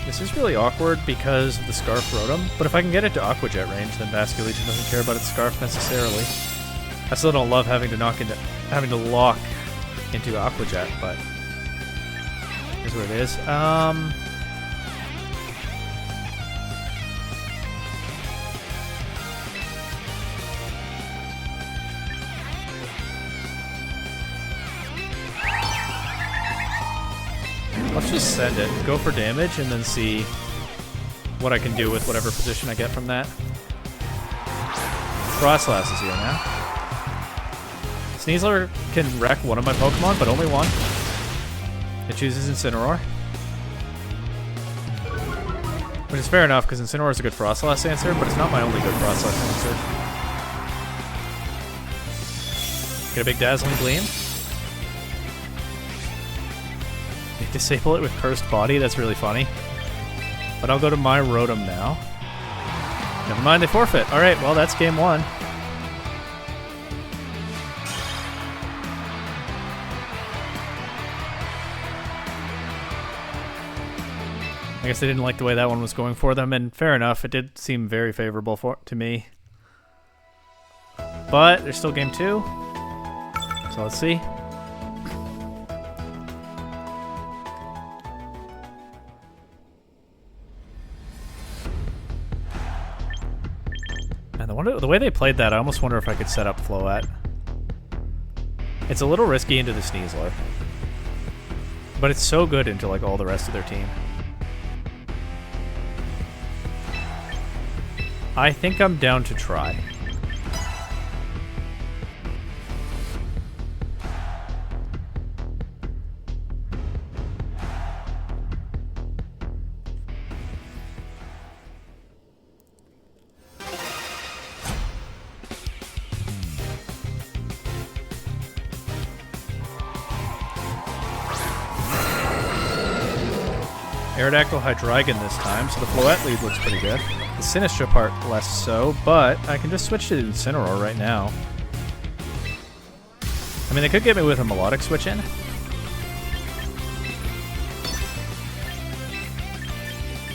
This is really awkward because of the Scarf Rotom, but if I can get it to Aqua Jet range, then Basculegion doesn't care about its Scarf necessarily. I still don't love having to lock into Aqua Jet, but here's what it is. Let's just send it, go for damage, and then see what I can do with whatever position I get from that. Frostlass is here now. Sneasler can wreck one of my Pokemon, but only one. It chooses Incineroar. Which is fair enough, because Incineroar is a good Frostlass answer, but it's not my only good Frostlass answer. Get a big Dazzling Gleam. Disable it with Cursed Body, that's really funny. But I'll go to my Rotom now. Never mind, they forfeit. Alright, well, that's game one. I guess they didn't like the way that one was going for them, and fair enough, it did seem very favorable to me. But there's still game two. So let's see. The way they played that, I almost wonder if I could set up Floette. It's a little risky into the Sneasler, but it's so good into like all the rest of their team. I think I'm down to try. Aerodactyl Hydreigon this time, so the Floette lead looks pretty good. The Sinistcha part less so, but I can just switch to Incineroar right now. I mean, they could get me with a Melodic switch in.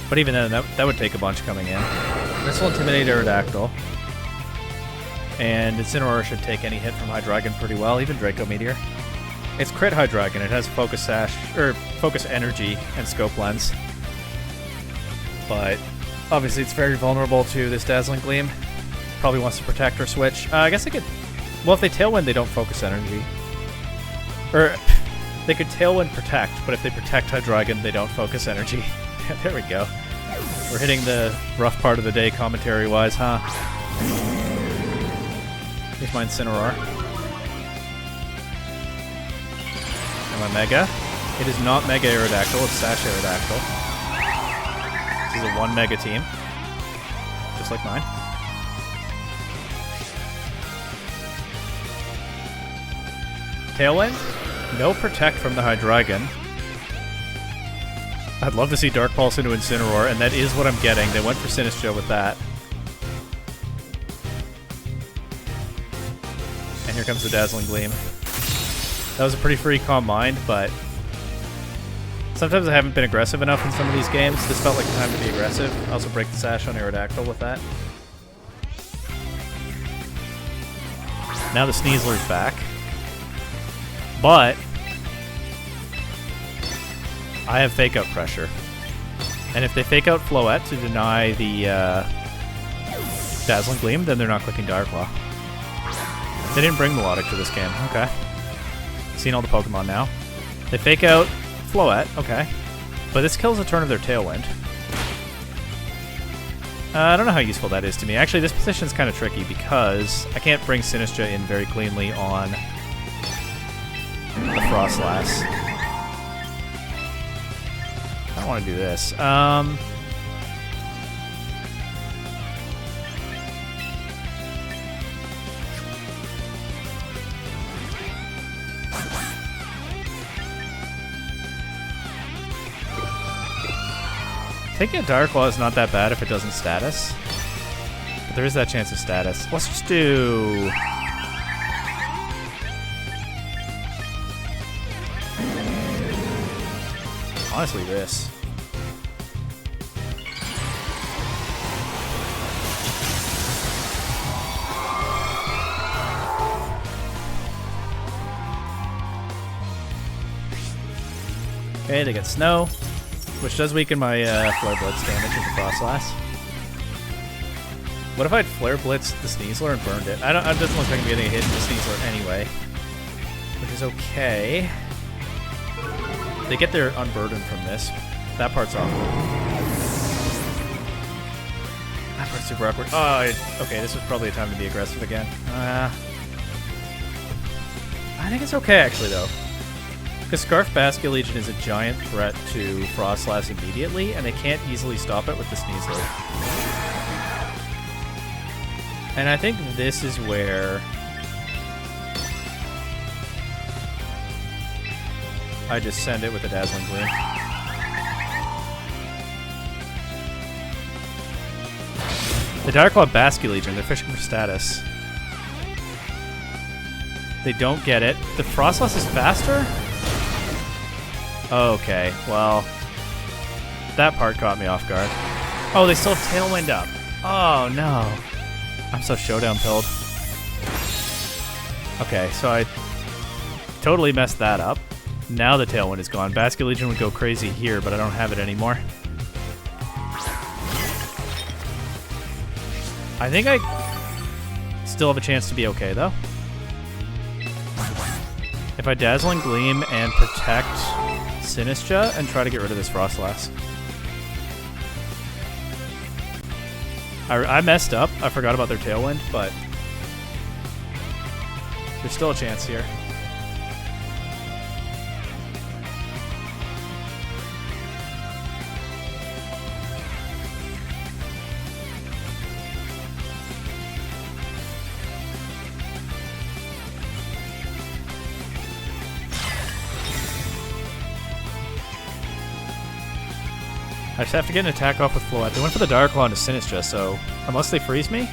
But even then, that would take a bunch coming in. This will intimidate Aerodactyl. And Incineroar should take any hit from Hydreigon pretty well, even Draco Meteor. It's crit Hydreigon, it has Focus Sash, or Focus Energy and Scope Lens. But obviously it's very vulnerable to this Dazzling Gleam. Probably wants to protect or switch. I guess I could... Well, if they Tailwind, they don't Focus Energy. Or, they could Tailwind Protect, but if they Protect Hydreigon, they don't Focus Energy. There we go. We're hitting the rough part of the day commentary-wise, huh? Here's my Incineroar. And my Mega. It is not Mega Aerodactyl, it's Sash Aerodactyl. This is a 1 Mega team. Just like mine. Tailwind. No Protect from the Hydreigon. I'd love to see Dark Pulse into Incineroar, and that is what I'm getting. They went for Sinistcha with that. And here comes the Dazzling Gleam. That was a pretty free calm mind, but sometimes I haven't been aggressive enough in some of these games. This felt like the time to be aggressive. I also break the Sash on Aerodactyl with that. Now the Sneasler's back. But I have Fake Out pressure. And if they Fake Out Floette to deny the Dazzling Gleam, then they're not clicking Dire Claw. They didn't bring Melodic to this game. Okay. Seen all the Pokemon now. They Fake Out Floette. Okay. But this kills a turn of their Tailwind. I don't know how useful that is to me. Actually, this position is kind of tricky because I can't bring Sinistra in very cleanly on the Frostlass. I don't want to do this. Taking a Dire Claw is not that bad if it doesn't status. But there is that chance of status. Let's just do... honestly, this. Okay, they get Snow, which does weaken my Flare Blitz damage with the Frostlass. What if I'd Flare Blitzed the Sneasler and burned it? It doesn't look like I'm getting a hit in the Sneasler anyway, which is okay. They get their Unburden from this. That part's awkward. That part's super awkward. Oh, okay, this was probably a time to be aggressive again. I think it's okay, actually, though. Because Scarf Basculegion is a giant threat to Frostlass immediately, and they can't easily stop it with the Sneasler. And I think this is where I just send it with a Dazzling Gleam. The Dire Claw Basculegion, they're fishing for status. They don't get it. The Frostlass is faster? Okay, well, that part caught me off guard. Oh, they still have Tailwind up. Oh, no. I'm so showdown pilled. Okay, so I totally messed that up. Now the Tailwind is gone. Basculegion would go crazy here, but I don't have it anymore. I think I still have a chance to be okay, though. If I Dazzling Gleam and protect Sinistra and try to get rid of this Frostlass. I messed up. I forgot about their Tailwind, but there's still a chance here. I just have to get an attack off with Floette. They went for the Dire Claw into Sinistra, so unless they freeze me...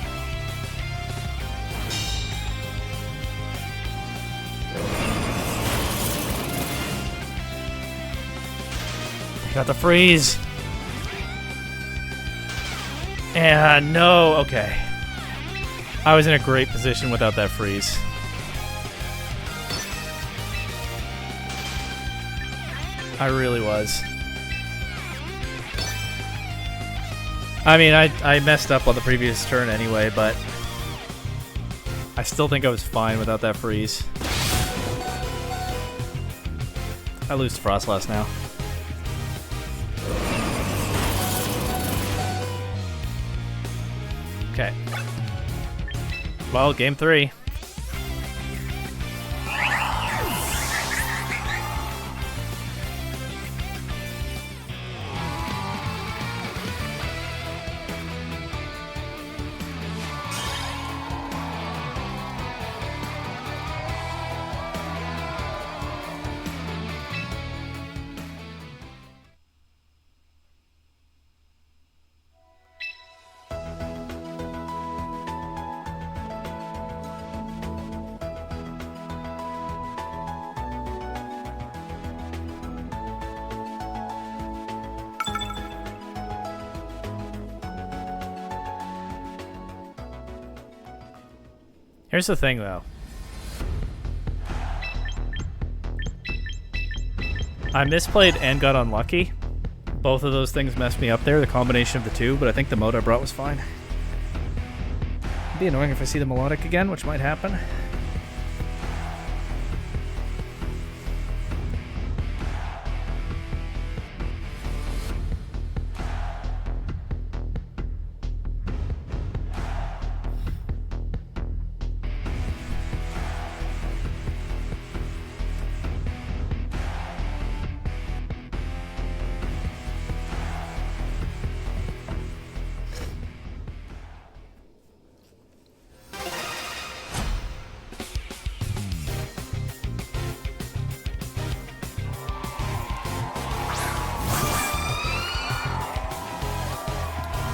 I got the freeze! And no, okay. I was in a great position without that freeze. I really was. I mean, I messed up on the previous turn anyway, but I still think I was fine without that freeze. I lose to Frostlass now. Okay. Well, game 3. Here's the thing, though. I misplayed and got unlucky. Both of those things messed me up there, the combination of the two, but I think the mode I brought was fine. It'd be annoying if I see the melodic again, which might happen.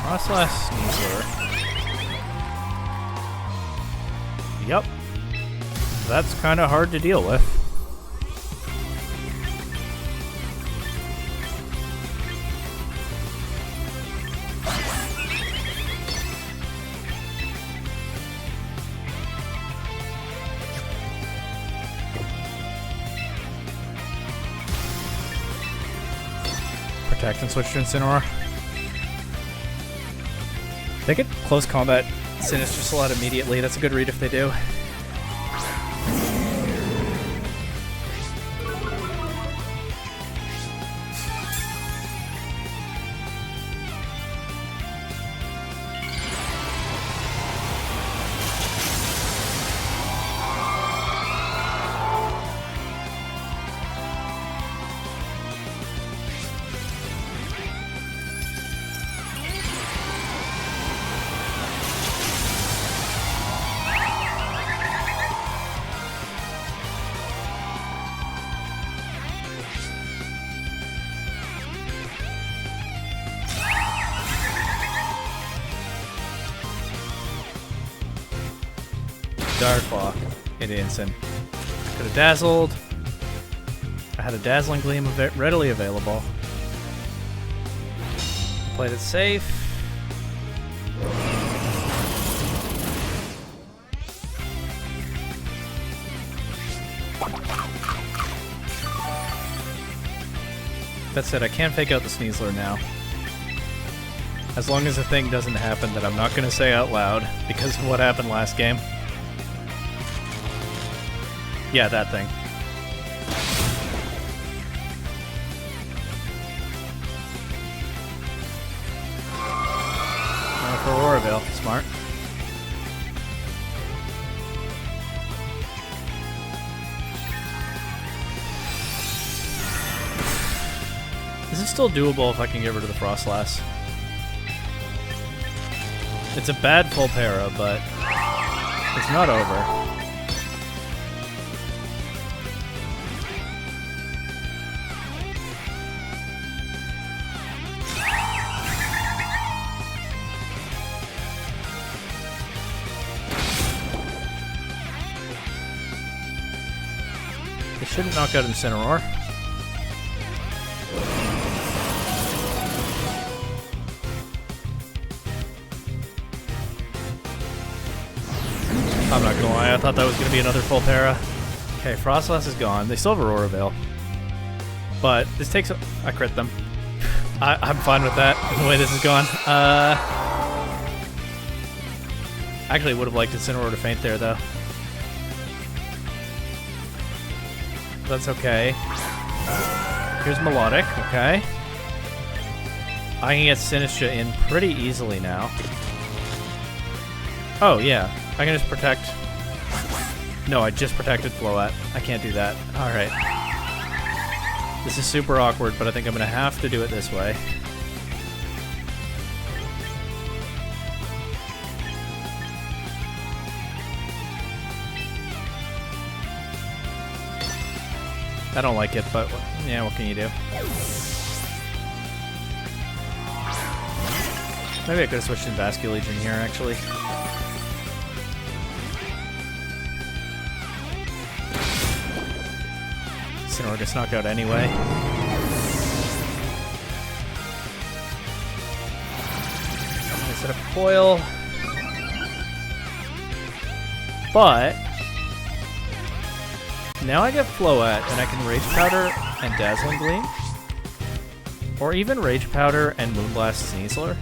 Frostlass Sneasler. Yep. That's kind of hard to deal with. Protect and switch to Incineroar. They get close combat Sinister Slot immediately. That's a good read if they do. Dark Claw into Instant. Could have dazzled. I had a Dazzling Gleam readily available. Played it safe. That said, I can fake out the Sneasler now. As long as the thing doesn't happen that I'm not going to say out loud because of what happened last game. Yeah, that thing. For Auroville. Smart. This is still doable if I can get rid of the Frostlass. It's a bad full para, but it's not over. It shouldn't knock out Incineroar. I'm not gonna lie, I thought that was gonna be another full para. Okay, Frostlass is gone. They still have Aurora Veil. But this takes I crit them. I'm fine with that, the way this is gone. Actually would have liked Incineroar to faint there though. That's okay. Here's Melodic, okay. I can get Sinistra in pretty easily now. Oh, yeah. I can just protect... No, I just protected Floette. I can't do that. Alright. This is super awkward, but I think I'm going to have to do it this way. I don't like it, but yeah, what can you do? Maybe I could have switched in Vasculegion here, actually. Incineroar gets knocked out anyway. I'm gonna set up Coil. But now I get Floette, and I can Rage Powder and Dazzling Gleam. Or even Rage Powder and Moonblast Sneasler.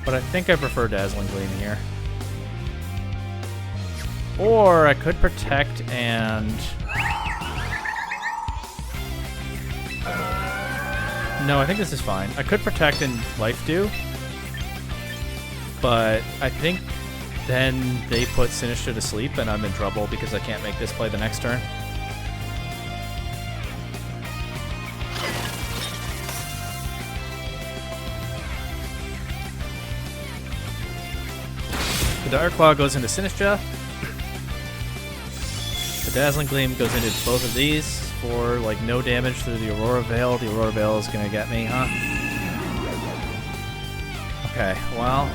But I think I prefer Dazzling Gleam here. Or I could Protect and... No, I think this is fine. I could Protect and Life Dew. But I think then they put Sinistra to sleep and I'm in trouble because I can't make this play the next turn. The Dark Claw goes into Sinistra. The Dazzling Gleam goes into both of these for like no damage through the Aurora Veil. The Aurora Veil is gonna get me, huh? Okay, well...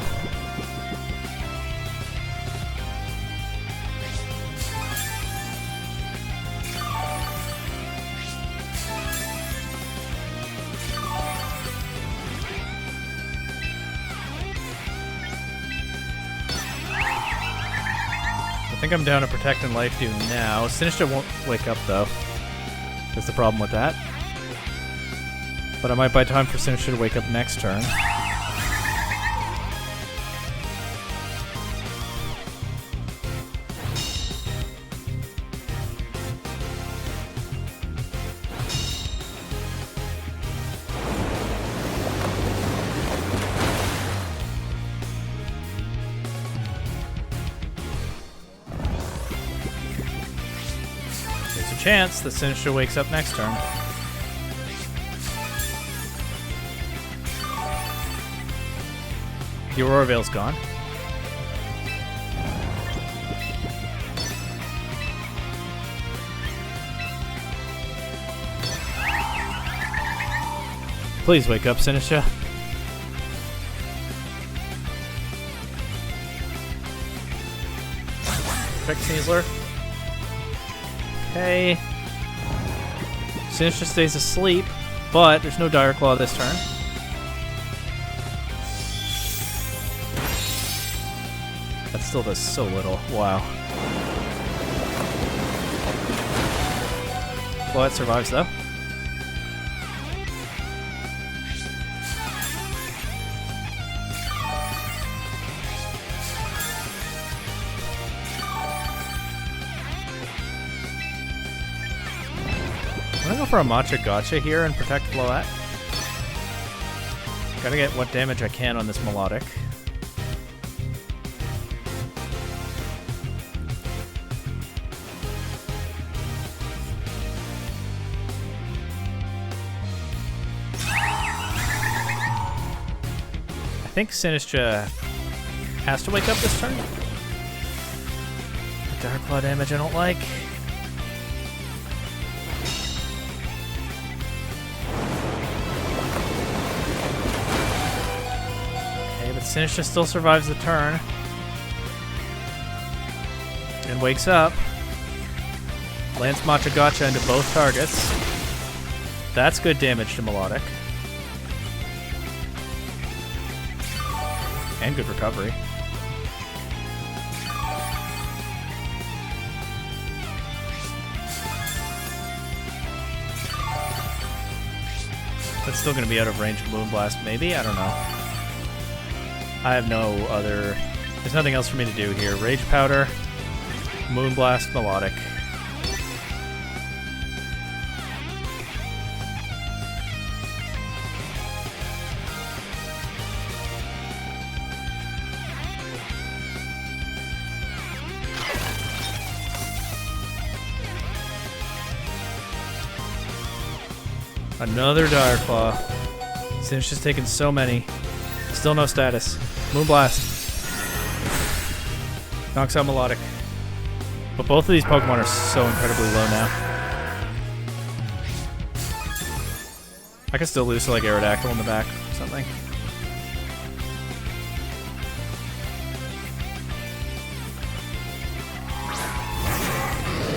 I think I'm down to Protect and Life Dew now. Sinistcha won't wake up, though. That's the problem with that. But I might buy time for Sinistcha to wake up next turn. There's a chance that Sinistcha wakes up next turn. The Aurora Veil's gone. Please wake up, Sinistcha. Protect Sneasler. Okay. Sinistcha stays asleep, but there's no Dire Claw this turn. That still does so little. Wow. Well, it survives, though. I'm gonna go for a Matcha Gotcha here and protect Floette. Gotta get what damage I can on this Melodic. I think Sinistcha has to wake up this turn. Dark Claw damage I don't like. Okay, but Sinistcha still survives the turn. And wakes up. Lands Matcha Gotcha into both targets. That's good damage to Melodic. And good recovery. That's still going to be out of range of Moonblast, maybe? I don't know. I have no other... There's nothing else for me to do here. Rage Powder, Moonblast, Melodic. Another Dire Claw. Sinistcha's taken so many. Still no status. Moonblast. Knocks out Melodic. But both of these Pokemon are so incredibly low now. I can still lose to like Aerodactyl in the back or something.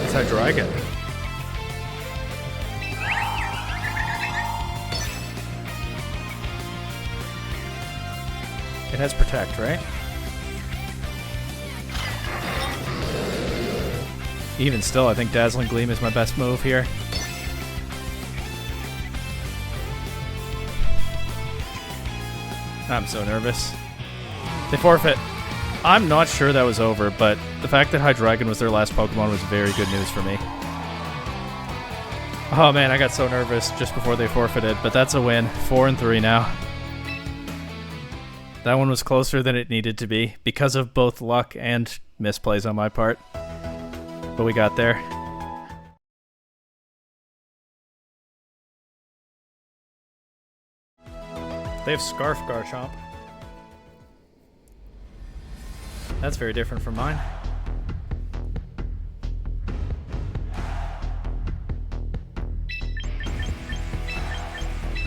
It's Hydreigon. It has Protect, right? Even still, I think Dazzling Gleam is my best move here. I'm so nervous. They forfeit. I'm not sure that was over, but the fact that Hydreigon was their last Pokemon was very good news for me. Oh man, I got so nervous just before they forfeited, but that's a win. 4-3 now. That one was closer than it needed to be because of both luck and misplays on my part. But we got there. They have Scarf Garchomp. That's very different from mine.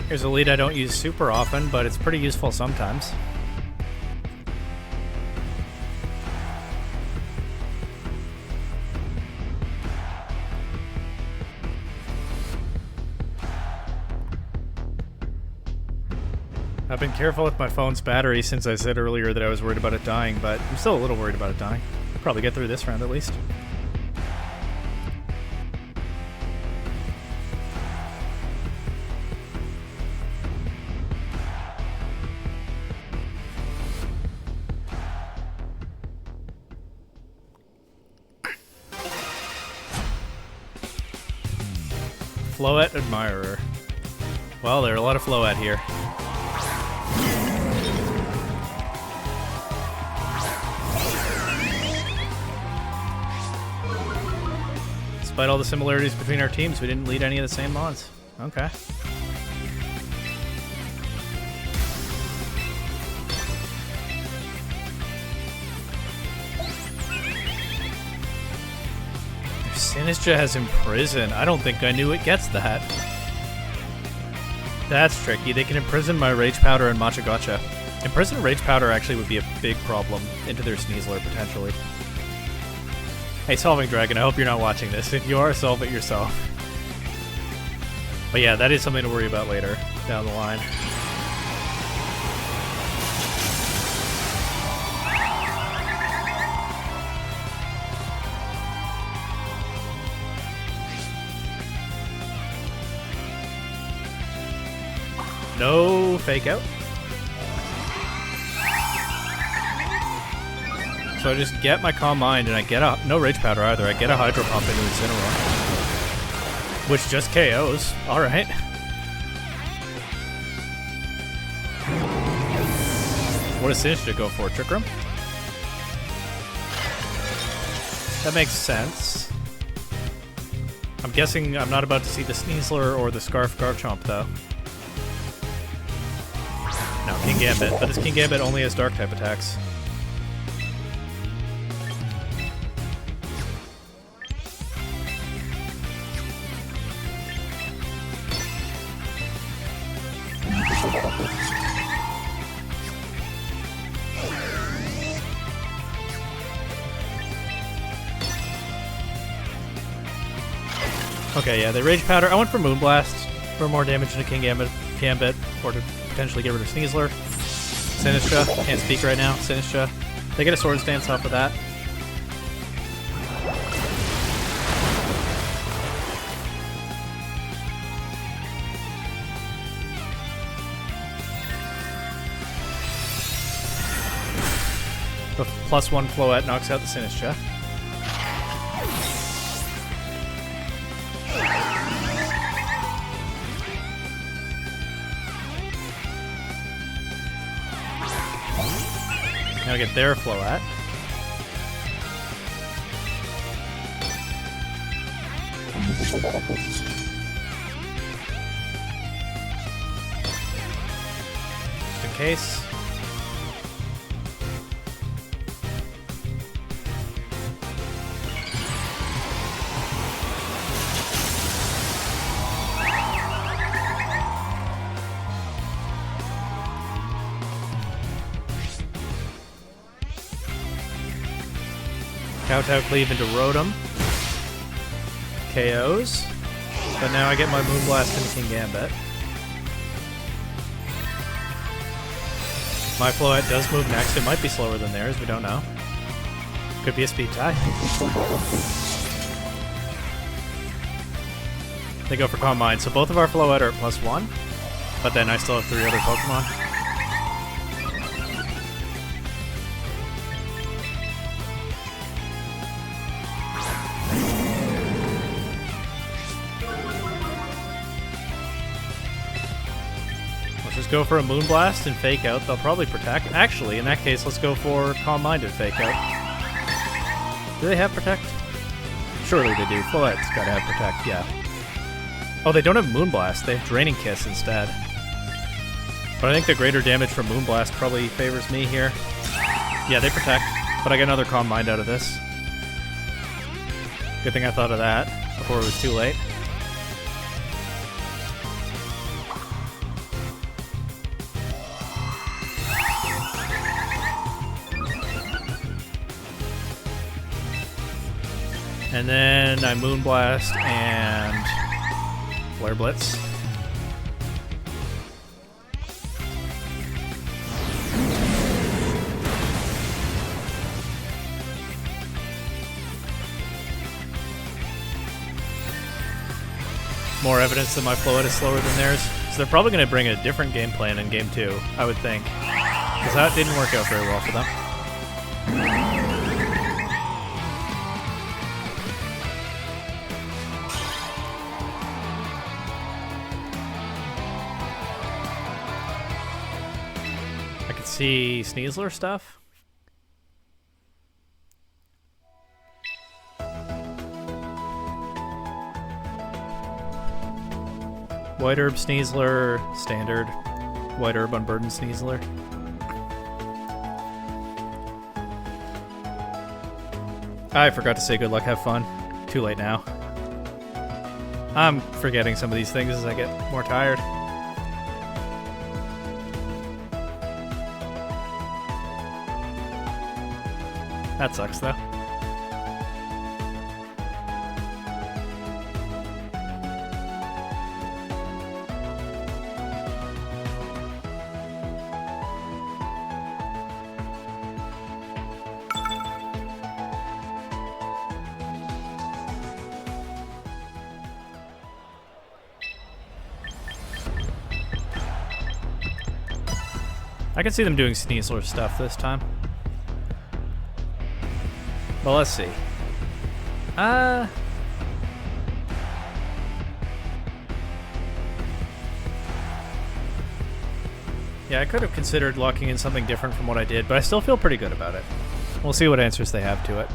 Here's a lead I don't use super often, but it's pretty useful sometimes. I've been careful with my phone's battery since I said earlier that I was worried about it dying, but I'm still a little worried about it dying. I'll probably get through this round at least. Floette admirer. Well, there are a lot of Floette here. Despite all the similarities between our teams, we didn't lead any of the same mods. Okay. Sinistra has Imprison. I don't think I knew it gets that. That's tricky. They can imprison my Rage Powder and Matcha Gotcha. Imprison Rage Powder actually would be a big problem into their Sneasler, potentially. Hey, Solving Dragon, I hope you're not watching this. If you are, solve it yourself. But yeah, that is something to worry about later, down the line. No fake out. So I just get my Calm Mind and I get a no Rage Powder either. I get a Hydro Pump into Incineroar, which just KOs. All right. What does Sinistra go for? Trick Room? That makes sense. I'm guessing I'm not about to see the Sneasler or the Scarf Garchomp though. No, King Gambit, but this King Gambit only has Dark type attacks. Okay, yeah, they Rage Powder. I went for Moonblast for more damage than a King Gambit, or to potentially get rid of Sneasler. Sinistra, can't speak right now. Sinistra. They get a Swords Dance off of that. The +1 Floette knocks out the Sinistra. Now get their Floette. Just in case. Kowtow Cleave into Rotom. KOs. But now I get my Moonblast into King Gambit. My Floette does move next. It might be slower than theirs, we don't know. Could be a speed tie. They go for Calm Mind, so both of our Floette are at +1, but then I still have 3 other Pokemon. Go for a Moonblast and Fake Out. They'll probably Protect. Actually, in that case, let's go for Calm Mind and Fake Out. Do they have Protect? Surely they do. Floette's gotta have Protect, yeah. Oh, they don't have Moonblast. They have Draining Kiss instead. But I think the greater damage from Moonblast probably favors me here. Yeah, they Protect, but I get another Calm Mind out of this. Good thing I thought of that before it was too late. And then I Moonblast and Flare Blitz. more evidence that my Floette is slower than theirs. So they're probably going to bring a different game plan in Game 2, I would think. Because that didn't work out very well for them. I could see Sneasler stuff. White Herb Sneasler, standard. White Herb Unburdened Sneasler. I forgot to say good luck, have fun. Too late now. I'm forgetting some of these things as I get more tired. That sucks, though. I can see them doing Sneasler stuff this time. Well, let's see. Yeah, I could have considered locking in something different from what I did, but I still feel pretty good about it. We'll see what answers they have to it.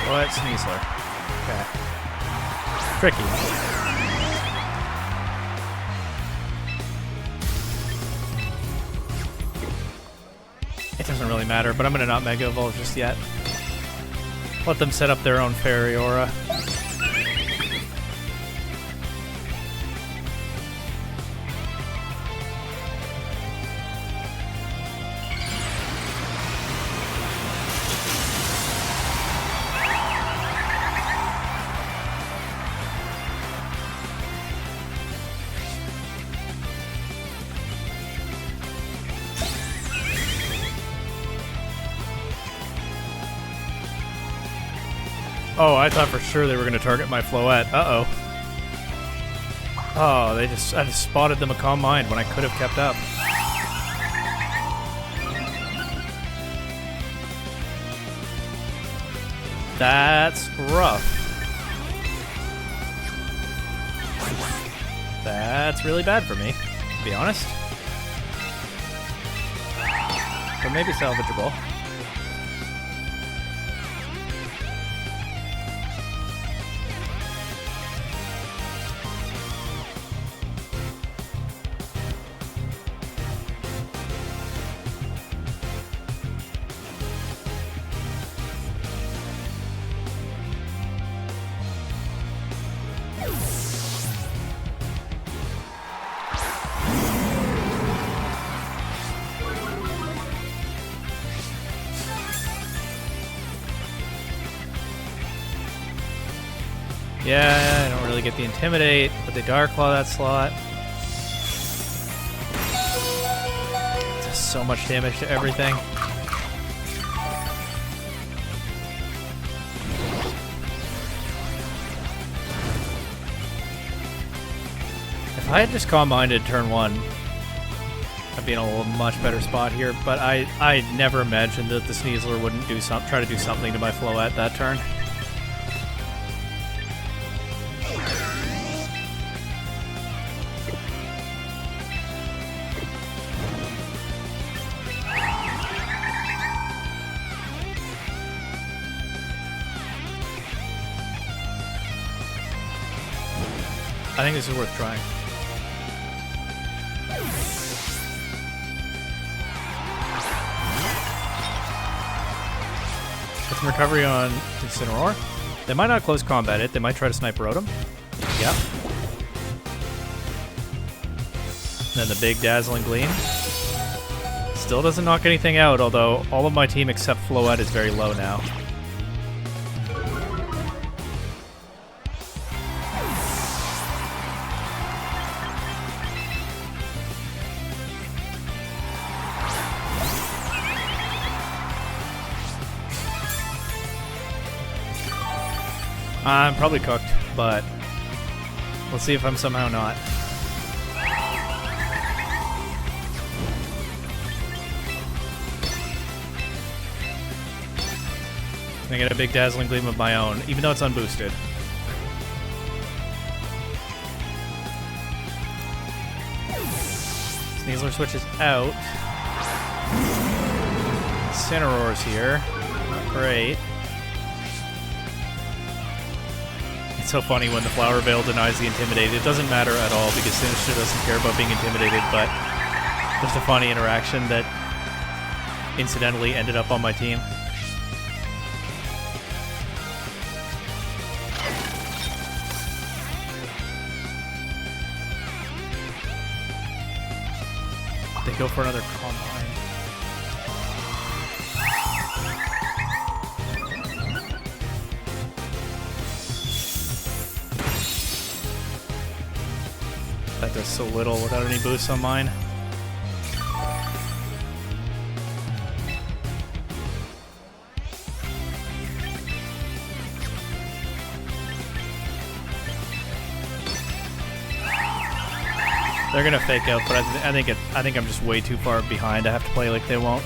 What? Sneasler. Okay. Tricky. It doesn't really matter, but I'm gonna not Mega Evolve just yet. Let them set up their own Fairy Aura. Oh, I thought for sure they were going to target my Floette. Uh-oh. Oh, I just spotted the Macaw Mind when I could have kept up. That's rough. That's really bad for me, to be honest. But maybe salvageable. Yeah, I don't really get the Intimidate, but they Dark Claw that slot. It does so much damage to everything. If I had just Calm-Minded turn 1, I'd be in a much better spot here, but I never imagined that the Sneasler wouldn't try to do something to my Floette that turn. I think this is worth trying. Get some recovery on Incineroar. They might not close combat it. They might try to snipe Rotom. Yep. Then the big Dazzling Gleam. Still doesn't knock anything out, although all of my team except Floette is very low now. I'm probably cooked, but let's see if I'm somehow not. I get a big Dazzling Gleam of my own, even though it's unboosted. Sneasler switches out. Incineroar's here. Not great. It's so funny when the Flower Veil denies the Intimidate. It doesn't matter at all because Sinister doesn't care about being intimidated, but just a funny interaction that incidentally ended up on my team. They go for another Calm Mind. That does so little without any boosts on mine. They're gonna fake out, but I think I'm just way too far behind. I have to play like they won't.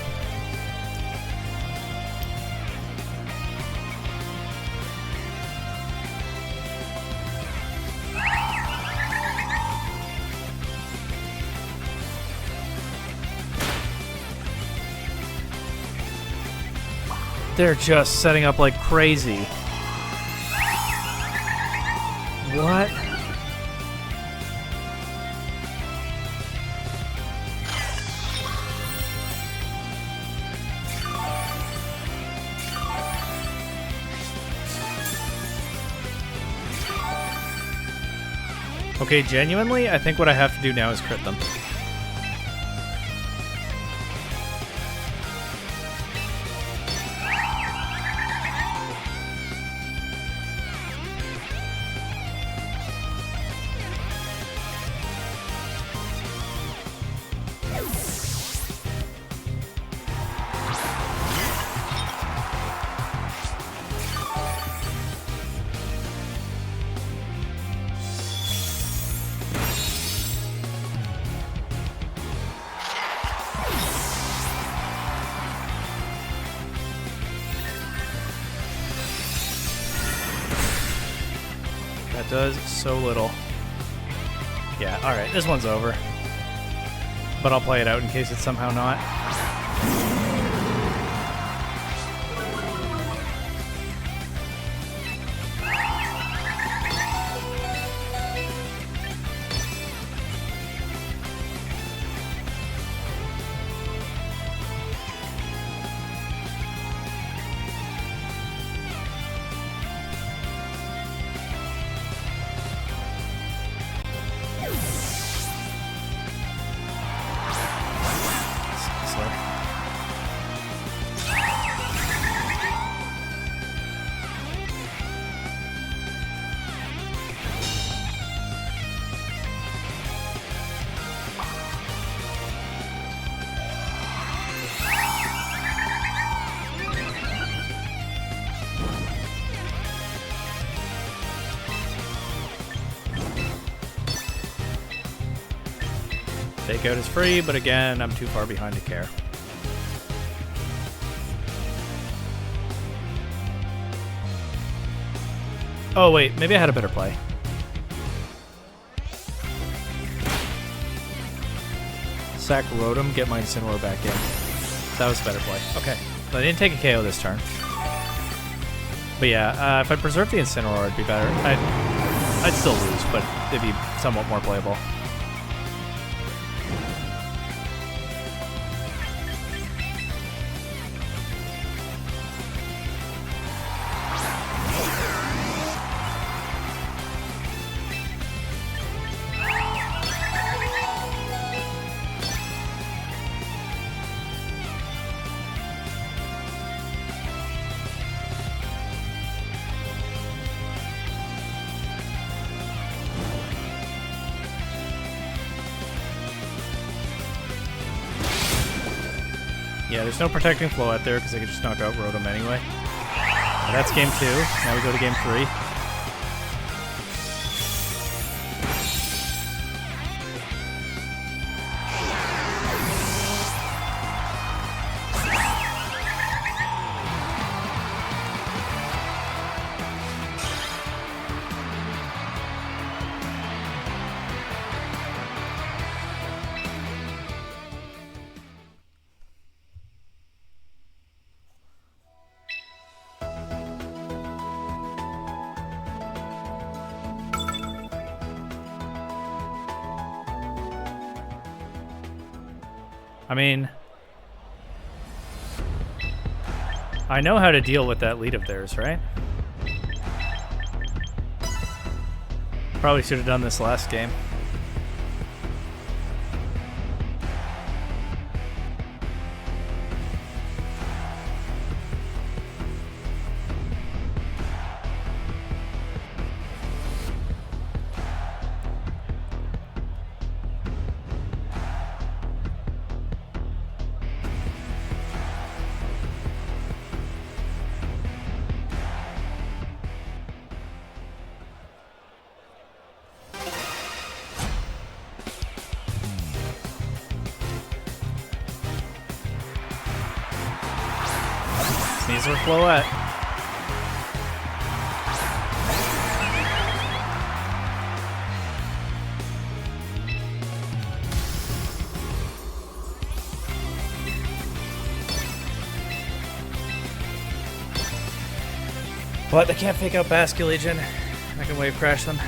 They're just setting up like crazy. What? Okay, genuinely, I think what I have to do now is crit them. That does so little. Yeah, alright, this one's over. But I'll play it out in case it's somehow not. Fake out is free, but again, I'm too far behind to care. Oh wait, maybe I had a better play. Sack Rotom, get my Incineroar back in. That was a better play. Okay, but I didn't take a KO this turn. But yeah, if I preserved the Incineroar, it'd be better. I'd still lose, but it'd be somewhat more playable. Yeah, there's no protecting flow out there because I could just knock out Rotom anyway. And that's game 2. Now we go to game 3. I mean, I know how to deal with that lead of theirs, right? Probably should have done this last game. Sneasler Floette. But they can't fake out Basculegion. I can wave crash them.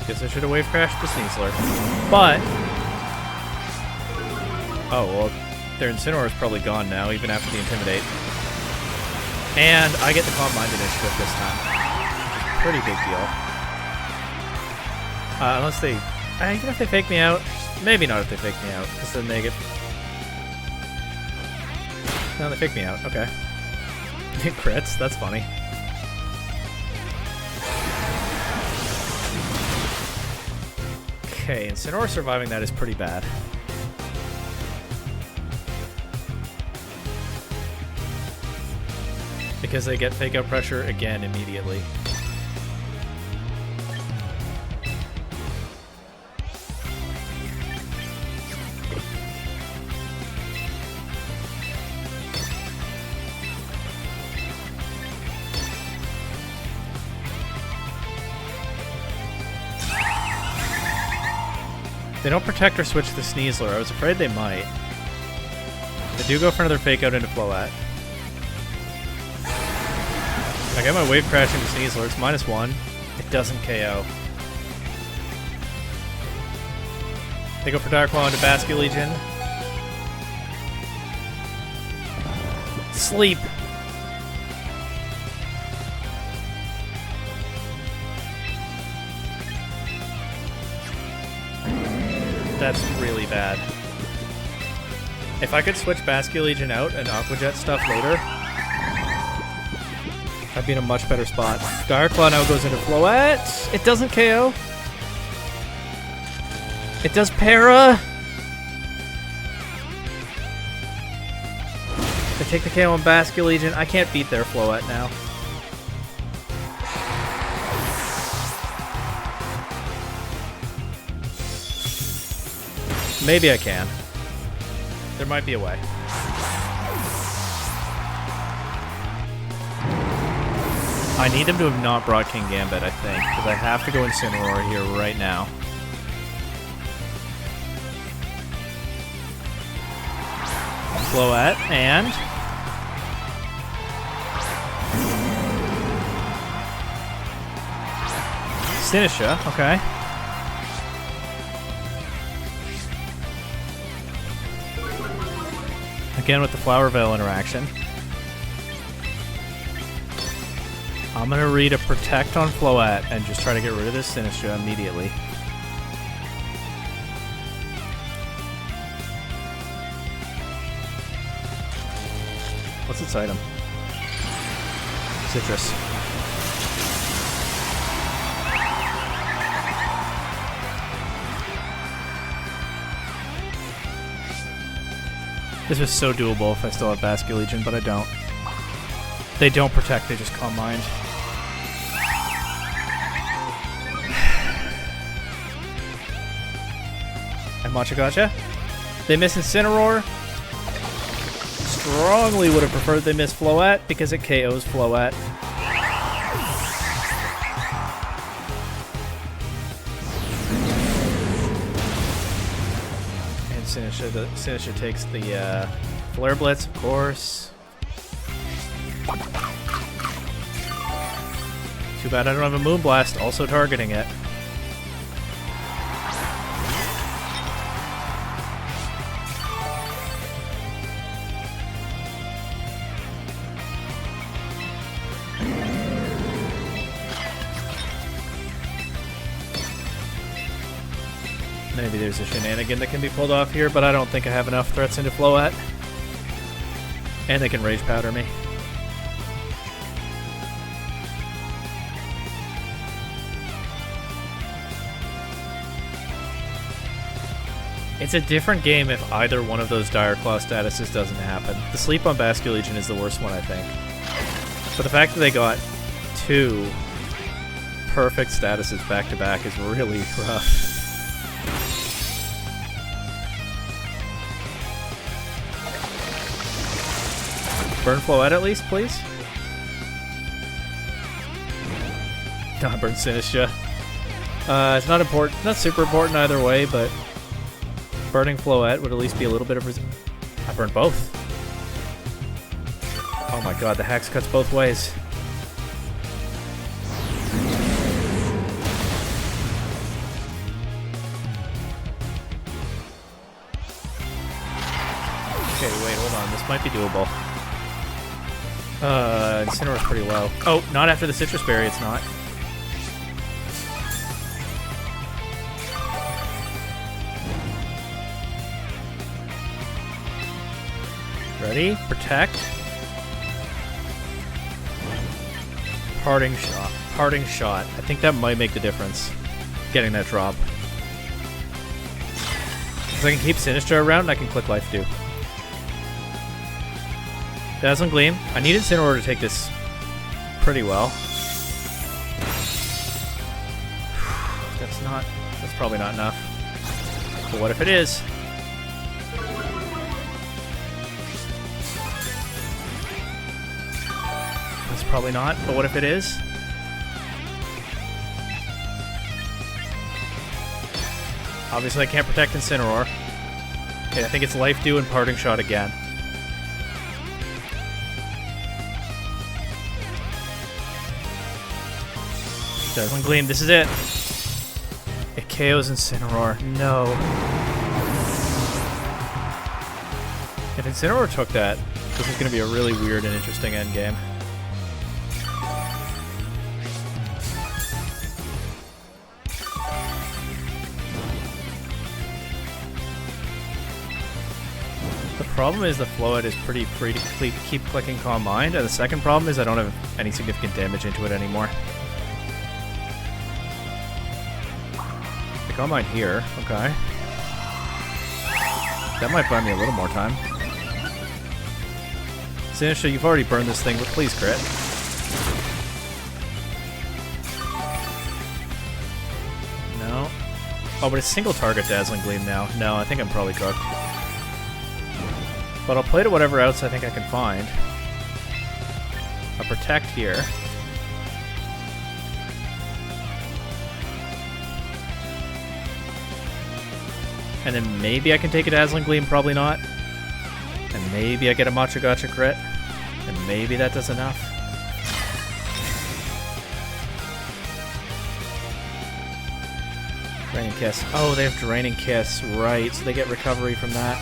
Guess I should have wave crashed the Sneasler. But oh well, their Incineroar is probably gone now, even after the Intimidate. And I get the Calm Mind initiative this time. Pretty big deal. Unless they, even if they fake me out, maybe not if they fake me out, because then they get. No, they fake me out. Okay. Crits. That's funny. Okay, Incineroar surviving that is pretty bad. Because they get fake out pressure again immediately. They don't protect or switch the Sneasler. I was afraid they might. They do go for another fake out into Floette. I got my wave crash into Sneasler. It's -1. It doesn't KO. They go for Dark Claw into Basculegion. Sleep. That's really bad. If I could switch Basculegion out and Aqua Jet stuff later, I'd be in a much better spot. Dark Claw now goes into Floette. It doesn't KO. It does Para. They take the KO on Basculegion. I can't beat their Floette now. Maybe I can. There might be a way. I need them to have not brought King Gambit, I think, because I have to go Incineroar here right now. Floette, and... Sinisha, okay. Again with the Flower Veil interaction. I'm going to read a Protect on Floette and just try to get rid of this Sinistra immediately. What's its item? Citrus. This was so doable if I still have Basculate Legion, but I don't. They don't protect, they just Calm Mind. And Machagacha. They miss Incineroar. Strongly would have preferred they miss Floette because it KOs Floette. And Sinisha takes the Flare Blitz, of course. Too bad I don't have a Moonblast also targeting it. Maybe there's a shenanigan that can be pulled off here, but I don't think I have enough threats into Floette. And they can Rage Powder me. It's a different game if either one of those Dire Claw statuses doesn't happen. The sleep on Basculate Legion is the worst one, I think. But the fact that they got two perfect statuses back-to-back is really rough. Burn Floette at least, please. Not burn Sinistra. It's not important, not super important either way, but burning Floette would at least be a little bit of I burned both. Oh my god, the Hex cuts both ways. Okay, wait, hold on. This might be doable. Incineroar's pretty low. Oh, not after the Citrus Berry, it's not. Ready? Protect. Parting Shot. Parting Shot. I think that might make the difference. Getting that drop. If I can keep Sinistra around, I can click Life Dew. Dazzling Gleam. I need Incineroar to take this pretty well. That's probably not enough. But what if it is? That's probably not, but what if it is? Obviously I can't protect Incineroar. Okay, I think it's Life Dew and Parting Shot again. Dazzling Gleam, this is it. It KOs Incineroar. No. If Incineroar took that, this is going to be a really weird and interesting endgame. The problem is the Floette is pretty free to keep clicking Calm Mind, and the second problem is I don't have any significant damage into it anymore. Calm Mind here, okay. That might buy me a little more time. Sinistra, you've already burned this thing, but please crit. No. Oh, but it's single target Dazzling Gleam now. No, I think I'm probably cooked. But I'll play to whatever else I think I can find. I'll protect here. And then maybe I can take a Dazzling Gleam, probably not. And maybe I get a Macho Gotcha crit. And maybe that does enough. Draining Kiss. Oh, they have Draining Kiss, right. So they get recovery from that.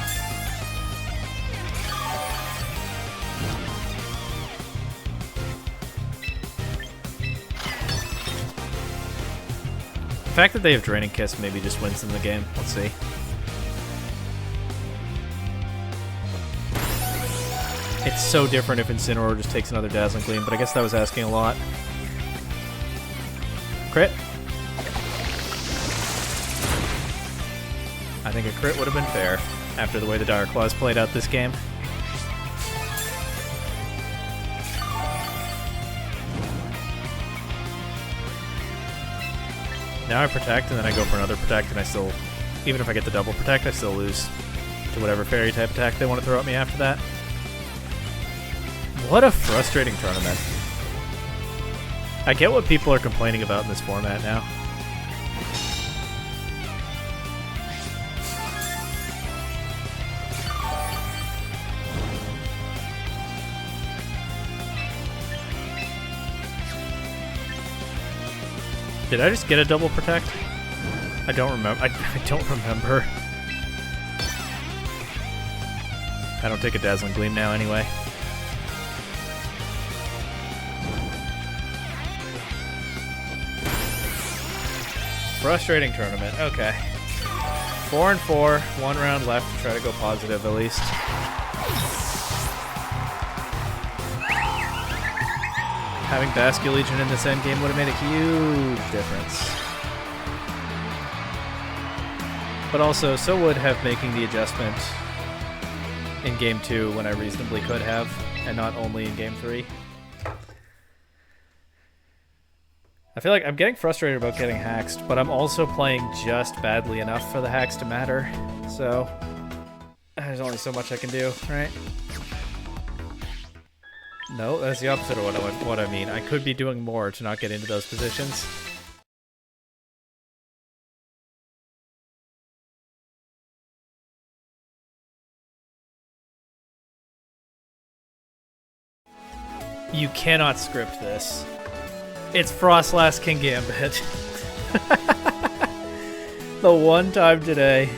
The fact that they have Draining Kiss maybe just wins them the game. Let's see. It's so different if Incineroar just takes another Dazzling Gleam, but I guess that was asking a lot. Crit. I think a crit would have been fair after the way the Dire Claws played out this game. Now I protect, and then I go for another protect, and I still, even if I get the double protect, I still lose to whatever fairy type attack they want to throw at me after that. What a frustrating tournament. I get what people are complaining about in this format now. Did I just get a double protect? I don't remember. I don't remember. I don't take a Dazzling Gleam now anyway. Frustrating tournament. Okay. 4-4. 1 round left to try to go positive at least. Having Basculegion in this endgame would have made a huge difference. But also, so would have making the adjustment in Game 2 when I reasonably could have, and not only in Game 3. I feel like I'm getting frustrated about getting haxed, but I'm also playing just badly enough for the hacks to matter, so there's only so much I can do, right? No, that's the opposite of what I mean. I could be doing more to not get into those positions. You cannot script this. It's Frostlass King Gambit. The one time today.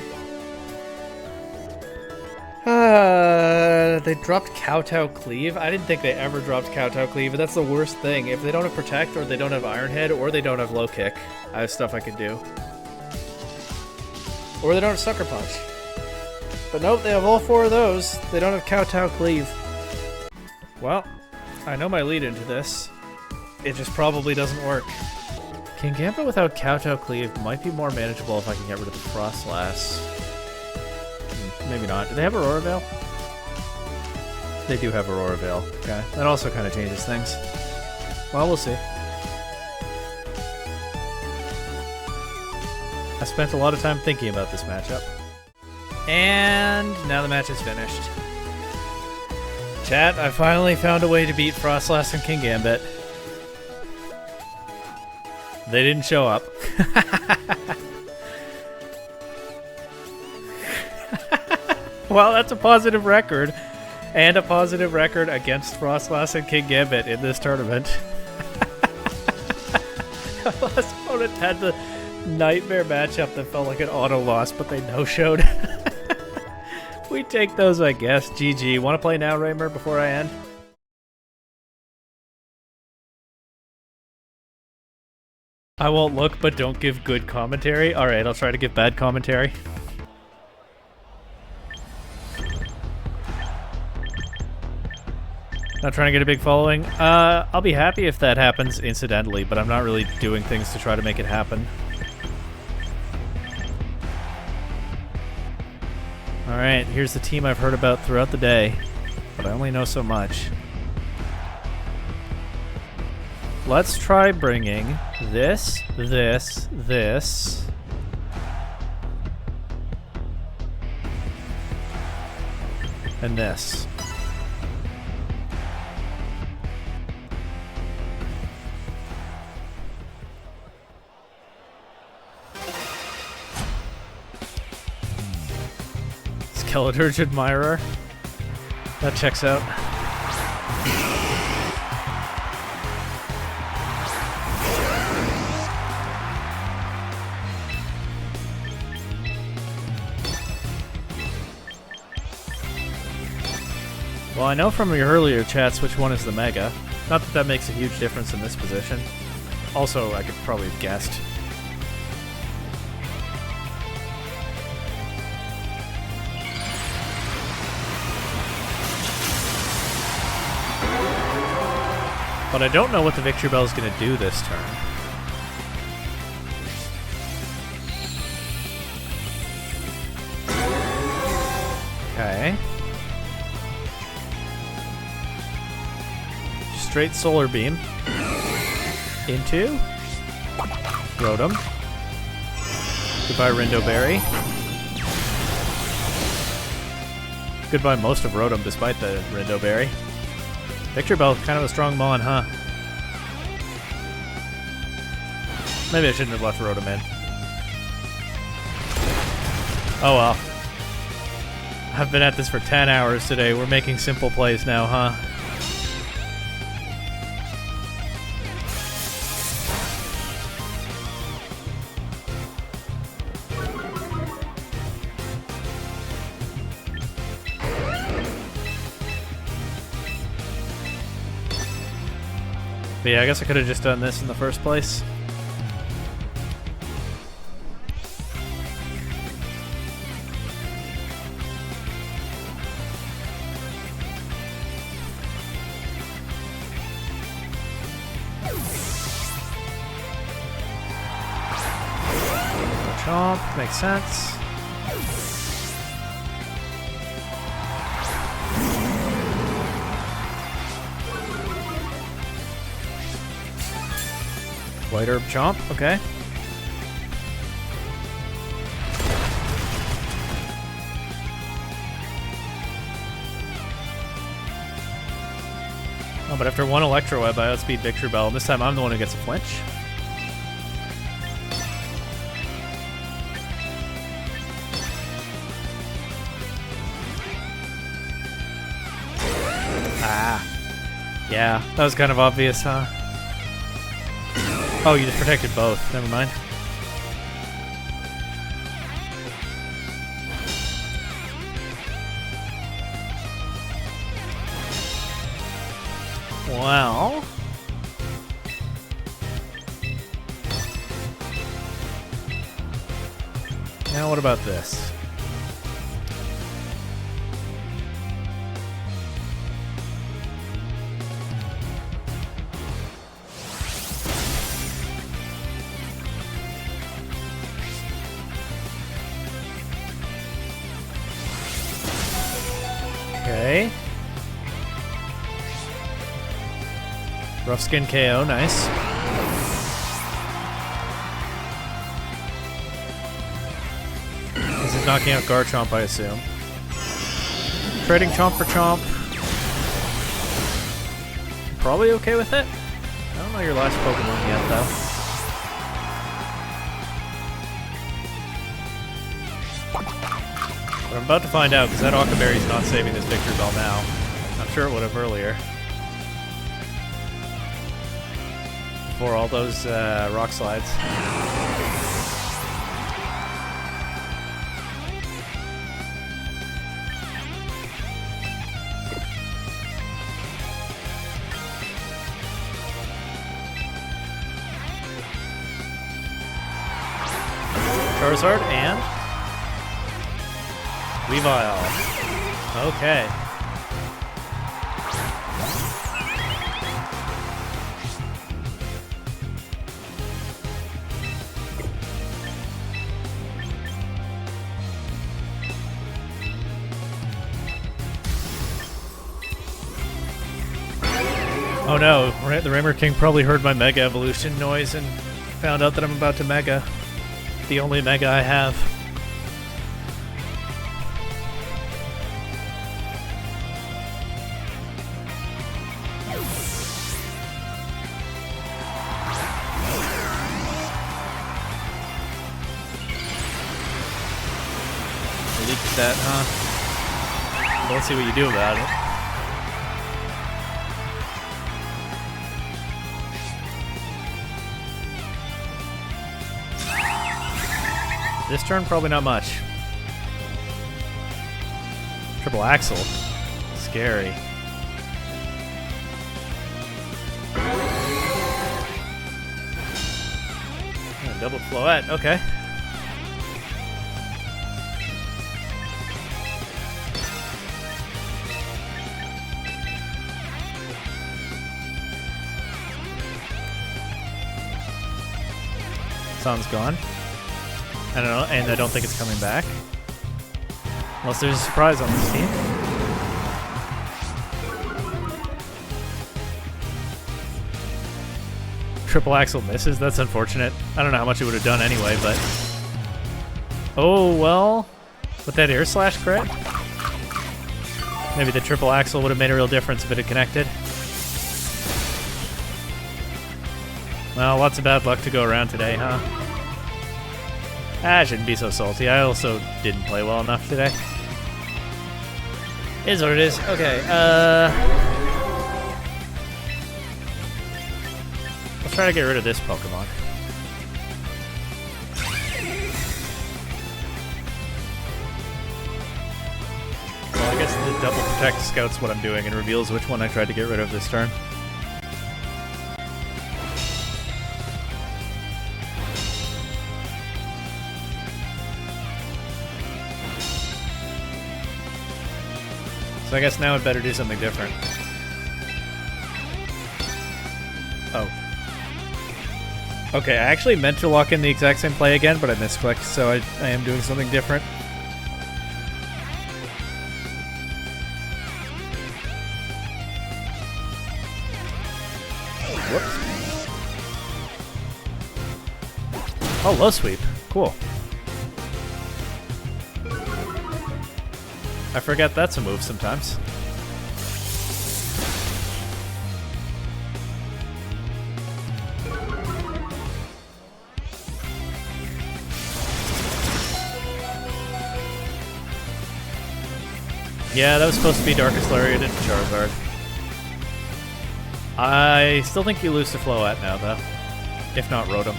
They dropped Kowtow Cleave. I didn't think they ever dropped Kowtow Cleave, but that's the worst thing. If they don't have Protect, or they don't have Iron Head, or they don't have Low Kick, I have stuff I could do. Or they don't have Sucker Punch. But nope, they have all 4 of those. They don't have Kowtow Cleave. Well, I know my lead into this. It just probably doesn't work. King Gambit without Kowtow Cleave might be more manageable if I can get rid of the Frostlass. Maybe not. Do they have Aurora Veil? They do have Aurora Veil. Okay. That also kind of changes things. Well, we'll see. I spent a lot of time thinking about this matchup. And now the match is finished. Chat, I finally found a way to beat Frostlass and King Gambit. They didn't show up. Well, that's a positive record. And a positive record against Frostlass and King Gambit in this tournament. Last opponent had the nightmare matchup that felt like an auto loss, but they no-showed. We take those, I guess. GG. Want to play now, Raymer, before I end? I won't look, but don't give good commentary. Alright, I'll try to give bad commentary. Not trying to get a big following. I'll be happy if that happens incidentally, but I'm not really doing things to try to make it happen. Alright, here's the team I've heard about throughout the day, but I only know so much. Let's try bringing this, and this. Skeletor's Admirer. That checks out. Well, I know from your earlier chats which one is the Mega. Not that that makes a huge difference in this position. Also, I could probably have guessed. But I don't know what the Victory Bell is going to do this turn. Okay. Straight Solar Beam. Into Rotom. Goodbye, Rindo Berry. Goodbye most of Rotom despite the Rindo Berry. Victory Bell, kind of a strong mon, huh? Maybe I shouldn't have left Rotom in. Oh well. I've been at this for 10 hours today. We're making simple plays now, huh? But yeah, I guess I could have just done this in the first place. Chomp, makes sense. White Herb Chomp, okay. Oh, but after one Electro Web, I outspeed Victory Bell, and this time I'm the one who gets a flinch. Ah. Yeah, that was kind of obvious, huh? Oh, you just protected both. Never mind. Well... now what about this? Okay. Rough Skin KO, nice. This is knocking out Garchomp, I assume. Trading Chomp for Chomp. Probably okay with it. I don't know your last Pokemon yet, though. But I'm about to find out, because that Octoberry's not saving this Victory Bell now. I'm sure it would have earlier. Before all those rock slides. Charizard and Weavile. Okay. Oh no, the Ramer King probably heard my Mega Evolution noise and found out that I'm about to Mega. The only Mega I have. leaked that, huh? Well, let's see what you do about it. This turn, probably not much. Triple axle. Scary. Double floette, okay. Sun's gone. I don't know, and I don't think it's coming back. Unless there's a surprise on this team. Triple axle misses, that's unfortunate. I don't know how much it would have done anyway, but... Oh, well... With that air slash crit? Maybe the triple axle would have made a real difference if it had connected. Well, lots of bad luck to go around today, huh? I shouldn't be so salty. I also didn't play well enough today. Is what it is. Okay, let's try to get rid of this Pokemon. Well, I guess the double protect scouts what I'm doing and reveals which one I tried to get rid of this turn. So I guess now I'd better do something different. Oh. Okay, I actually meant to lock in the exact same play again, but I misclicked, so I am doing something different. Whoops. Oh, low sweep. Cool. I forget that's a move sometimes. Yeah, that was supposed to be Darkest Lariat into Charizard. I still think you lose to Floette now, though. If not Rotom.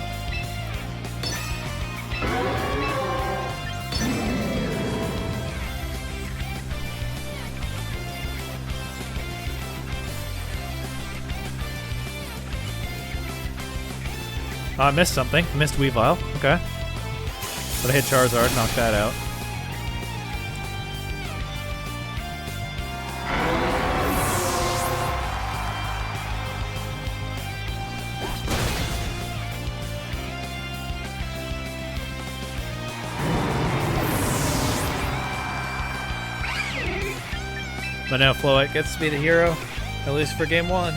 Oh, I missed something. I missed Weavile. Okay. But I hit Charizard, knocked that out. But now Floette gets to be the hero, at least for game one.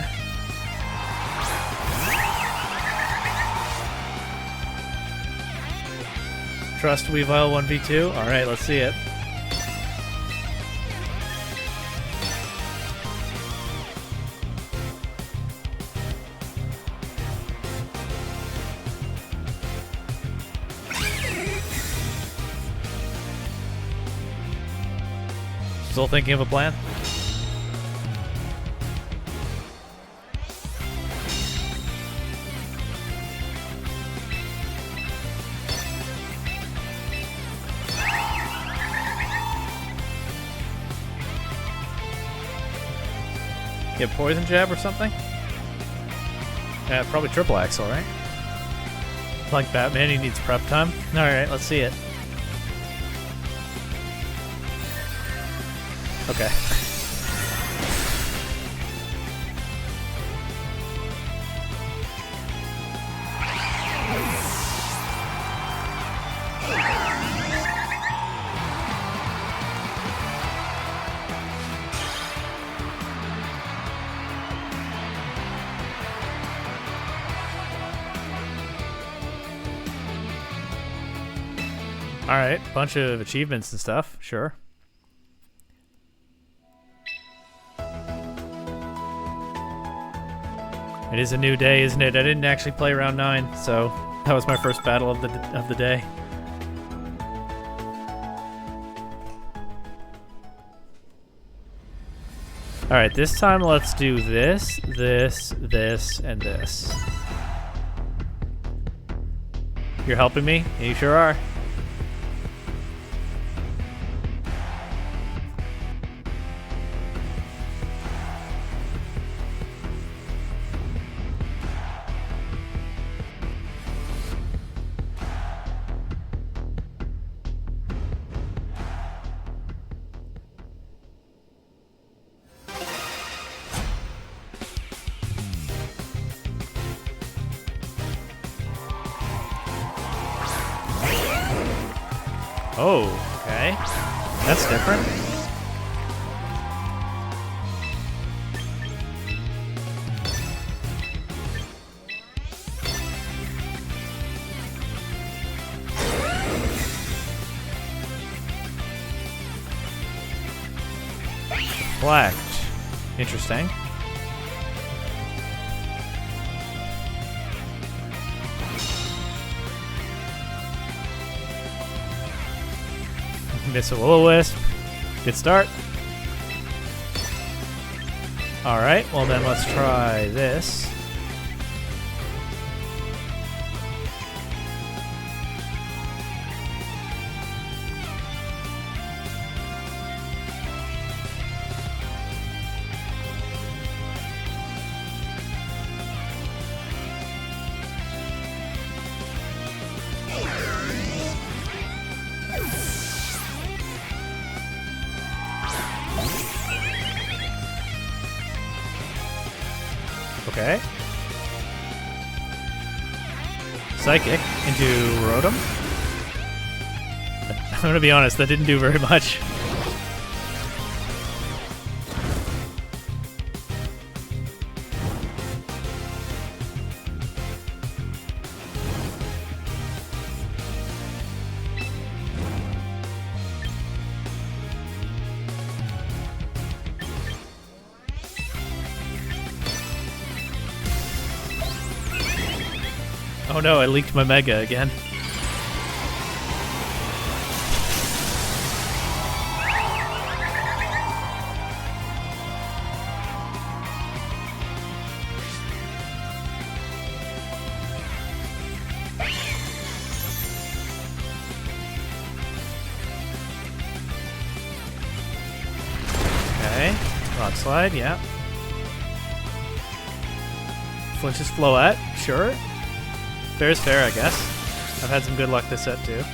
Trust Weavile 1v2? Alright, let's see it. Still thinking of a plan? Get Poison Jab or something? Yeah, probably Triple Axle, right? Like Batman, he needs prep time. Alright, let's see it. Okay. Alright, bunch of achievements and stuff, sure. It is a new day, isn't it? I didn't actually play round 9, so that was my first battle of the day. Alright, this time let's do this, this, this, and this. You're helping me? You sure are. Oh, okay. That's different. Reflect. Interesting. Miss a will-o-wisp. Good start. Alright, well then let's try this. Okay. Psychic into Rotom. I'm gonna be honest, that didn't do very much. Oh no, I leaked my Mega again. Okay, Rock Slide, yeah. Flinches Floette, sure. Fair's fair, I guess. I've had some good luck this set, too.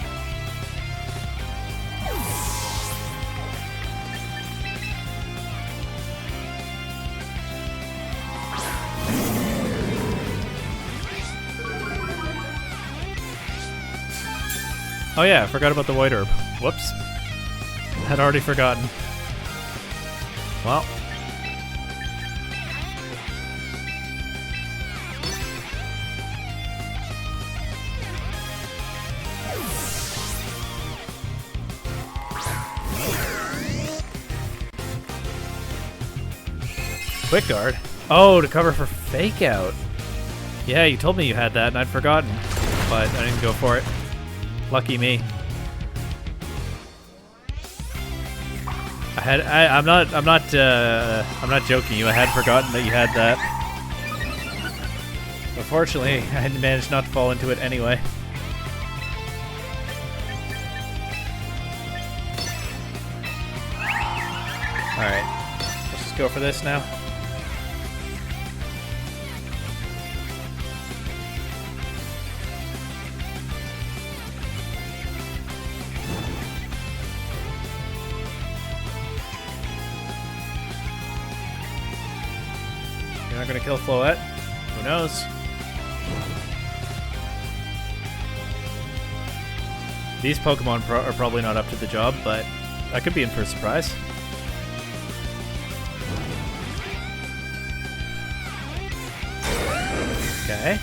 Oh yeah, I forgot about the White Herb. Whoops. Had already forgotten. Well. Quick Guard? Oh, to cover for Fake Out. Yeah, you told me you had that and I'd forgotten, but I didn't go for it. Lucky me. I'm not joking you. I had forgotten that you had that. Unfortunately, I had managed not to fall into it anyway. Alright, let's just go for this now. You're not gonna kill Floette? Who knows? These Pokemon are probably not up to the job, but I could be in for a surprise. Okay.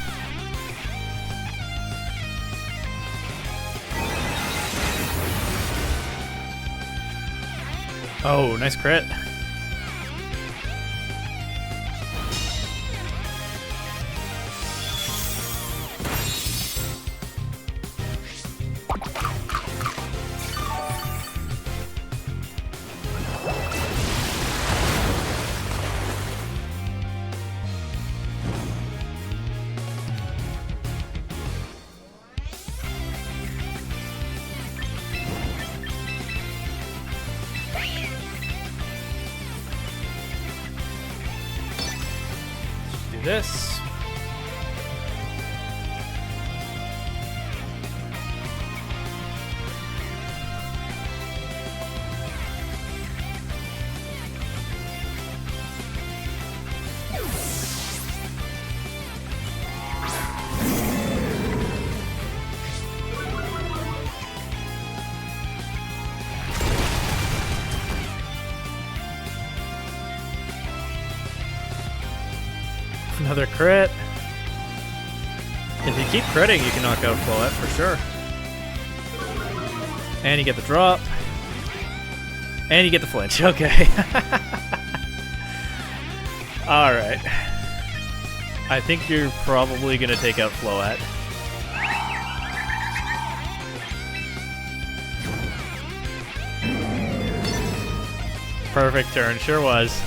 Oh, nice crit. this. Another crit. If you keep critting, you can knock out Floette for sure. And you get the drop. And you get the flinch. Okay. Alright. I think you're probably going to take out Floette. Perfect turn. Sure was.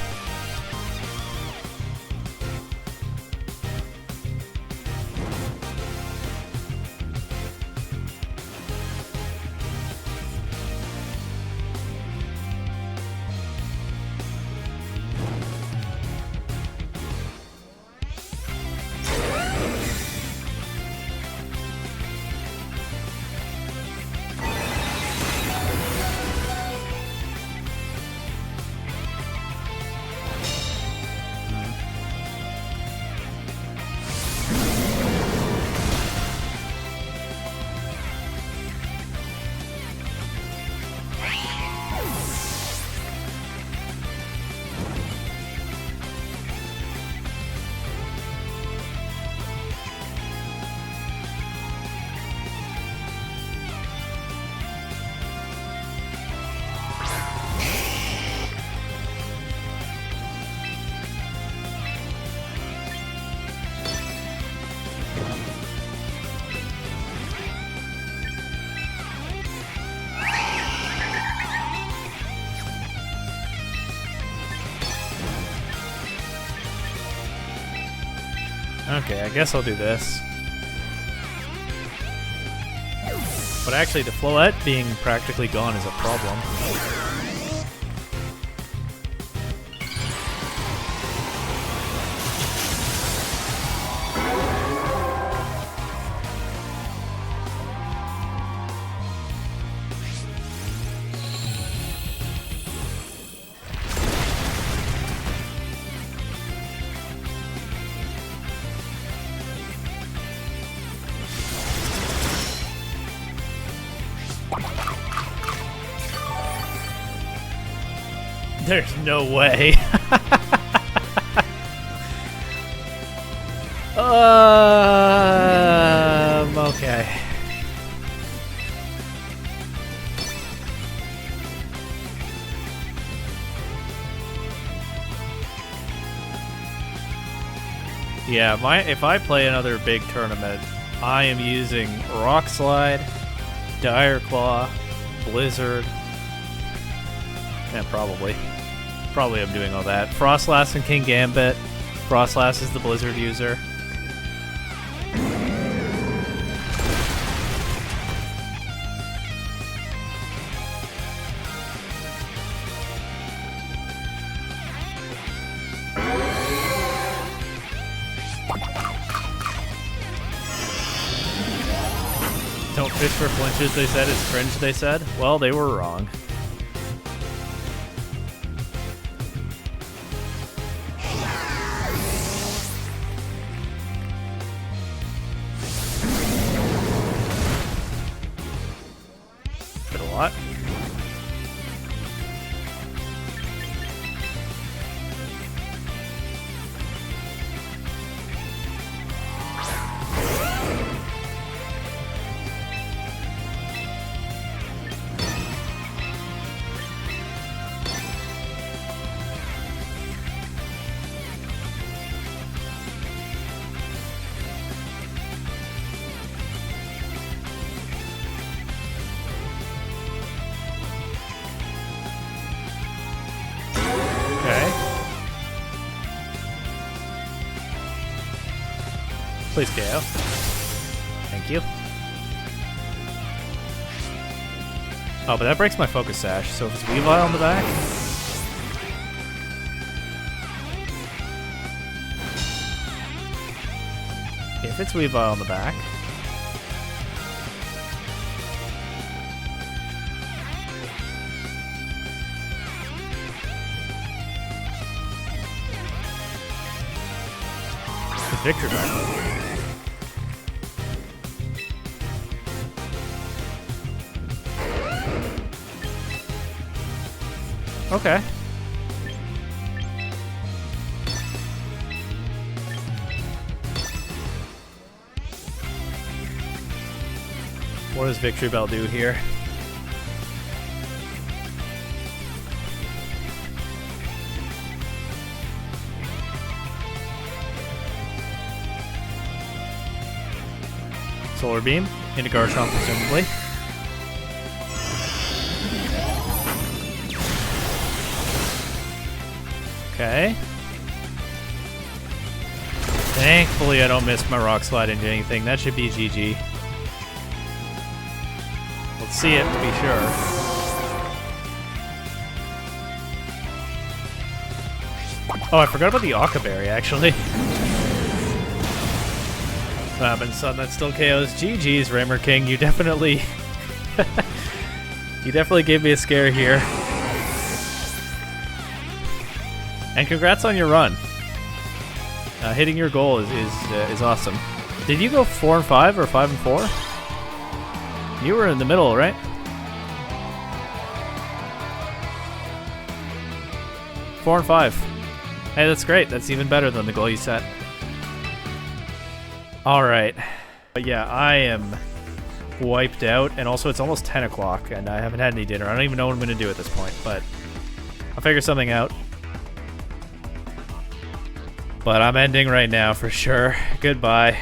Okay, I guess I'll do this. But actually, the Floette being practically gone is a problem. There's no way. Okay. Yeah, if I play another big tournament, I am using Rock Slide, Dire Claw, Blizzard, and probably I'm doing all that. Frostlass and King Gambit. Frostlass is the Blizzard user. Don't fish for flinches, they said. It's cringe, they said. Well, they were wrong. Did a lot. Please KO. Thank you. Oh, but that breaks my focus sash, so if it's Weavile on the back... If it's Weavile on the back. Victory back. Okay. What does Victory Bell do here? Solar Beam into Garchomp, presumably. Okay. Thankfully, I don't miss my Rock Slide into anything. That should be GG. Let's see it to be sure. Oh, I forgot about the Occa Berry, actually. What happens, son? That still KOs. GG's, Raymer King. You definitely... you definitely gave me a scare here. And congrats on your run. Hitting your goal is awesome. Did you go 4 and 5 or 5 and 4? You were in the middle, right? Four and 5. Hey, that's great. That's even better than the goal you set. All right. But yeah, I am wiped out, and also it's almost 10 o'clock, and I haven't had any dinner. I don't even know what I'm going to do at this point, but I'll figure something out. But I'm ending right now for sure. Goodbye.